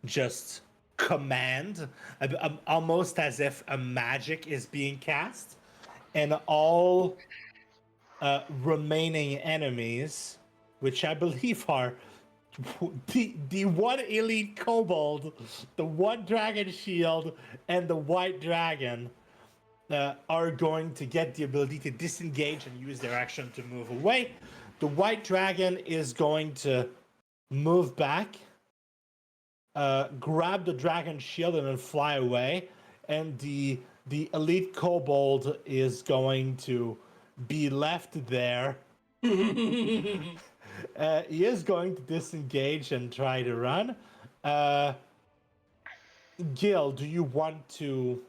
just command, almost as if a magic is being cast, and all remaining enemies, which I believe are the one elite kobold, the one dragon shield, and the white dragon, are going to get the ability to disengage and use their action to move away. The white dragon is going to move back, grab the dragon shield, and then fly away. And the elite kobold is going to be left there. He is going to disengage and try to run. Gil, do you want to?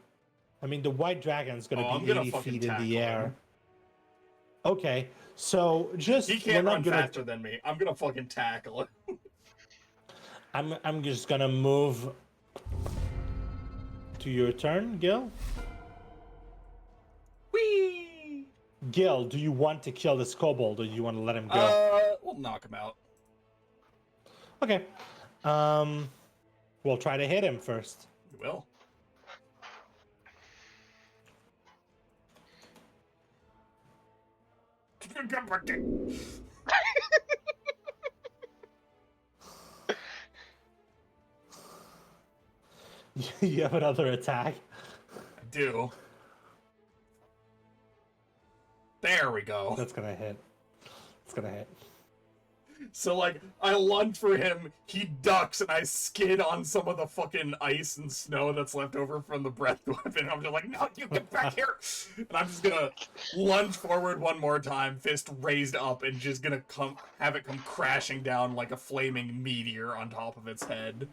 I mean, the white dragon's going I'm to be gonna 80 fucking feet in tackle the air. him. Okay, so just He we're can't not run gonna. faster than me. I'm gonna fucking tackle him. I'm just gonna move to your turn, Gil. Whee! Gil, do you want to kill this kobold or do you want to let him go? We'll knock him out. Okay. We'll try to hit him first. You will. You have another attack. I do. There we go. That's gonna hit. It's gonna hit. So, like, I lunge for him, he ducks, and I skid on some of the fucking ice and snow that's left over from the breath weapon. I'm just like, no, you get back here! And I'm just gonna lunge forward one more time, fist raised up, and just gonna have it come crashing down like a flaming meteor on top of its head.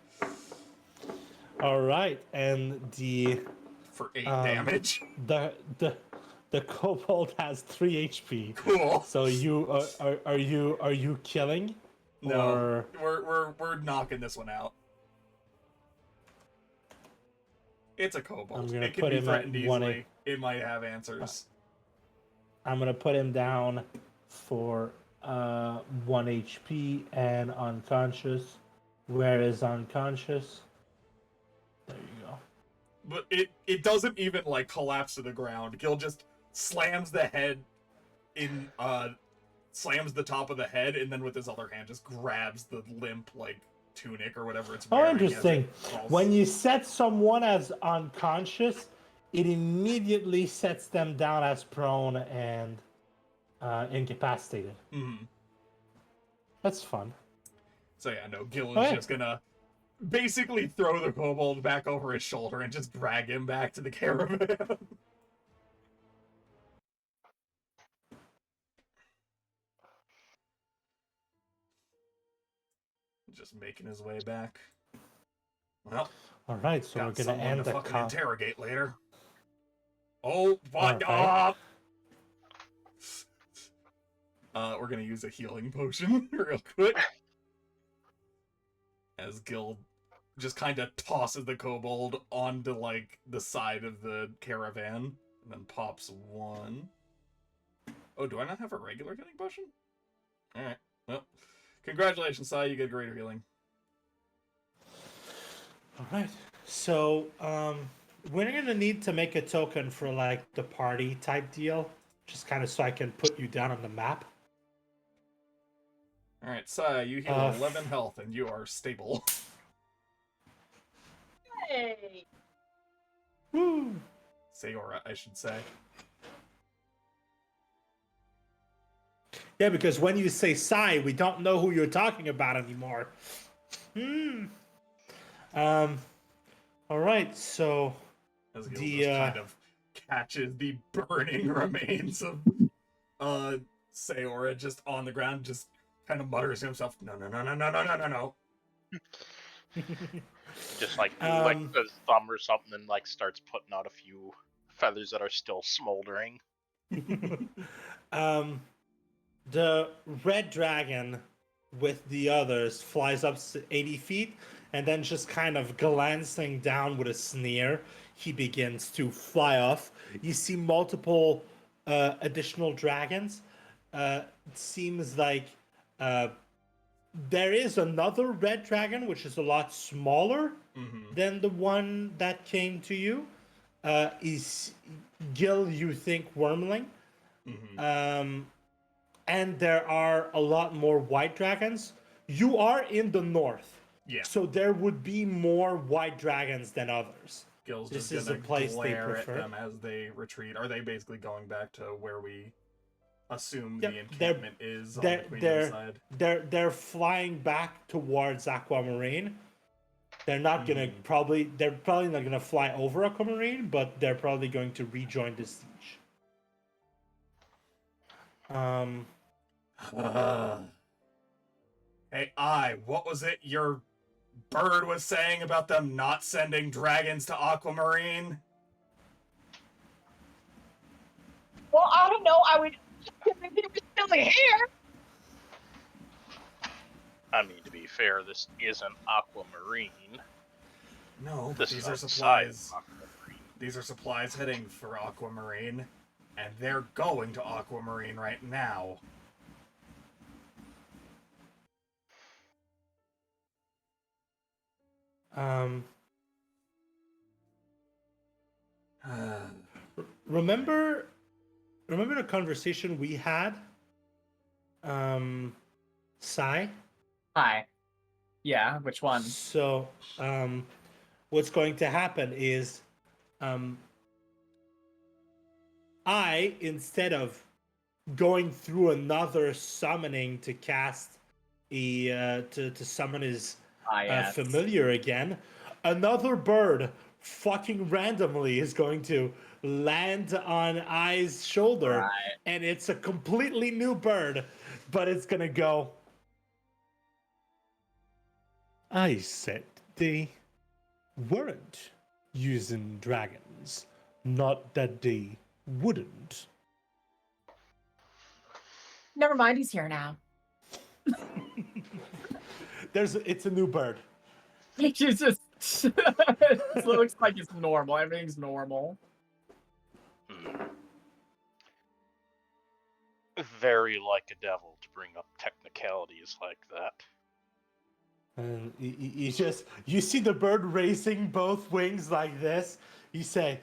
All right, and For 8 damage. the kobold has 3 HP. Cool. So you are you killing? No, Or... we're knocking this one out. It's a kobold. I'm gonna It can put be him at threatened 1 easily. It might have answers. I'm gonna put him down for 1 HP and unconscious. Where is unconscious? There you go. But it doesn't even like collapse to the ground. Gil just slams the head in slams the top of the head, and then with his other hand just grabs the limp like tunic or whatever it's wearing. Oh, interesting. When you set someone as unconscious, it immediately sets them down as prone and incapacitated. Mm-hmm. That's fun. So yeah, no, Gil is Okay. just gonna basically throw the kobold back over his shoulder and just drag him back to the caravan. Just making his way back. Well, All right, so we're got gonna someone end to the fucking comp. interrogate later. Oh, what? Alright. We're gonna use a healing potion real quick. As Gil just kind of tosses the kobold onto, like, the side of the caravan. And then pops 1. Oh, do I not have a regular healing potion? Alright, well. Congratulations, Sai, you get greater healing. All right. So, we're gonna need to make a token for like the party type deal, just kind of so I can put you down on the map. Alright, Sai, you heal 11 health and you are stable. Hey! Woo! Sayora, I should say. Yeah, because when you say Sai, we don't know who you're talking about anymore. All right, so As Gil just kind of catches the burning remains of Sayora just on the ground, just kind of mutters to himself, no. Just like his thumb or something, and like starts putting out a few feathers that are still smoldering. The red dragon with the others flies up 80 feet, and then just kind of glancing down with a sneer, he begins to fly off. You see multiple additional dragons. It seems like there is another red dragon, which is a lot smaller than the one that came to you. Is Gil, you think, Wormling. And there are a lot more white dragons. You are in the north. Yeah. So there would be more white dragons than others. Gil's This just is gonna the place they glare at prefer. them as they retreat. Are they basically going back to where we assume Yep, the encampment is on the they're Queen's they're side? they're flying back towards Aquamarine. They're not gonna they're probably not gonna fly over Aquamarine, but they're probably going to rejoin the siege. Hey, what was it your bird was saying about them not sending dragons to Aquamarine? Well, I don't know. I would. They were still here. I mean, to be fair, this isn't Aquamarine. No, but This these is are outside supplies. Aquamarine. These are supplies heading for Aquamarine, and they're going to Aquamarine right now. Remember the conversation we had? Sai? Hi. Yeah, which one? So, what's going to happen is, I, instead of going through another summoning to cast to summon his Yes. familiar again, another bird fucking randomly is going to land on Ai's shoulder, Right. and it's a completely new bird, but it's gonna go. I said they weren't using dragons, not that they wouldn't. Never mind, he's here now. It's a new bird. He's just. It looks like it's normal. Everything's normal. Very like a devil to bring up technicalities like that. And you see the bird raising both wings like this. You say,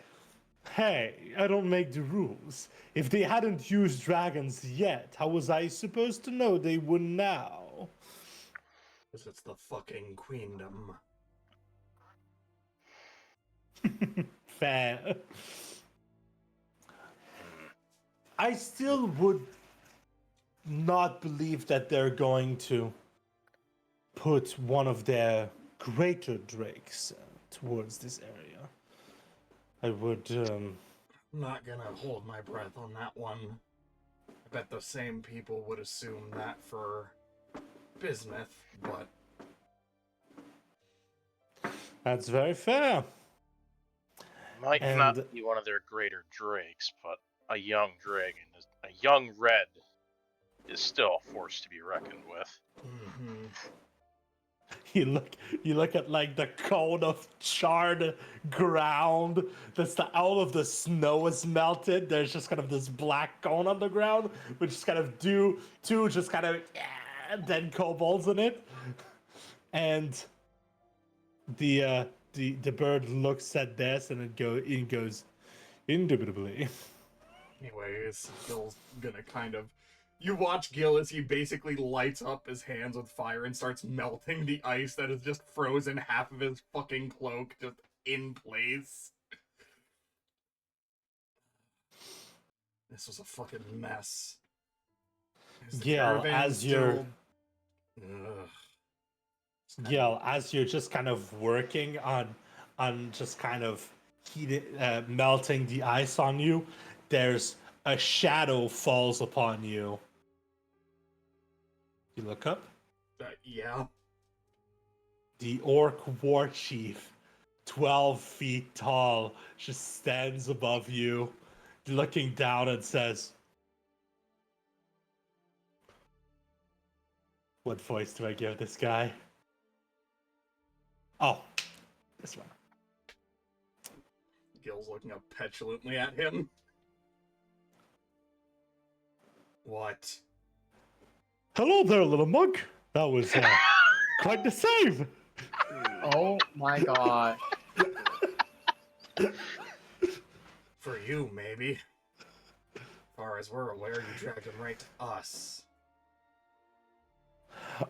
"Hey, I don't make the rules. If they hadn't used dragons yet, how was I supposed to know they would now?" Because it's the fucking queendom. Fair. I still would not believe that they're going to put one of their greater drakes towards this area. I would. I'm not gonna hold my breath on that one. I bet the same people would assume that for bismuth, but That's very fair. Might And- not be one of their greater drakes, but a young dragon, a young red, is still a force to be reckoned with. You look at like the cone of charred ground. All of the snow is melted. There's just kind of this black cone on the ground, which is kind of two just kind of dead kobolds in it. And the bird looks at this and it goes, indubitably. anyways, Gil's gonna kind of. You watch Gil as he basically lights up his hands with fire and starts melting the ice that has just frozen half of his fucking cloak just in place. This was a fucking mess. Is the Gil, caravan as you're still- Ugh. Gil, as you're just kind of working on just kind of melting the ice on you, there's a shadow falls upon you. You look up. Yeah. The orc war chief, 12 feet tall, just stands above you, looking down and says, "What voice do I give this guy?" Oh, this one. Gil's looking up petulantly at him. What? "Hello there, little mug. That was quite the save." Oh my god. For you, maybe. As far as we're aware, you dragged him right to us.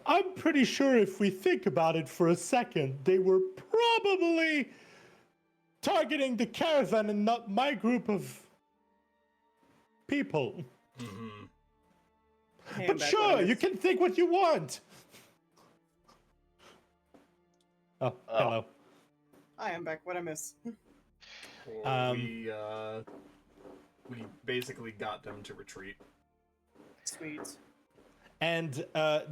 I'm pretty sure if we think about it for a second, they were probably targeting the caravan and not my group of people. Mm-hmm. Hey, I'm But back, sure, what I you missed. can think what you want. Oh, hello. I am back. What I miss? We basically got them to retreat. Sweet. And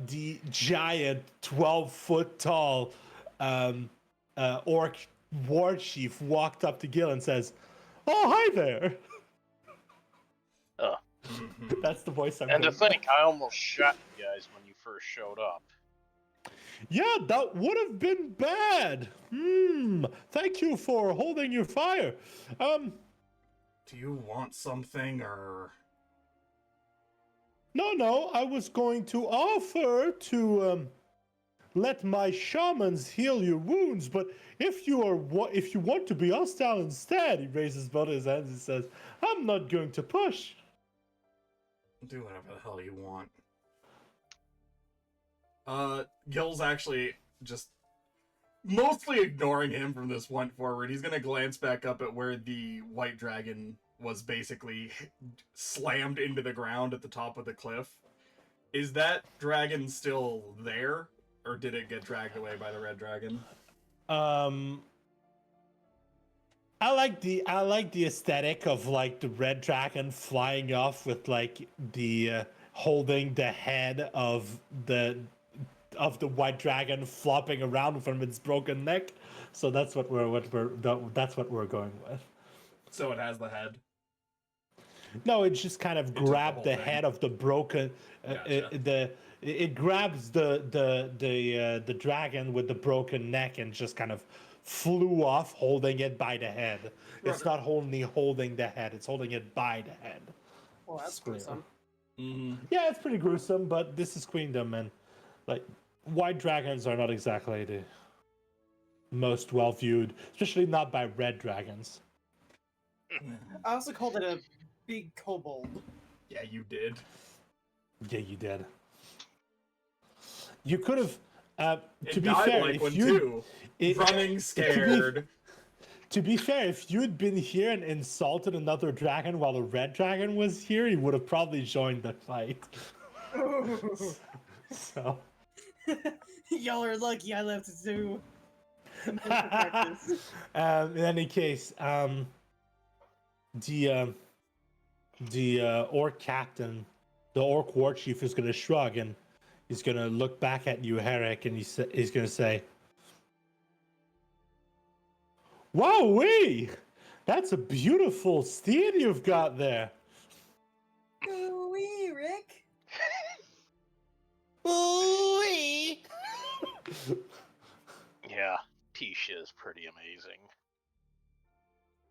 the giant 12-foot tall orc war chief walked up to Gil and says, "Oh, hi there." Mhm. That's the voice I'm And to doing. think, I almost shot you guys when you first showed up. Yeah, that would have been bad. Thank you for holding your fire. Do you want something, or No, I was going to offer to let my shamans heal your wounds, but if you want to be hostile instead, he raises both his hands and says, "I'm not going to push." do whatever the hell you want? Gil's actually just mostly ignoring him from this point forward. He's gonna glance back up at where the white dragon was basically slammed into the ground at the top of the cliff. Is that dragon still there, or did it get dragged away by the red dragon? I like the aesthetic of like the red dragon flying off with like the holding the head of the white dragon flopping around from its broken neck. So that's what we're going with. So it has the head. No, it just kind of took the grabbed whole the thing. head of the broken. Gotcha. It grabs the dragon with the broken neck and just kind of flew off, holding it by the head. It's not only holding the head; it's holding it by the head. Well, that's gruesome. Mm-hmm. Yeah, it's pretty gruesome, but this is Queendom, and like white dragons are not exactly the most well viewed, especially not by red dragons. I also called it a big kobold. Yeah, you did. Yeah, you did. You could have. To It be died fair, like if one you too. it- Running scared. to be fair, if you'd been here and insulted another dragon while the red dragon was here, he would have probably joined the fight. So. Y'all are lucky I left it too. Practice. In any case, the orc captain, the orc war chief, is going to shrug and he's going to look back at you, Herrick, and he's going to say, "Wowee! That's a beautiful steed you've got there." Ooh-wee, Rick. Ooh-wee. Yeah, Tisha is pretty amazing.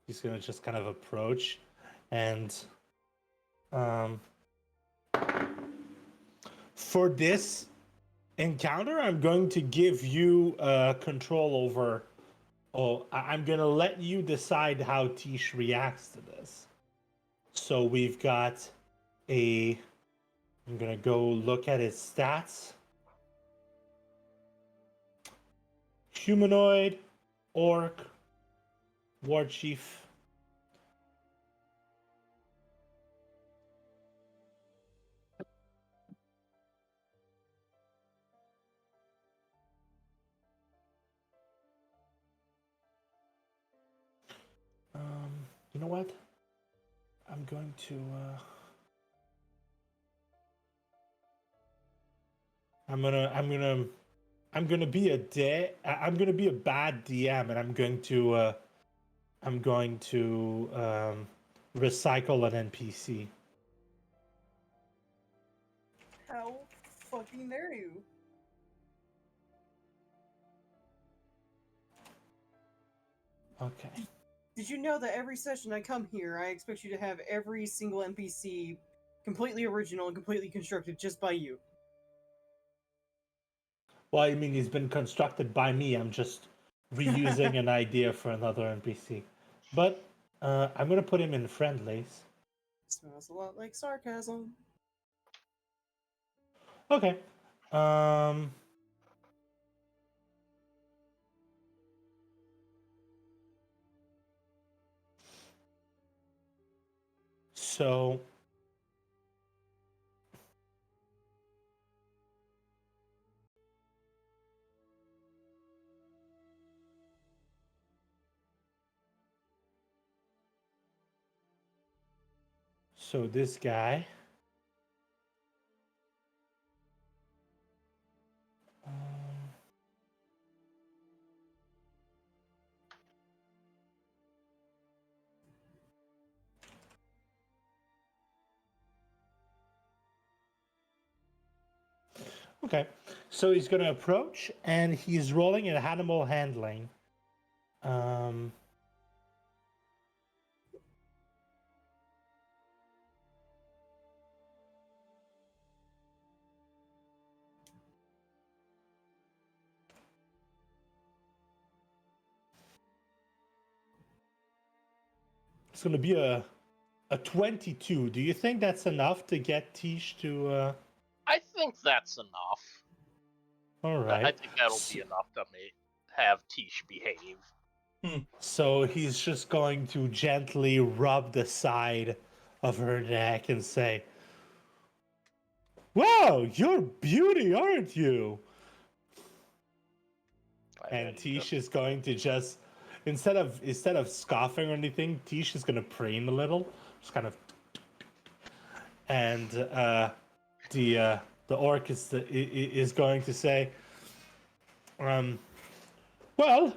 He's going to just kind of approach and for this encounter, I'm going to give you control over. I'm going to let you decide how Tish reacts to this. So we've got I'm going to go look at his stats. Humanoid, orc, war chief. You know what? I'm going to I'm gonna be I'm gonna be a bad DM, and I'm going to recycle an NPC. How fucking dare you? Okay. Did you know that every session I come here, I expect you to have every single NPC completely original and completely constructed just by you? Well, I mean, he's been constructed by me. I'm just reusing an idea for another NPC. But I'm gonna put him in friendlies. Smells a lot like sarcasm. Okay. So this guy. Okay, so he's going to approach, and he's rolling an animal handling. It's going to be a 22. Do you think that's enough to get Tish to? I think that's enough. All right. I think that'll be enough to have Tish behave. So he's just going to gently rub the side of her neck and say, "Wow, you're a beauty, aren't you?" And Tish is going to just, instead of scoffing or anything, Tish is going to preen a little, just kind of, and the orc is going to say, well,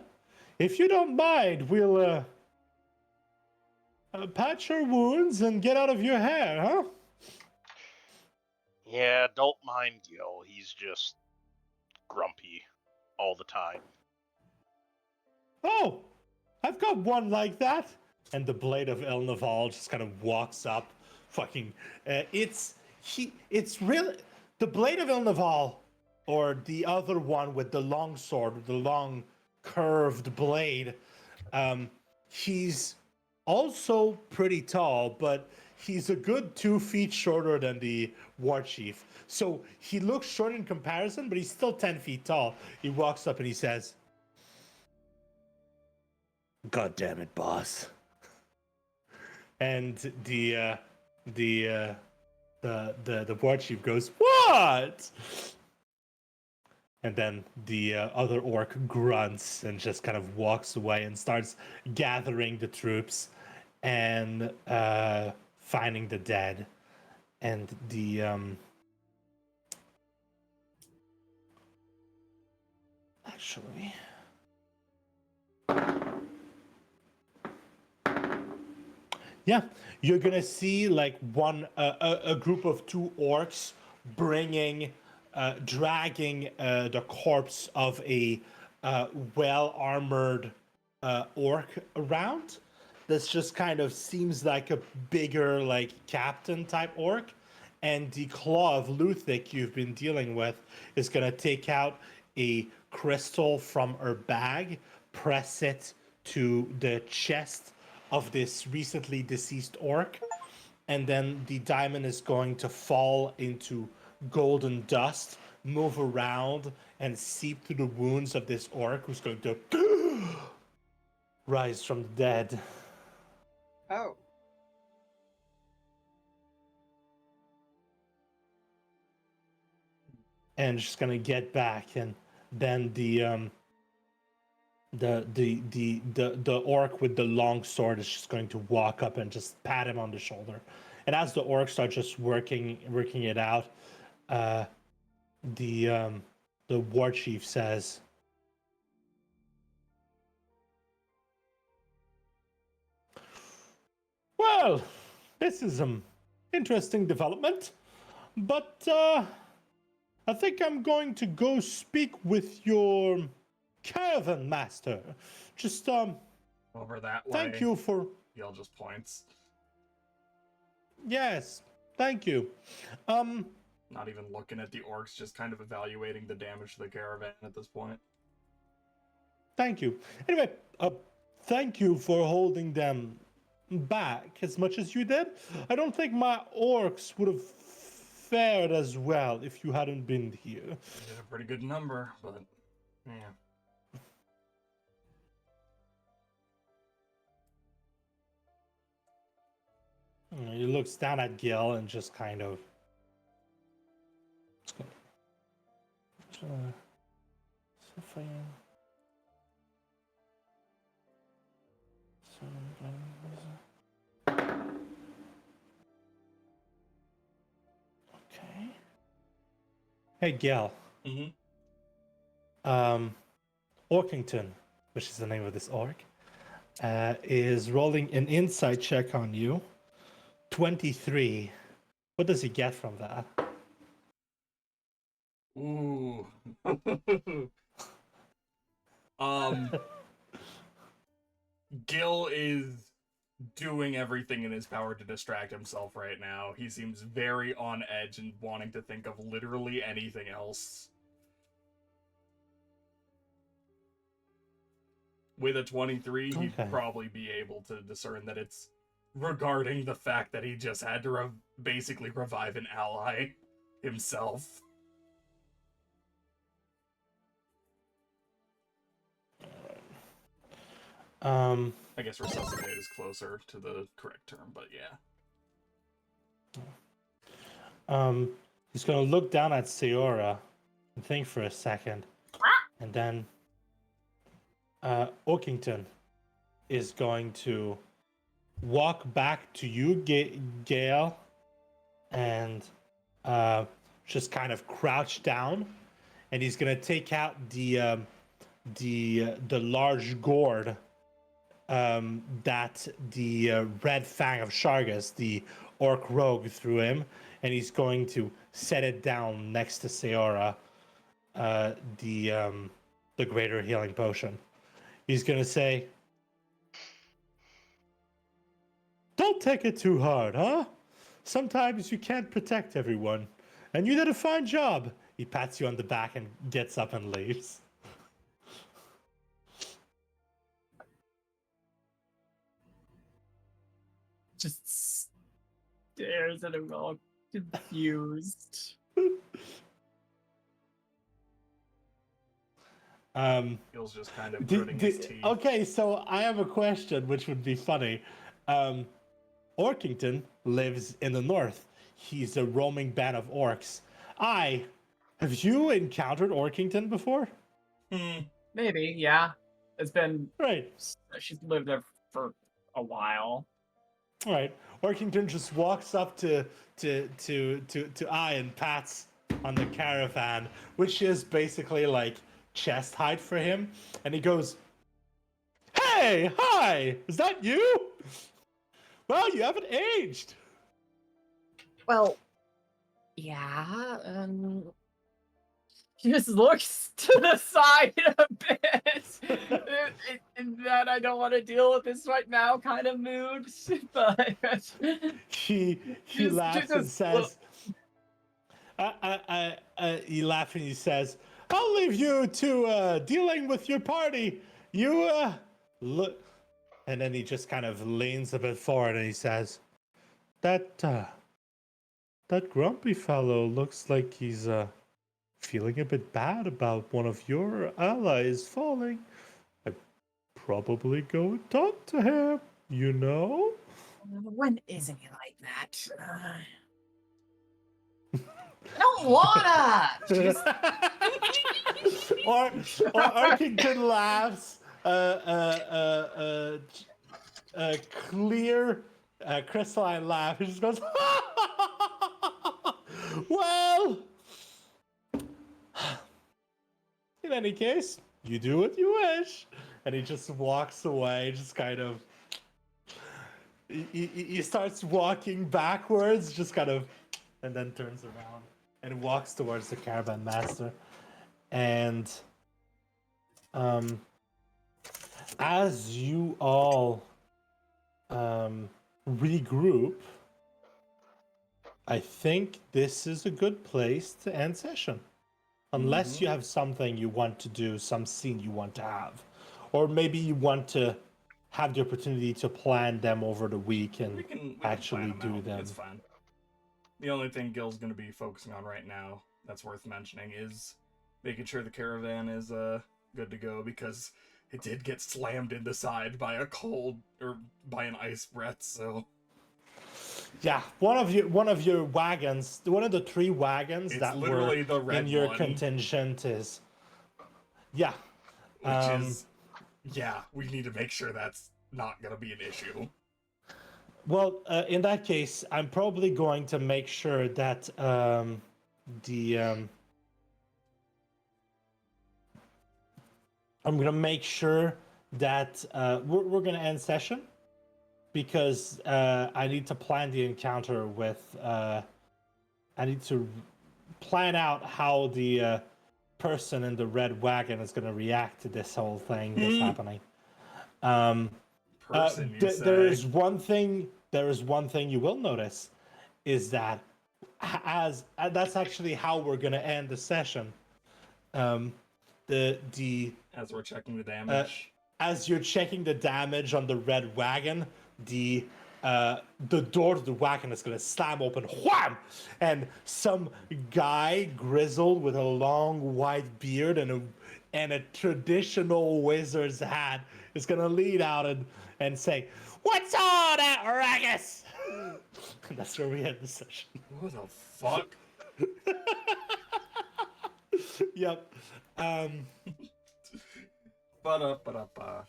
if you don't mind, we'll patch your wounds and get out of your hair, huh? Yeah, don't mind Gil. He's just grumpy all the time. Oh, I've got one like that. And the blade of El Naval just kind of walks up. Fucking, it's really the blade of El Naval, or the other one with the long sword, the long curved blade. He's also pretty tall, but he's a good 2 feet shorter than the war chief. So he looks short in comparison, but he's still 10 feet tall. He walks up and he says, "God damn it, boss." And the war chief goes, "What?" And then the other orc grunts and just kind of walks away and starts gathering the troops and finding the dead. And the actually, yeah, you're gonna see like a group of 2 orcs bringing, dragging the corpse of a well-armored orc around. This just kind of seems like a bigger, like, captain type orc. And the Claw of Luthik you've been dealing with is gonna take out a crystal from her bag, press it to the chest of this recently deceased orc, and then the diamond is going to fall into golden dust, move around, and seep through the wounds of this orc, who's going to rise from the dead. Oh. And just gonna get back, and then the orc with the long sword is just going to walk up and just pat him on the shoulder. And as the orcs start just working it out, the war chief says, "Well, this is an interesting development, but I think I'm going to go speak with your caravan master. Just Over that way. thank you for..." Gil just points. Yes, thank you. Not even looking at the orcs, just kind of evaluating the damage to the caravan at this point. Thank you. Anyway, thank you for holding them back as much as you did. I don't think my orcs would have fared as well if you hadn't been here. You did a pretty good number, but yeah. He looks down at Gil and just kind of. Okay. Hey, Gil. Mm-hmm. Orkington, which is the name of this orc, is rolling an insight check on you. 23. What does he get from that? Ooh. Gil is doing everything in his power to distract himself right now. He seems very on edge and wanting to think of literally anything else. With a 23, Okay. he'd probably be able to discern that it's regarding the fact that he just had to basically revive an ally himself. I guess resuscitate is closer to the correct term, but yeah. He's gonna look down at Seora and think for a second, and then Orkington is going to walk back to you, Gale, and just kind of crouch down, and he's gonna take out the large gourd that the red fang of Shargus, the orc rogue, threw him, and he's going to set it down next to Seora, the greater healing potion. He's gonna say, "Don't take it too hard, huh? Sometimes you can't protect everyone, and you did a fine job." He pats you on the back and gets up and leaves. Just stares at him all confused. Gil's just kind of gritting his teeth. Okay, so I have a question which would be funny. Orkington lives in the north. He's a roaming band of orcs. Have you encountered Orkington before? Maybe, yeah. It's been Right. She's lived there for a while. All right. Orkington just walks up to I and pats on the caravan, which is basically like chest height for him, and he goes, "Hey, hi, is that you? Well, you haven't aged." Well, yeah. He just looks to the side a bit. In that I don't want to deal with this right now kind of mood. But He laughs and says, he laughs and he says, "I'll leave you to dealing with your party. You look," and then he just kind of leans a bit forward and he says, "That grumpy fellow looks like he's feeling a bit bad about one of your allies falling. I'd probably go and talk to him, you know?" When isn't he like that? I don't wanna. Just... or Orkington laughs. A clear, crystalline laugh. He just goes, "Well, in any case, you do what you wish." And he just walks away, just kind of. He starts walking backwards, just kind of, and then turns around and walks towards the caravan master. And as you all regroup, I think this is a good place to end session. Unless you have something you want to do, some scene you want to have. Or maybe you want to have the opportunity to plan them over the week and we can actually plan do out. them. It's fine. The only thing Gil's going to be focusing on right now that's worth mentioning is making sure the caravan is good to go, because it did get slammed in the side by a cold, or by an ice breath, so... Yeah, one of your wagons, one of the 3 wagons It's that literally were the red in your one. contingent is. Yeah. Which is, yeah, we need to make sure that's not gonna be an issue. Well, in that case, I'm probably going to make sure that I'm gonna make sure that we're gonna end session because I need to plan the encounter with. I need to plan out how the person in the red wagon is gonna react to this whole thing that's happening. Person, you say. There is one thing. There is one thing you will notice, is that that's actually how we're gonna end the session. As we're checking the damage. As you're checking the damage on the red wagon, the door to the wagon is gonna slam open, wham! And some guy grizzled with a long white beard and a traditional wizard's hat is gonna lead out and say, "What's on, Ataragus?" And that's where we end the session. What the fuck? Yep. Ba-da-ba-da-ba.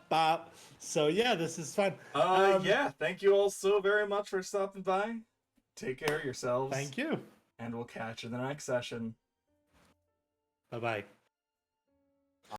Bop. So yeah, this is fun. Yeah, thank you all so very much for stopping by. Take care of yourselves. Thank you. And we'll catch you in the next session. Bye-bye.